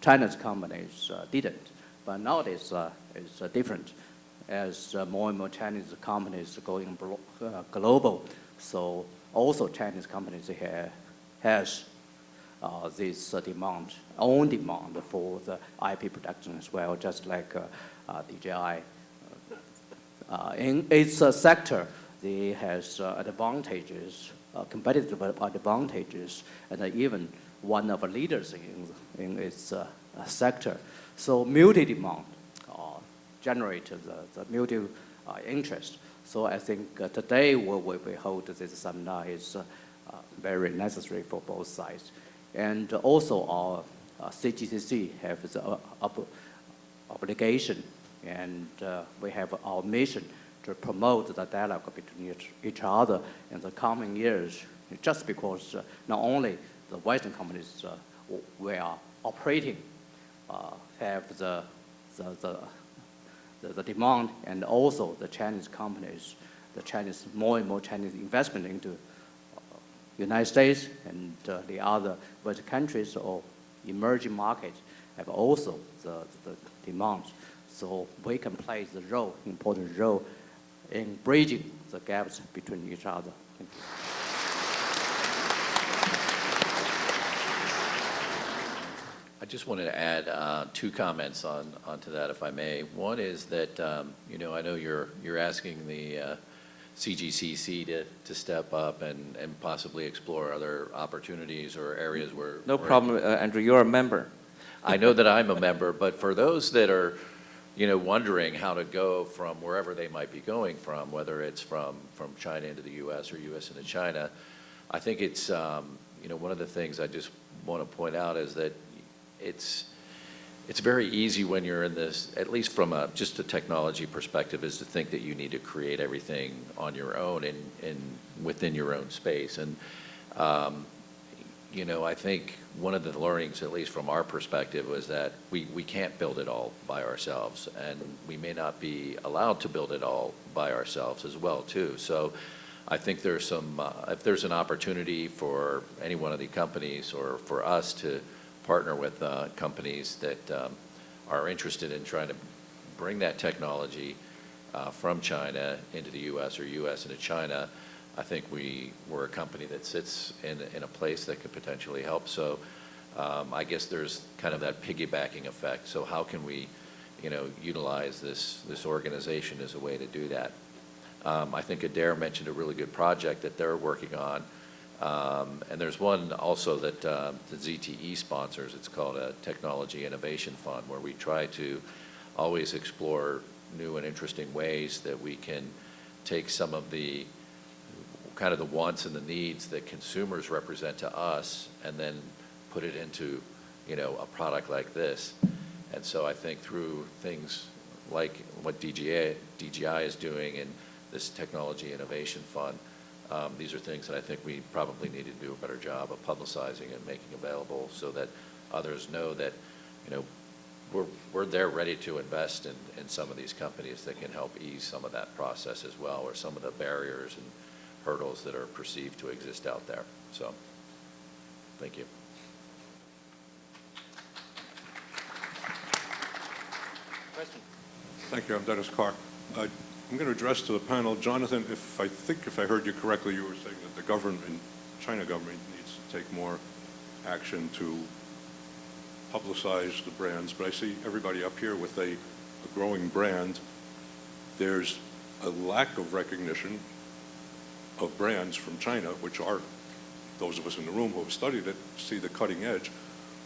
China's companies didn't. But nowadays it's different. As more and more Chinese companies are going global, so also Chinese companies has this own demand for the IP production as well, just like DJI. In its sector, it has advantages, competitive advantages, and even one of the leaders in its sector. So multi-demand generates the mutual interest. So I think today what we hold this seminar is very necessary for both sides. And also our CGCC has the obligation, and we have our mission to promote the dialogue between each other in the coming years, just because not only the Western companies we are operating have the demand, and also the Chinese companies, more and more Chinese investment into United States and the other Western countries or emerging markets have also the demand. So we can play the important role in bridging the gaps between each other. Thank you. I just wanted to add 2 comments onto that, if I may. One is that, I know you're asking the CGCC to step up and possibly explore other opportunities or areas where... No problem, Andrew, you're a member. I know that I'm a member, but for those that are, wondering how to go from wherever they might be going from, whether it's from China into the U.S. or U.S. into China, I think it's, one of the things I just want to point out is that it's very easy when you're in this, at least from just a technology perspective, is to think that you need to create everything on your own and within your own space. And, you know, I think one of the learnings, at least from our perspective, was that we can't build it all by ourselves, and we may not be allowed to build it all by ourselves as well, too. So I think there's some, if there's an opportunity for any one of the companies or for us to partner with companies that are interested in trying to bring that technology from China into the U.S. or U.S. into China, I think we're a company that sits in a place that could potentially help. So I guess there's kind of that piggybacking effect. So how can we, you know, utilize this organization as a way to do that? I think Adair mentioned a really good project that they're working on. And there's one also that the ZTE sponsors. It's called a Technology Innovation Fund, where we try to always explore new and interesting ways that we can take some of the kind of the wants and the needs that consumers represent to us and then put it into, you know, a product like this. And so I think through things like what DGI is doing and this Technology Innovation Fund, these are things that I think we probably need to do a better job of publicizing and making available so that others know that, you know, we're there ready to invest in some of these companies that can help ease some of that process as well, or some of the barriers and hurdles that are perceived to exist out there. So, thank you. Question. Thank you. I'm Dennis Carr. I'm going to address to the panel, Jonathan, if I heard you correctly, you were saying that the government, China government, needs to take more action to publicize the brands. But I see everybody up here with a growing brand. There's a lack of recognition of brands from China, which are, those of us in the room who have studied it, see the cutting edge.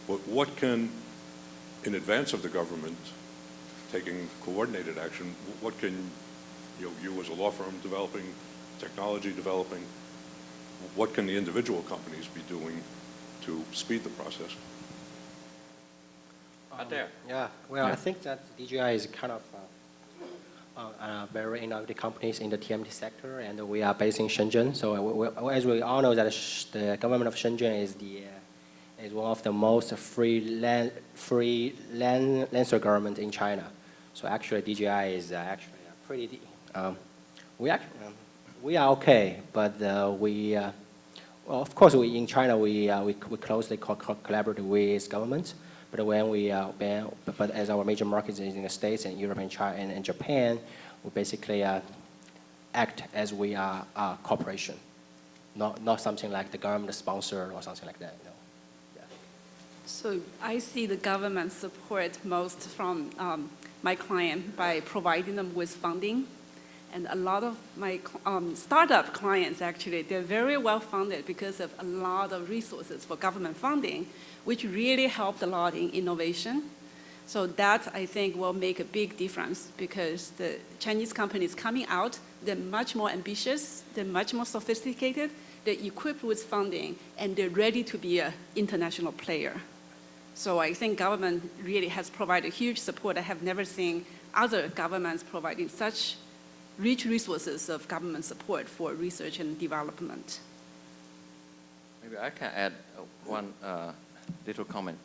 But what can, in advance of the government taking coordinated action, what can you as a law firm developing, technology developing, what can the individual companies be doing to speed the process? Yeah, well, I think that DGI is kind of very innovative companies in the TMT sector, and we are based in Shenzhen. So as we all know, that the government of Shenzhen is one of the most freelancer government in China. So actually, DGI is actually pretty. We are okay, but well, of course, in China we closely collaborate with governments. But but as our major markets is in the States and Europe and China and Japan, we basically act as we are a corporation, not something like the government sponsor or something like that. You know? Yeah. So I see the government support most from my client by providing them with funding. And a lot of my startup clients, actually, they're very well funded because of a lot of resources for government funding, which really helped a lot in innovation. So that, I think, will make a big difference because the Chinese companies coming out, they're much more ambitious, they're much more sophisticated, they're equipped with funding, and they're ready to be an international player. So I think government really has provided huge support. I have never seen other governments providing such rich resources of government support for research and development. Maybe I can add one little comment.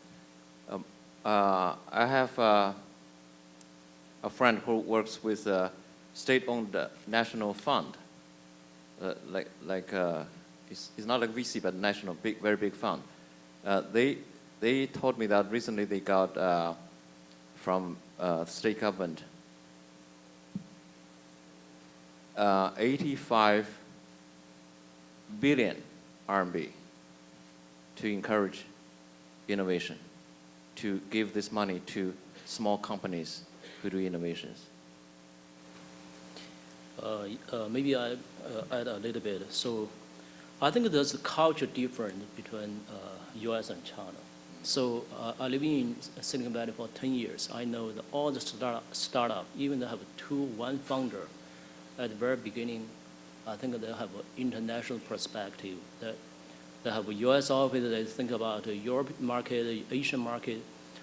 I have a friend who works with a state-owned national fund, it's not like VC, but national, very big fund. They told me that recently they got from state government 85 billion RMB to encourage innovation, to give this money to small companies who do innovations. Maybe I add a little bit. So I think there's a culture difference between US and China. So I live in Silicon Valley for 10 years. I know that all the startup, even they have one founder, at the very beginning, I think they have an international perspective. They have a US office, they think about the European market, the Asian market.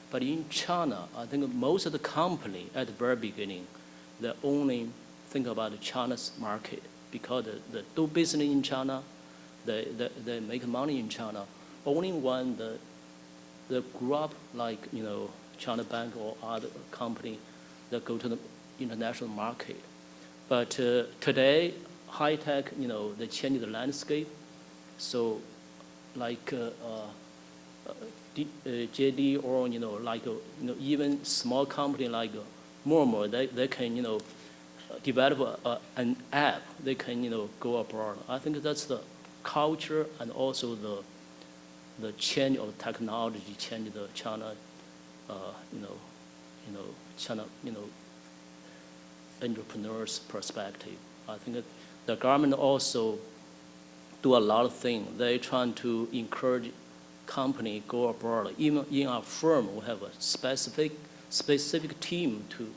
But in China, I think most of the company at the very beginning, they only think about China's market because they do business in China, they make money in China. only one that grew up like, China Bank or other company that go to the international market. But today, high tech, they change the landscape. So like JD or, even small company like Momo, they can, develop an app. They can, go abroad. I think that's the culture and also the change of technology change the China, China, entrepreneurs' perspective. I think that the government also do a lot of things. They trying to encourage company go abroad. Even in our firm, we have a specific team to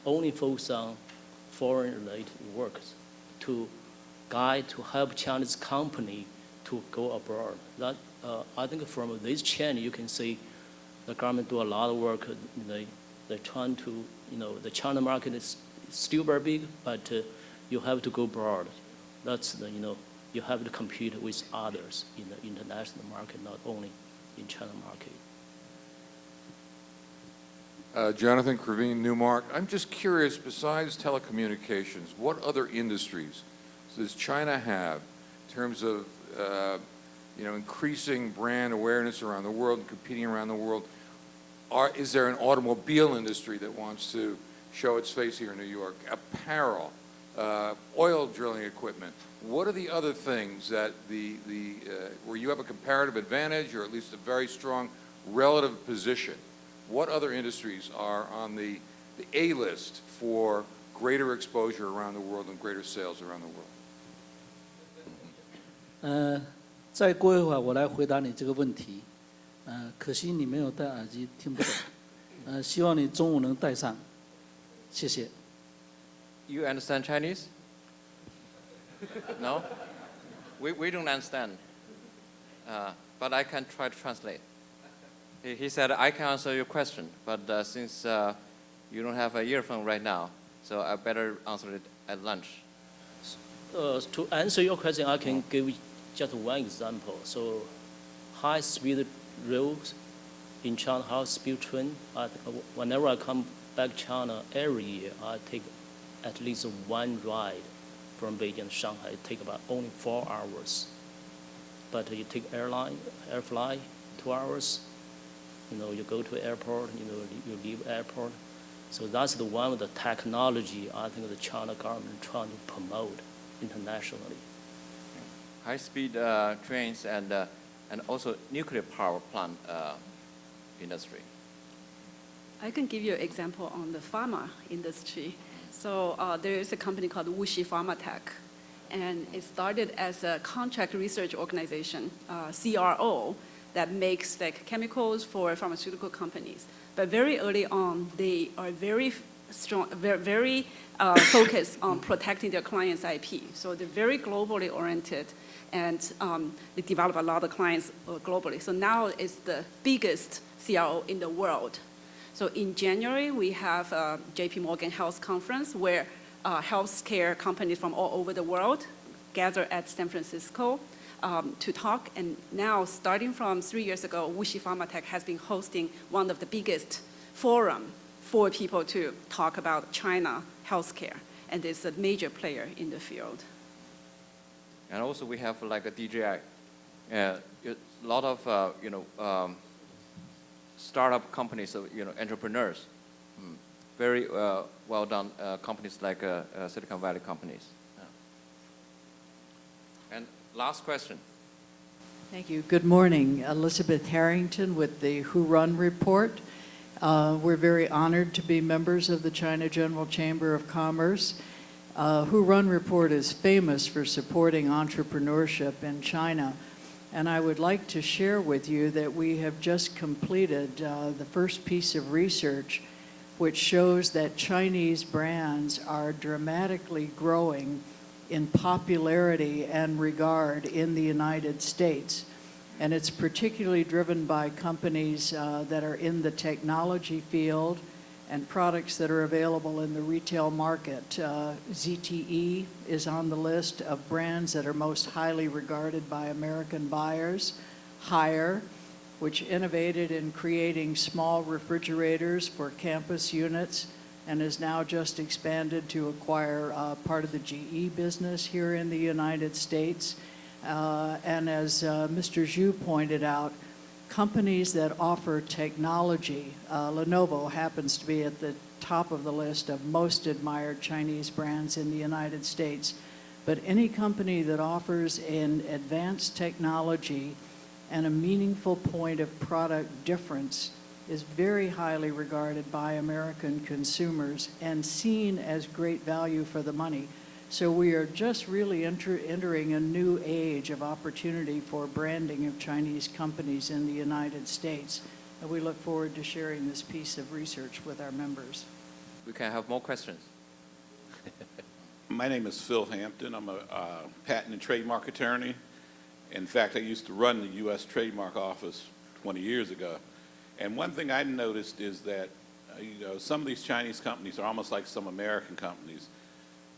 only focus on foreign-related works, to guide, to help Chinese company to go abroad. That I think from this change, you can see the government do a lot of work. They're trying to, the China market is still very big, but you have to go abroad. That's the, you have to compete with others in the international market, not only in China market. Jonathan Cravine, Newmark. I'm just curious, besides telecommunications, what other industries does China have in terms of increasing brand awareness around the world and competing around the world? Is there an automobile industry that wants to show its face here in New York? Apparel, oil drilling equipment. What are the other things that where you have a comparative advantage or at least a very strong relative position? What other industries are on the A list for greater exposure around the world and greater sales around the world? 再过一会儿我来回答你这个问题。可惜你没有戴耳机，听不懂。希望你中午能戴上。谢谢。You understand Chinese? No? We don't understand. But I can try to translate. He said, I can answer your question, but since you don't have an earphone right now, so I better answer it at lunch. To answer your question, I can give just one example. So high-speed rails in China, high-speed train, whenever I come back China every year, I take at least one ride from Beijing to Shanghai. It takes about only 4 hours. But you take air fly, 2 hours. You go to airport, you leave airport. So that's the one with the technology I think the China government trying to promote internationally. High-speed trains and also nuclear power plant industry. I can give you an example on the pharma industry. So there is a company called Wuxi Pharmatech, and it started as a contract research organization, CRO, that makes like chemicals for pharmaceutical companies. But very early on, they are very strong, very focused on protecting their clients' IP. So they're very globally oriented, and they develop a lot of clients globally. So now it's the biggest CRO in the world. So in January, we have a JP Morgan Health Conference where healthcare companies from all over the world gather at San Francisco to talk. And now, starting from 3 years ago, Wuxi Pharmatech has been hosting one of the biggest forum for people to talk about China healthcare. And it's a major player in the field. And also we have like a DJI. A lot of, startup companies, entrepreneurs, very well done companies like Silicon Valley companies. And last question. Thank you. Good morning. Elizabeth Harrington with the Who Run Report. We're very honored to be members of the China General Chamber of Commerce. Who Run Report is famous for supporting entrepreneurship in China. And I would like to share with you that we have just completed the first piece of research which shows that Chinese brands are dramatically growing in popularity and regard in the United States. And it's particularly driven by companies that are in the technology field and products that are available in the retail market. ZTE is on the list of brands that are most highly regarded by American buyers. Haier, which innovated in creating small refrigerators for campus units and has now just expanded to acquire part of the GE business here in the United States. And as Mr. Zhu pointed out, companies that offer technology, Lenovo happens to be at the top of the list of most admired Chinese brands in the United States. But any company that offers an advanced technology and a meaningful point of product difference is very highly regarded by American consumers and seen as great value for the money. So we are just really entering a new age of opportunity for branding of Chinese companies in the United States. And we look forward to sharing this piece of research with our members. We can have more questions. My name is Phil Hampton. I'm a patent and trademark attorney. In fact, I used to run the U.S. Trademark Office 20 years ago. And one thing I noticed is that some of these Chinese companies are almost like some American companies.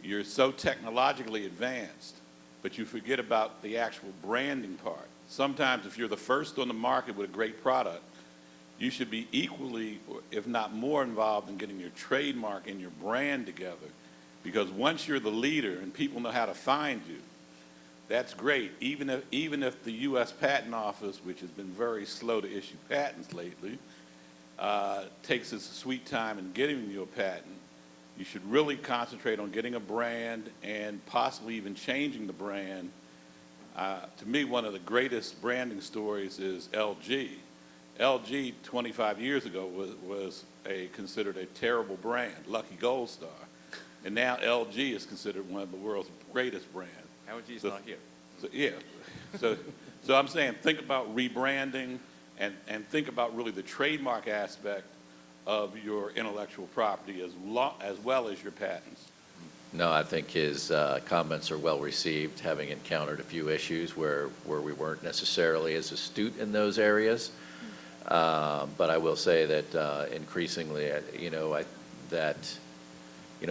You're so technologically advanced, but you forget about the actual branding part. Sometimes if you're the first on the market with a great product, you should be equally, if not more, involved in getting your trademark and your brand together. Because once you're the leader and people know how to find you, that's great. Even if the U.S. Patent Office, which has been very slow to issue patents lately, takes its sweet time in getting you a patent, you should really concentrate on getting a brand and possibly even changing the brand. To me, one of the greatest branding stories is LG. LG 25 years ago was considered a terrible brand, Lucky Gold Star. And now LG is considered one of the world's greatest brands. LG is not here. So, yeah. So I'm saying think about rebranding and think about really the trademark aspect of your intellectual property as well as your patents. No, I think his comments are well received, having encountered a few issues where we weren't necessarily as astute in those areas. But I will say that increasingly,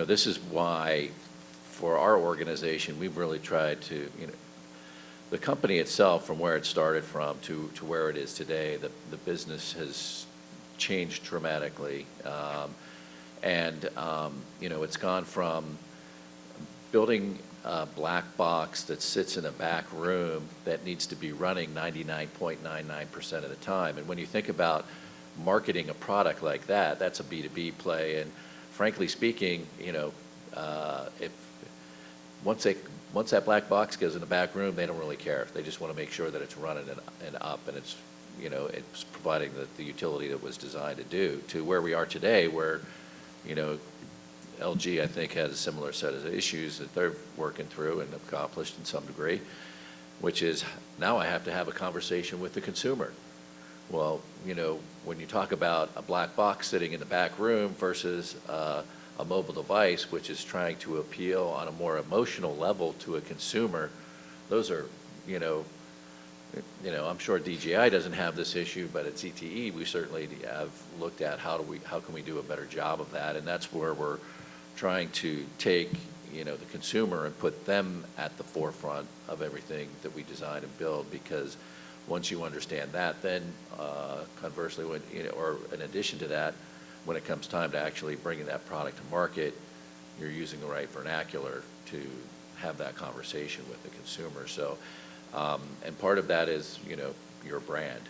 this is why for our organization, we've really tried to, the company itself, from where it started from to where it is today, the business has changed dramatically. It's gone from building a black box that sits in a back room that needs to be running 99.99% of the time. And when you think about marketing a product like that, that's a B2B play. And frankly speaking, if once that black box goes in the back room, they don't really care. They just want to make sure that it's running and up, and it's it's providing the utility that it was designed to do. To where we are today, where LG, I think, has a similar set of issues that they're working through and accomplished in some degree, which is now I have to have a conversation with the consumer. Well, when you talk about a black box sitting in the back room versus a mobile device, which is trying to appeal on a more emotional level to a consumer, those are, I'm sure DJI doesn't have this issue, but at ZTE we certainly have looked at how can we do a better job of that, and that's where we're trying to take the consumer and put them at the forefront of everything that we design and build, because once you understand that, then conversely, or in addition to that, when it comes time to actually bringing that product to market, you're using the right vernacular to have that conversation with the consumer. So, and part of that is, your brand.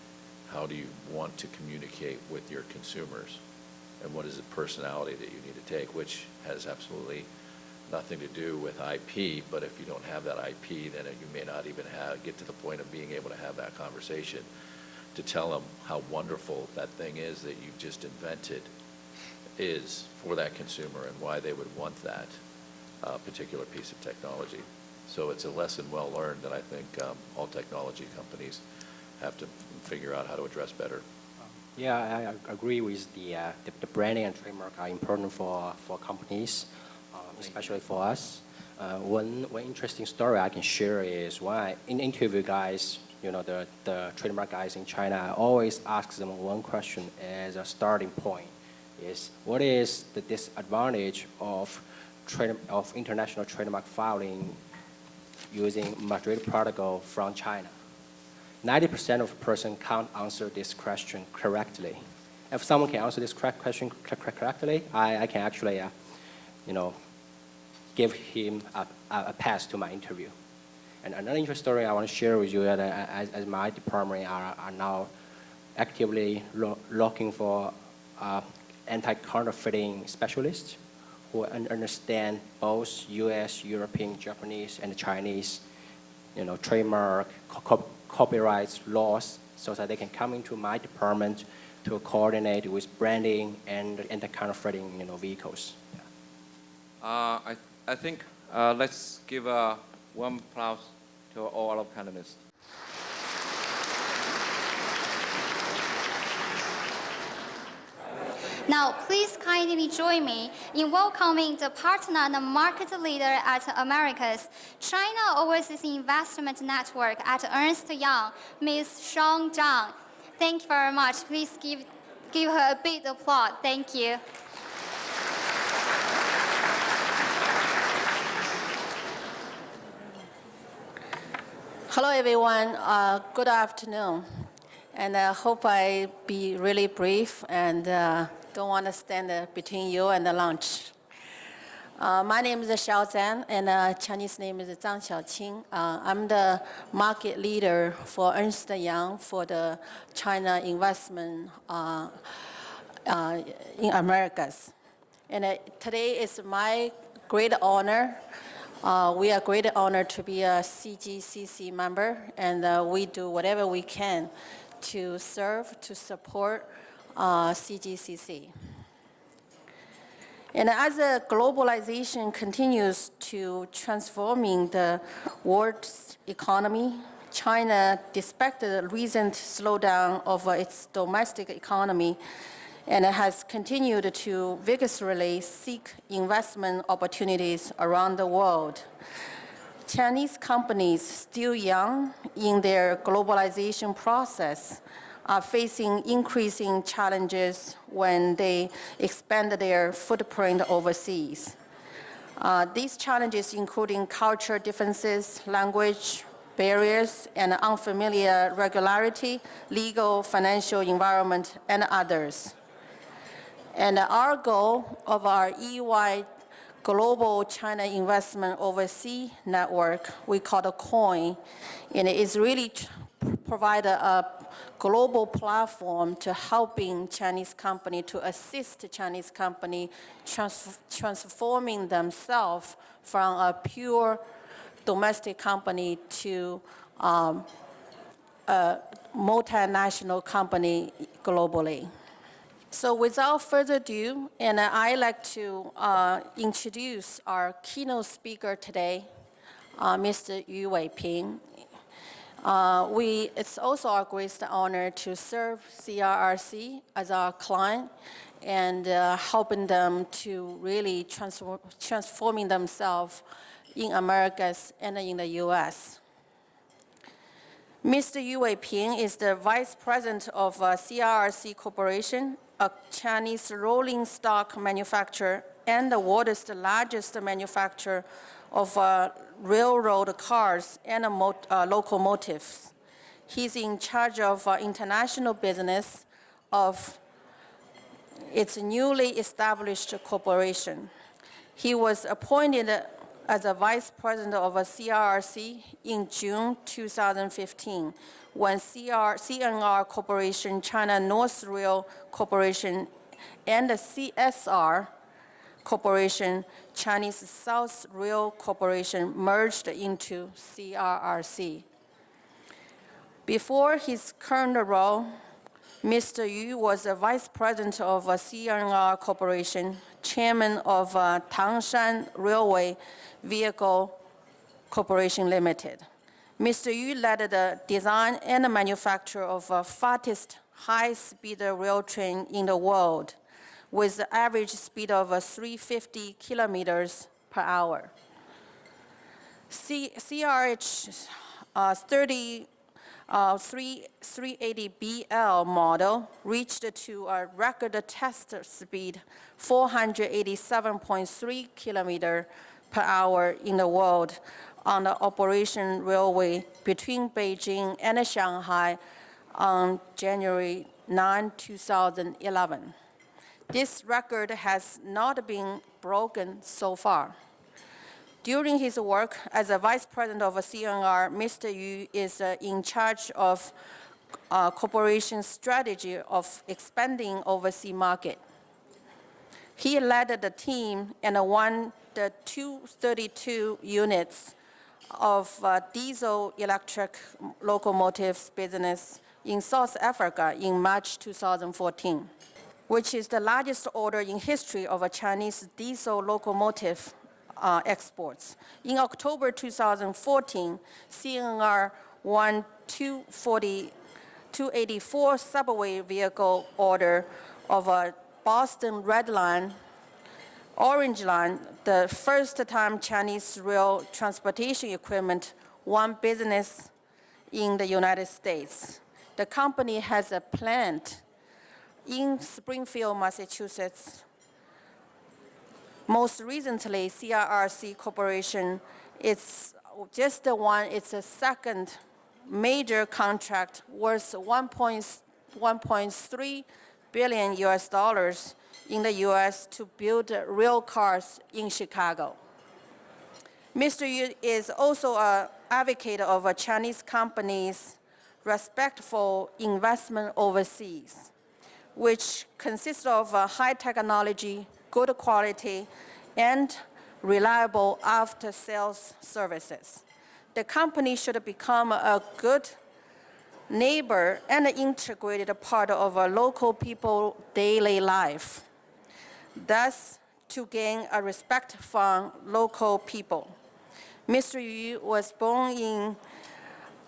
How do you want to communicate with your consumers? And what is the personality that you need to take, which has absolutely nothing to do with IP, but if you don't have that IP, then you may not even get to the point of being able to have that conversation to tell them how wonderful that thing is that you've just invented is for that consumer and why they would want that particular piece of technology. So it's a lesson well learned that I think all technology companies have to figure out how to address better. Yeah, I agree with the branding and trademark are important for companies, especially for us. One interesting story I can share is when I interview guys, the trademark guys in China, I always ask them one question as a starting point: is what is the disadvantage of international trademark filing using Madrid Protocol from China? 90% of person can't answer this question correctly. If someone can answer this question correctly, I can actually, give him a pass to my interview. And another interesting story I want to share with you that as my department are now actively looking for anti-counterfeiting specialists who understand both U.S., European, Japanese, and Chinese, trademark, copyright laws, so that they can come into my department to coordinate with branding and anti-counterfeiting, vehicles. I think let's give a warm applause to all our panelists. Now, please kindly join me in welcoming the partner and market leader at America's China Overseas Investment Network at Ernst Young, Ms. Sean Zhang. Thank you very much. Please give her a big applause. Thank you. Hello, everyone. Good afternoon. And I hope I be really brief and don't want to stand between you and the lunch. My name is Xiao Zhan, and Chinese name is Zhang Xiaoqing. I'm the market leader for Ernst Young for the China investment in Americas. And today is my great honor. We are great honor to be a CGCC member, and we do whatever we can to serve, to support CGCC. And as the globalization continues to transforming the world's economy, China, despite the recent slowdown of its domestic economy, and it has continued to vigorously seek investment opportunities around the world. Chinese companies, still young in their globalization process, are facing increasing challenges when they expand their footprint overseas. These challenges including culture differences, language barriers, and unfamiliar regularity, legal, financial environment, and others. And our goal of our EY Global China Investment Overseas Network, we call it COIN, and it is really provide a global platform to helping Chinese company, to assist Chinese company transforming themselves from a pure domestic company to a multinational company globally. So without further ado, and I'd like to introduce our keynote speaker today, Mr. Yu Weiping. It's also our great honor to serve CRRC as our client and helping them to really transforming themselves in Americas and in the U.S. Mr. Yu Weiping is the Vice President of CRRC Corporation, a Chinese rolling stock manufacturer and the world's largest manufacturer of railroad cars and locomotives. He's in charge of international business of its newly established corporation. He was appointed as a vice president of a CRRC in June 2015, when CNR Corporation, China North Rail Corporation, and the CSR Corporation, Chinese South Rail Corporation, merged into CRRC. Before his current role, Mr. Yu was a vice president of CNR Corporation, chairman of Tangshan Railway Vehicle Corporation Limited. Mr. Yu led the design and the manufacture of the fastest high-speed rail train in the world, with the average speed of 350 kilometers per hour. CRH 380BL model reached to a record test speed 487.3 kilometers per hour in the world on the operation railway between Beijing and Shanghai on January 9, 2011. This record has not been broken so far. During his work as a vice president of CNR, Mr. Yu is in charge of corporation strategy of expanding overseas market. He led the team and won the 232 units of diesel-electric locomotives business in South Africa in March 2014, which is the largest order in history of a Chinese diesel locomotive exports. In October 2014, CNR won 284 subway vehicle order of a Boston Red Line, Orange Line, the first time Chinese rail transportation equipment won business in the United States. The company has a plant in Springfield, Massachusetts. Most recently, CRRC Corporation, it's just the one, it's a second major contract worth 1.3 billion US dollars in the US to build rail cars in Chicago. Mr. Yu is also an advocate of a Chinese company's respectful investment overseas, which consists of high technology, good quality, and reliable after-sales services. The company should become a good neighbor and an integrated part of a local people's daily life, thus to gain a respect from local people. Mr. Yu was born in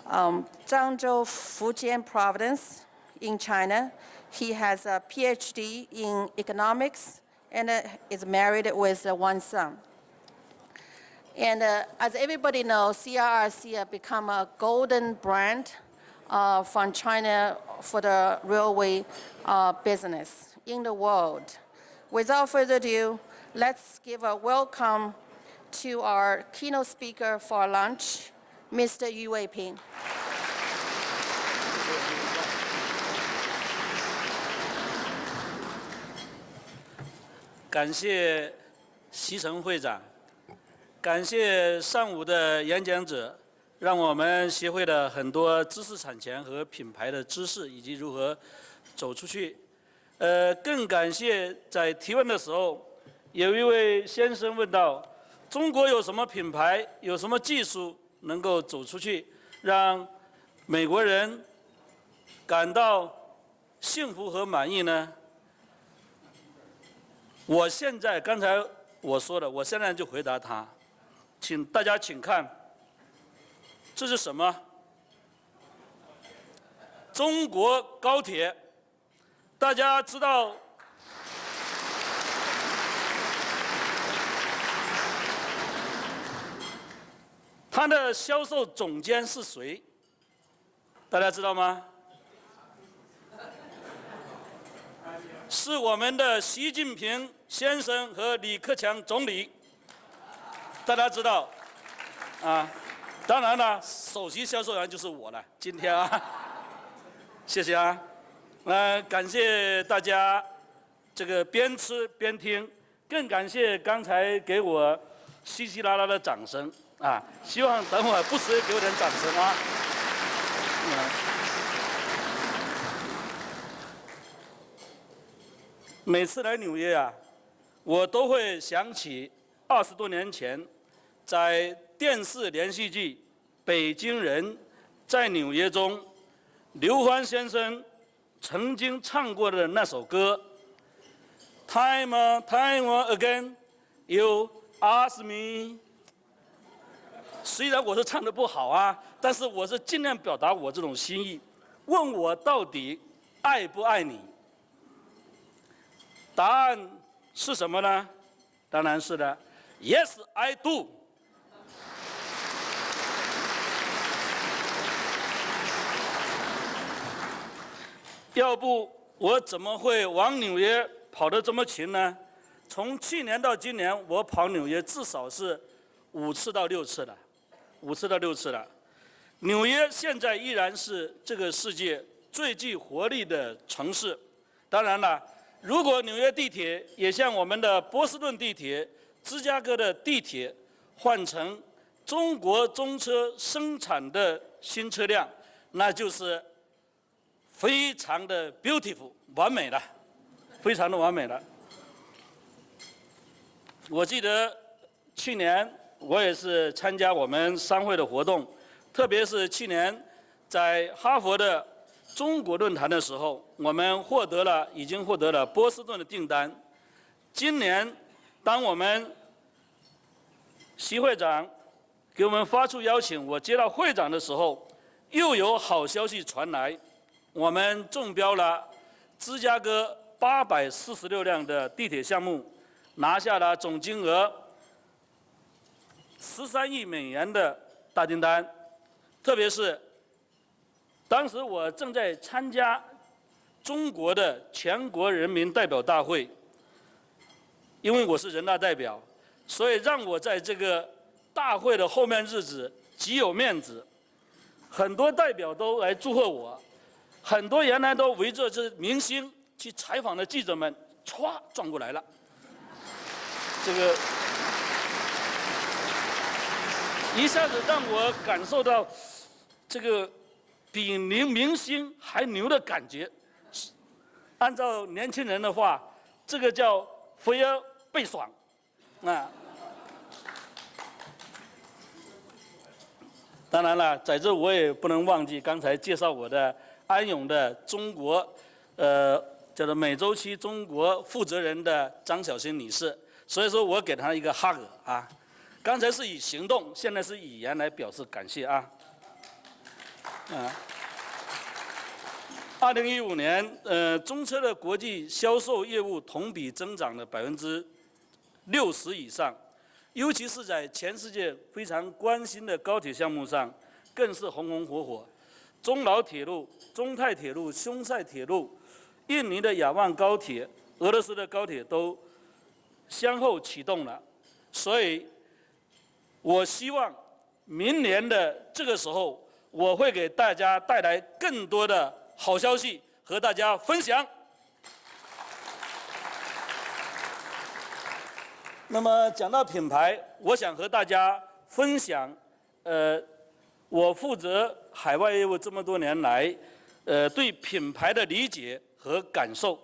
Zhangzhou, Fujian province in China. He has a PhD in economics and is married with one son. And as everybody knows, CRRC become a golden brand from China for the railway business in the world. Without further ado, let's give a welcome to our keynote speaker for lunch, Mr. Yu Weiping. 感谢席成会长，感谢上午的演讲者，让我们学会了很多知识产权和品牌的知识，以及如何走出去。更感谢在提问的时候，有一位先生问到：中国有什么品牌，有什么技术能够走出去，让美国人感到幸福和满意呢？ 我现在刚才我说的，我现在就回答他，请大家请看，这是什么？中国高铁，大家知道，它的销售总监是谁？大家知道吗？ 是我们的习近平先生和李克强总理，大家知道，啊，当然了，首席销售员就是我了。今天啊，谢谢啊，感谢大家这个边吃边听，更感谢刚才给我稀稀拉拉的掌声啊！希望等会儿不时给我点掌声啊。每次来纽约啊，我都会想起20多年前，在电视连续剧《北京人》在纽约中，刘欢先生曾经唱过的那首歌 ，Time and time again, you ask me。虽然我是唱得不好啊，但是我是尽量表达我这种心意，问我到底爱不爱你。 答案是什么呢？当然是的 ，Yes, I do。要不我怎么会往纽约跑得这么勤呢？从去年到今年，我跑纽约至少是5次到6次了。5次到6次了。纽约现在依然是这个世界最具活力的城市。当然了，如果纽约地铁也像我们的波士顿地铁、芝加哥的地铁换成中国中车生产的新车辆，那就是非常的 beautiful 完美了，非常的完美了。我记得去年我也是参加我们商会的活动，特别是去年在哈佛的中国论坛的时候，我们已经获得了波士顿的订单。今年当我们习会长给我们发出邀请，我接到会长的时候，又有好消息传来，我们中标了芝加哥846辆的地铁项目，拿下了总金额13亿美元的大订单。特别是当时我正在参加中国的全国人民代表大会，因为我是人大代表，所以让我在这个大会的后面日子极有面子。很多代表都来祝贺我，很多原来都围着这明星去采访的记者们歘转过来了。这个一下子让我感受到这个比明星还牛的感觉。按照年轻人的话，这个叫飞儿倍爽啊。当然了，在这我也不能忘记刚才介绍我的安永的中国叫做美洲区中国负责人的张小欣女士，所以说我给她一个 hug 啊。刚才是以行动，现在是以语言来表示感谢啊。2015年，中车的国际销售业务同比增长了60%以上，尤其是在全世界非常关心的高铁项目上，更是红红火火。中老铁路、中泰铁路、匈塞铁路、印尼的雅万高铁、俄罗斯的高铁都先后启动了，所以我希望明年的这个时候，我会给大家带来更多的好消息和大家分享。那么讲到品牌，我想和大家分享，我负责海外业务这么多年来，对品牌的理解和感受。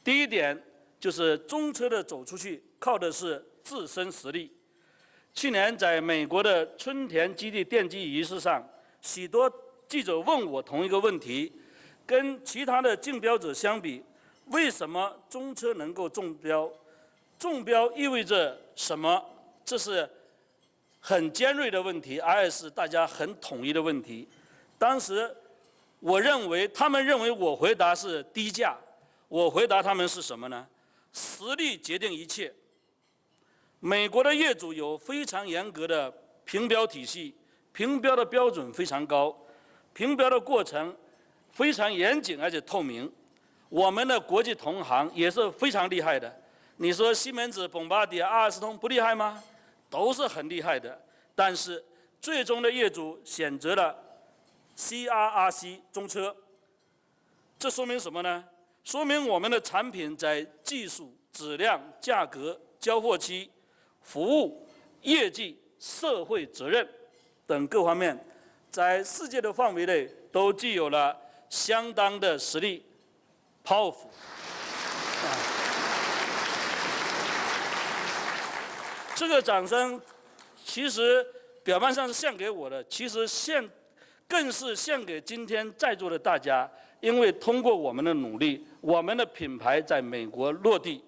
第一点就是中车的走出去靠的是自身实力。去年在美国的春田基地奠基仪式上，许多记者问我同一个问题：跟其他的竞标者相比，为什么中车能够中标？中标意味着什么？这是很尖锐的问题，而且是大家很统一的问题。当时他们认为我回答是低价，我回答他们是什么呢？实力决定一切。美国的业主有非常严格的评标体系，评标的标准非常高，评标的过程非常严谨而且透明。我们的国际同行也是非常厉害的。你说西门子、宝马迪、阿尔斯通不厉害吗？都是很厉害的。但是最终的业主选择了 CRRC 中车，这说明什么呢？说明我们的产品在技术、质量、价格、交货期、服务、业绩、社会责任等各方面，在世界的范围内都具有了相当的实力 ，powerful。这个掌声其实表面上是献给我的，其实更是献给今天在座的大家，因为通过我们的努力，我们的品牌在美国落地。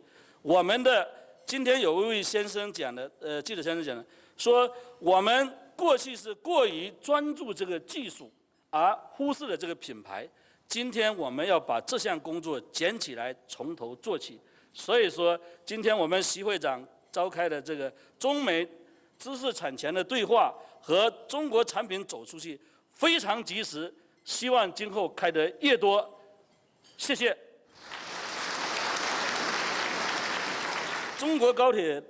今天有一位先生讲的，记者先生讲的，说我们过去是过于专注这个技术，而忽视了这个品牌。今天我们要把这项工作捡起来，从头做起。所以说，今天我们习会长召开的这个中美知识产权的对话和中国产品走出去非常及时，希望今后开得越多。谢谢。中国高铁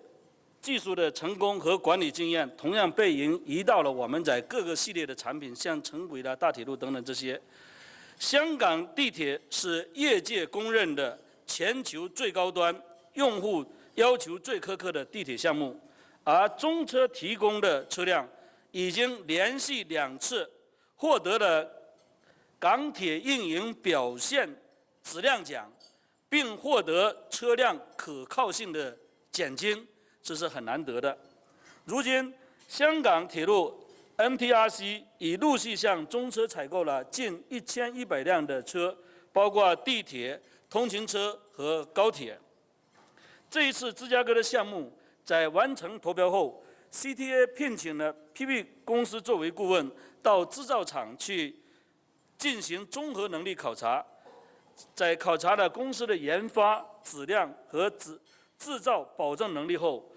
技术的成功和管理经验，同样被移到了我们在各个系列的产品，像城轨的大铁路等等这些。香港地铁是业界公认的全球最高端、用户要求最苛刻的地铁项目，而中车提供的车辆已经连续2次获得了港铁运营表现质量奖，并获得车辆可靠性的奖金，这是很难得的。如今，香港铁路 MTRC 已陆续向中车采购了近1100辆的车，包括地铁、通勤车和高铁。这一次芝加哥的项目在完成投标后 ，CTA 聘请了 PB 公司作为顾问，到制造厂去进行综合能力考察。在考察了公司的研发质量和制造保证能力后，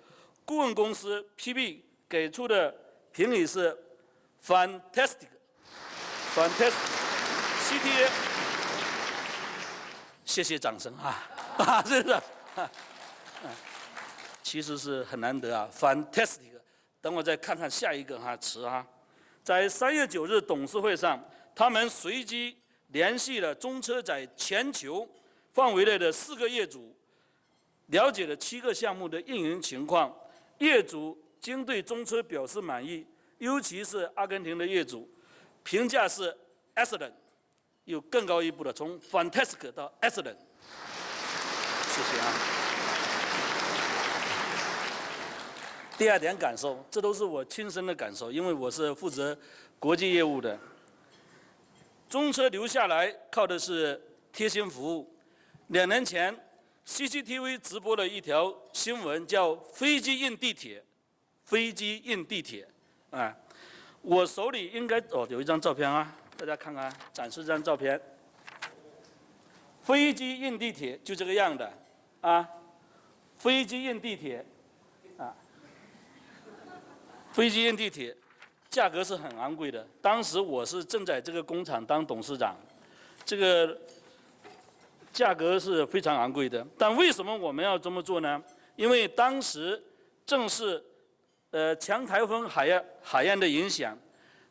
顾问公司 PB 给出的评语是 fantastic。CTA， 谢谢掌声啊！真的，其实是很难得啊 ，fantastic。等我再看看下一个词啊，在3月9日董事会上，他们随机联系了中车在全球范围内的4个业主，了解了7个项目的运营情况。业主均对中车表示满意，尤其是阿根廷的业主，评价是 excellent， 又更高一步的，从 fantastic 到 excellent。谢谢啊。第2点感受，这都是我亲身的感受，因为我是负责国际业务的。中车留下来靠的是贴心服务。2年前 ，CCTV 直播了一条新闻，叫“飞机印地铁”，飞机印地铁，我手里应该有一张照片啊，大家看看，展示这张照片。飞机印地铁就这个样的啊，飞机印地铁啊，飞机印地铁。价格是很昂贵的，当时我是正在这个工厂当董事长，这个价格是非常昂贵的。但为什么我们要这么做呢？因为当时正是强台风海燕的影响，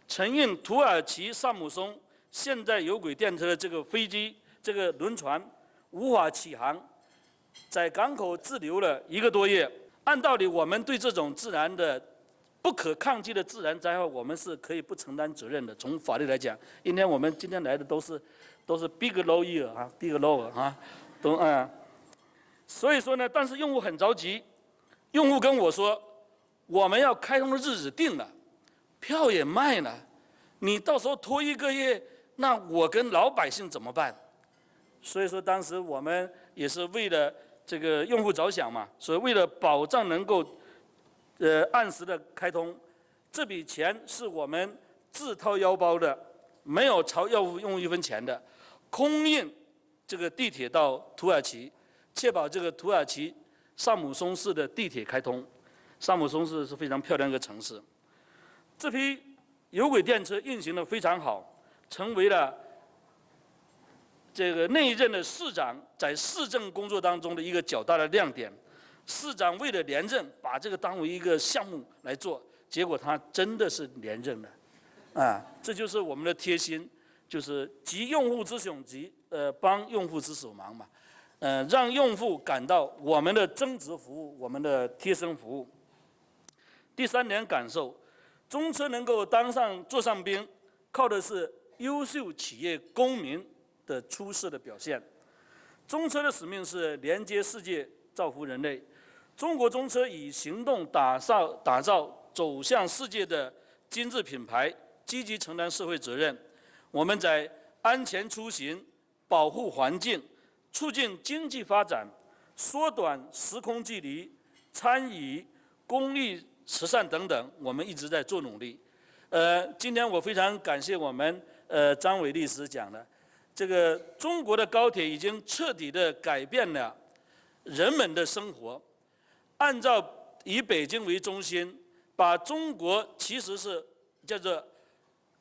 承运土耳其萨姆松现代有轨电车的这个飞机、这个轮船无法起航，在港口滞留了1个多月。按道理，我们对这种自然的不可抗拒的自然灾害，我们是可以不承担责任的。从法律来讲，我们今天来的都是 big lawyer 啊 ，big lawyer 啊，都所以说呢，但是用户很着急，用户跟我说，我们要开通的日子定了，票也卖了，你到时候拖1个月，那我跟老百姓怎么办？所以说当时我们也是为了这个用户着想嘛，所以为了保障能够按时的开通，这笔钱是我们自掏腰包的，没有朝用户1分钱的，空运这个地铁到土耳其，确保这个土耳其萨姆松市的地铁开通。萨姆松市是非常漂亮的一个城市。这批有轨电车运行得非常好，成为了这个那一任的市长在市政工作当中的一个较大的亮点。市长为了连任，把这个当为一个项目来做，结果他真的是连任了，这就是我们的贴心，就是急用户之所急，帮用户之所忙嘛，让用户感到我们的增值服务，我们的贴身服务。第3点感受，中车能够坐上宾，靠的是优秀企业公民的出色的表现。中车的使命是连接世界，造福人类。中国中车以行动打造走向世界的精致品牌，积极承担社会责任。我们在安全出行、保护环境、促进经济发展、缩短时空距离、参与公益慈善等等，我们一直在做努力。今天我非常感谢我们张伟律师讲的，这个中国的高铁已经彻底的改变了人们的生活。按照以北京为中心，把中国其实是叫做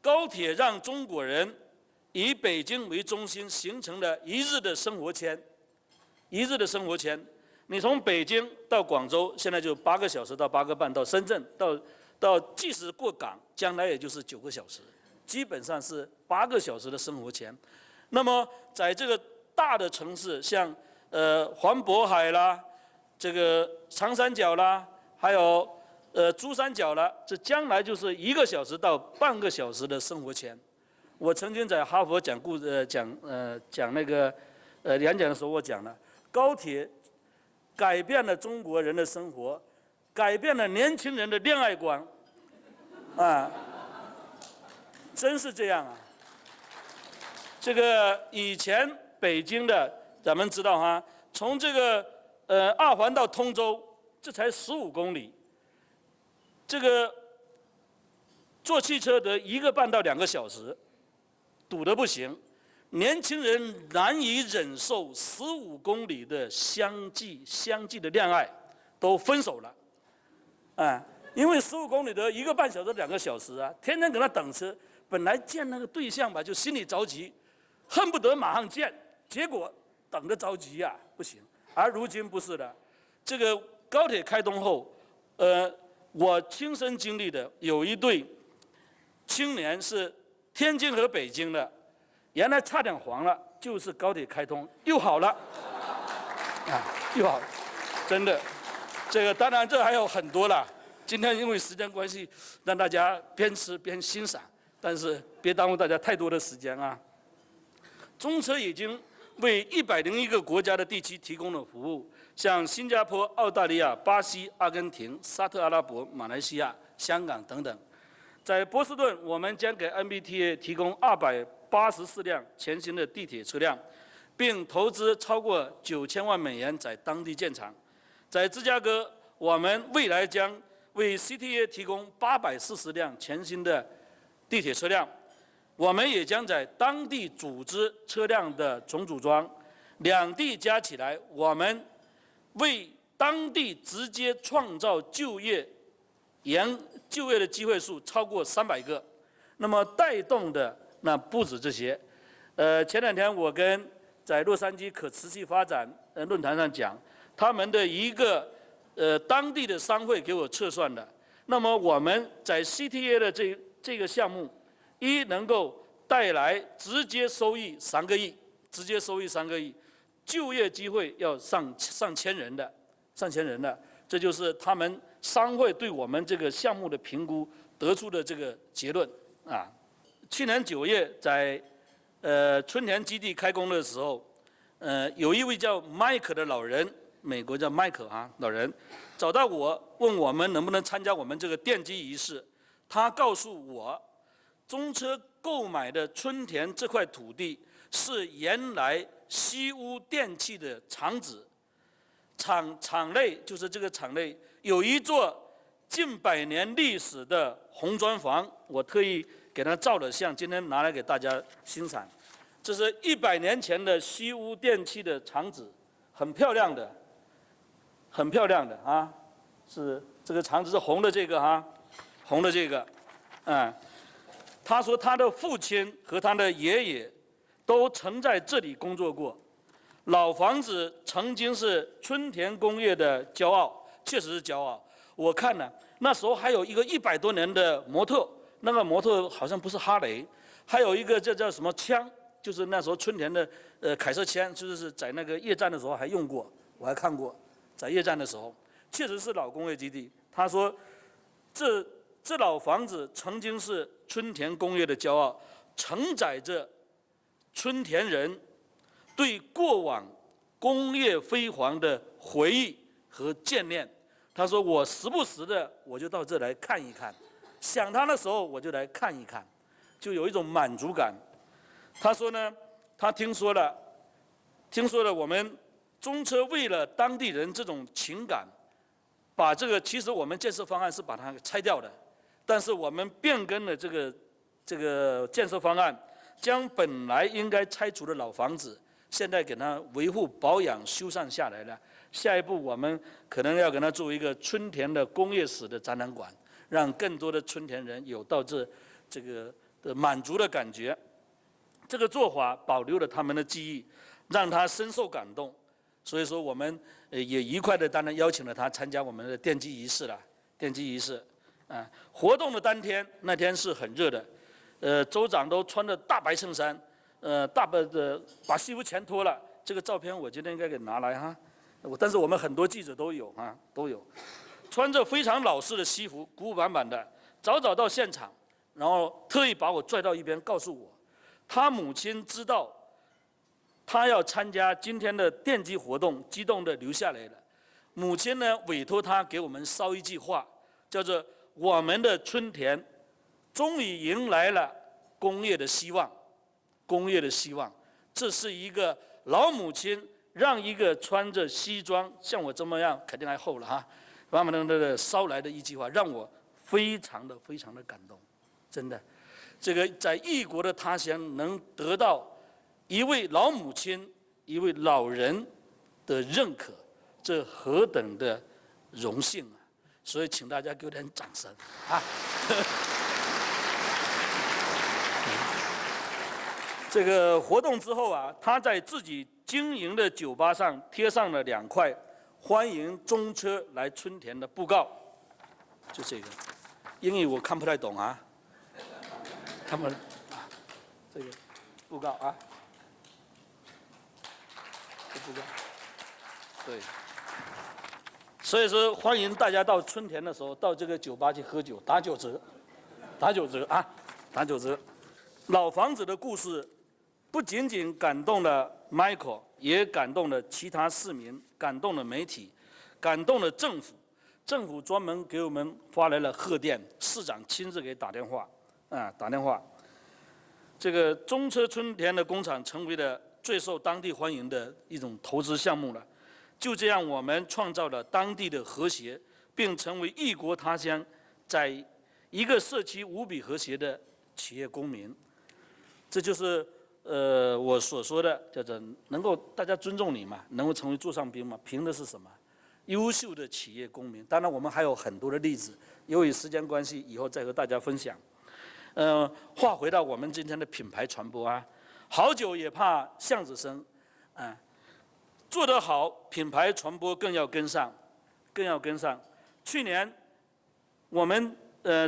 高铁让中国人以北京为中心形成了一日的生活圈。你从北京到广州，现在就8个小时到8个半，到深圳，到即使过港，将来也就是9个小时，基本上是8个小时的生活钱。那么在这个大的城市，像环渤海啦，这个长三角啦，还有珠三角啦，这将来就是1个小时到半个小时的生活钱。我曾经在哈佛讲那个演讲的时候，我讲了，高铁改变了中国人的生活，改变了年轻人的恋爱观，啊，真是这样啊。这个以前北京的，咱们知道哈，从这个二环到通州，这才15公里，这个坐汽车得1个半到2个小时，堵得不行。年轻人难以忍受15公里的相继的恋爱，都分手了，因为15公里的1个半小时、2个小时啊，天天搁那等车，本来见那个对象吧，就心里着急，恨不得马上见，结果等着着急呀，不行。而如今不是的，这个高铁开通后，我亲身经历的有一对青年是天津和北京的。原来差点黄了，就是高铁开通又好了，又好了，真的。这个当然这还有很多了，今天因为时间关系，让大家边吃边欣赏，但是别耽误大家太多的时间啊。中车已经为101个国家的地区提供了服务，像新加坡、澳大利亚、巴西、阿根廷、沙特阿拉伯、马来西亚、香港等等。在波士顿，我们将给 MBTA 提供284辆全新的地铁车辆，并投资超过9000万美元在当地建厂。在芝加哥，我们未来将为 CTA 提供840辆全新的地铁车辆。我们也将在当地组织车辆的总组装，两地加起来，我们为当地直接创造就业的机会数超过300个。那么带动的那不止这些。前2天我跟在洛杉矶可持续发展论坛上讲，他们的一个当地的商会给我测算的。那么我们在 CTA 的这个项目，能够带来直接收益3个亿，就业机会要上千人的，这就是他们商会对我们这个项目的评估得出的这个结论啊。去年9月在春田基地开工的时候，有一位叫迈克的老人，美国叫迈克老人，找到我问我们能不能参加我们这个奠基仪式。他告诉我，中车购买的春田这块土地是原来西屋电器的厂址，厂内就是这个厂内有一座近100年历史的红砖房，我特意给他照了相，今天拿来给大家欣赏。这是100年前的西屋电器的厂址，很漂亮的啊，是这个厂址是红的这个红的这个，他说他的父亲和他的爷爷都曾在这里工作过。老房子曾经是春田工业的骄傲，确实是骄傲。我看呢，那时候还有一个100多年的摩托，那个摩托好像不是哈雷，还有一个叫什么枪，就是那时候春田的凯瑟枪，就是在那个越战的时候还用过，我还看过，在越战的时候，确实是老工业基地。他说，这老房子曾经是春田工业的骄傲，承载着春田人对过往工业辉煌的回忆和眷恋。他说我时不时的我就到这来看一看，想他的时候我就来看一看，就有一种满足感。他说呢，他听说了我们中车为了当地人这种情感，把这个其实我们建设方案是把它拆掉的，但是我们变更了这个建设方案，将本来应该拆除的老房子，现在给它维护保养修缮下来了。下一步我们可能要给它做一个春田的工业史的展览馆，让更多的春田人有到这个的满足的感觉。这个做法保留了他们的记忆，让他深受感动。所以说我们也愉快的当然邀请了他参加我们的奠基仪式了。奠基仪式，活动的当天那天是很热的，州长都穿着大白衬衫，把西服全脱了。这个照片我今天应该给拿来哈，但是我们很多记者都有啊，都有，穿着非常老式的西服，鼓鼓板板的，早到现场，然后特意把我拽到一边，告诉我，他母亲知道他要参加今天的奠基活动，激动的流下来了。母亲呢委托他给我们捎一句话，叫做“我们的春田终于迎来了工业的希望”，工业的希望，这是一个老母亲让一个穿着西装像我这么样，肯定还厚了哈，慢慢的捎来的一句话，让我非常的感动，真的，这个在异国的他乡能得到一位老母亲、一位老人的认可，这何等的荣幸啊！所以请大家给我点掌声啊！这个活动之后啊，他在自己经营的酒吧上贴上了2块欢迎中车来春田的布告，就这个，英语我看不太懂啊，他们这个布告啊，这布告，对，所以说欢迎大家到春田的时候到这个酒吧去喝酒，打9折，打9折啊，打9折。老房子的故事不仅仅感动了 Michael， 也感动了其他市民，感动了媒体，感动了政府。政府专门给我们发来了贺电，市长亲自给打电话，打电话。这个中车春田的工厂成为了最受当地欢迎的一种投资项目了。就这样，我们创造了当地的和谐，并成为异国他乡，在一个社区无比和谐的企业公民。这就是我所说的，叫做能够大家尊重你嘛，能够成为座上宾嘛，凭的是什么？优秀的企业公民。当然，我们还有很多的例子，由于时间关系，以后再和大家分享。话回到我们今天的品牌传播啊，好酒也怕巷子深，做得好，品牌传播更要跟上，更要跟上。去年，我们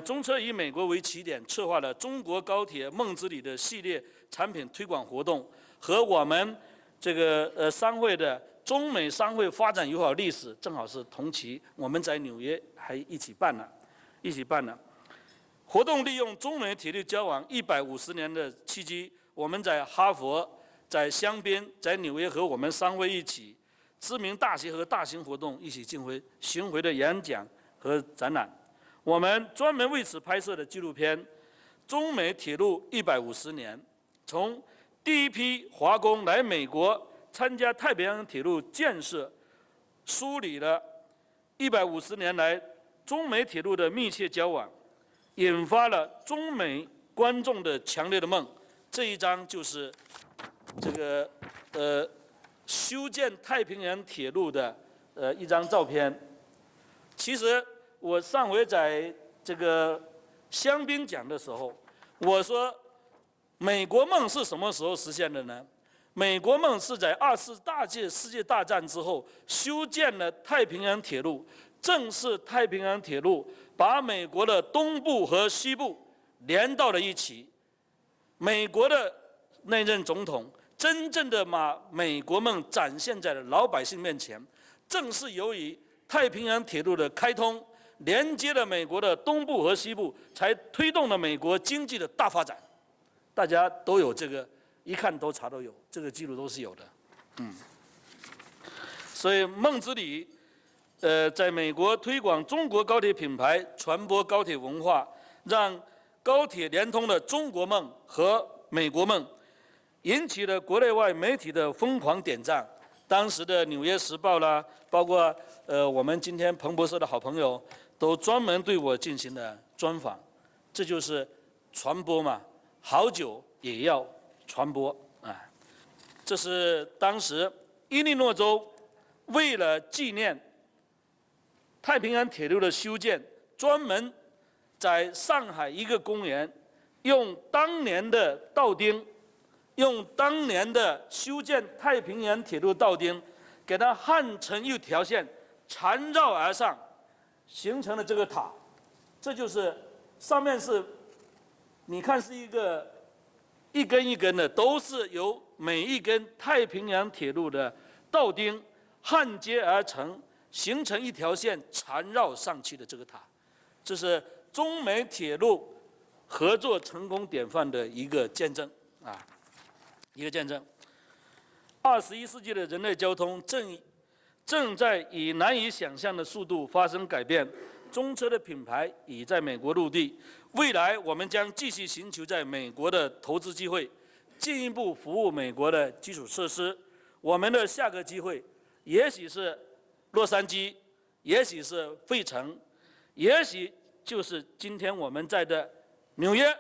中车以美国为起点，策划了中国高铁梦之旅的系列产品推广活动，和我们这个商会的中美商会发展友好历史正好是同期，我们在纽约还一起办了。活动利用中美铁路交往150年的契机，我们在哈佛、在香槟、在纽约和我们商会一起，知名大学和大型活动一起巡回的演讲和展览。我们专门为此拍摄的纪录片《中美铁路150年》，从第一批华工来美国参加太平洋铁路建设，梳理了150年来中美铁路的密切交往，引发了中美观众的强烈的梦。这一张就是这个修建太平洋铁路的一张照片。其实我上回在这个香槟讲的时候，我说美国梦是什么时候实现的呢？美国梦是在2次世界大战之后修建了太平洋铁路，正是太平洋铁路把美国的东部和西部连到了一起。美国的那任总统真正的把美国梦展现在了老百姓面前，正是由于太平洋铁路的开通，连接了美国的东部和西部，才推动了美国经济的大发展。大家都有这个，一看都查都有，这个记录都是有的。所以梦之旅，在美国推广中国高铁品牌，传播高铁文化，让高铁连通了中国梦和美国梦，引起了国内外媒体的疯狂点赞。当时的《纽约时报》啦，包括我们今天彭博社的好朋友，都专门对我进行了专访。这就是传播嘛，好酒也要传播啊！这是当时伊利诺州为了纪念太平洋铁路的修建，专门在上海一个公园，用当年的道钉，用当年的修建太平洋铁路道钉，给它焊成一条线，缠绕而上，形成了这个塔。这就是上面是，你看是一根一根的，都是由每一根太平洋铁路的道钉焊接而成，形成一条线缠绕上去的这个塔。这是中美铁路合作成功典范的一个见证啊，一个见证。21世纪的人类交通正在以难以想象的速度发生改变。中车的品牌已在美国落地，未来我们将继续寻求在美国的投资机会，进一步服务美国的基础设施。我们的下个机会，也许是洛杉矶，也许是费城，也许就是今天我们在的纽约。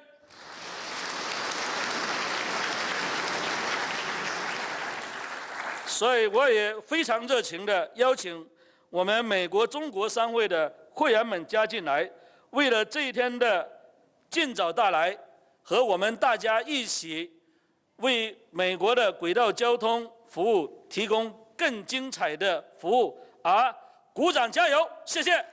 所以我也非常热情地邀请我们美国中国商会的会员们加进来，为了这一天的尽早到来，和我们大家一起为美国的轨道交通服务提供更精彩的服务而鼓掌加油，谢谢。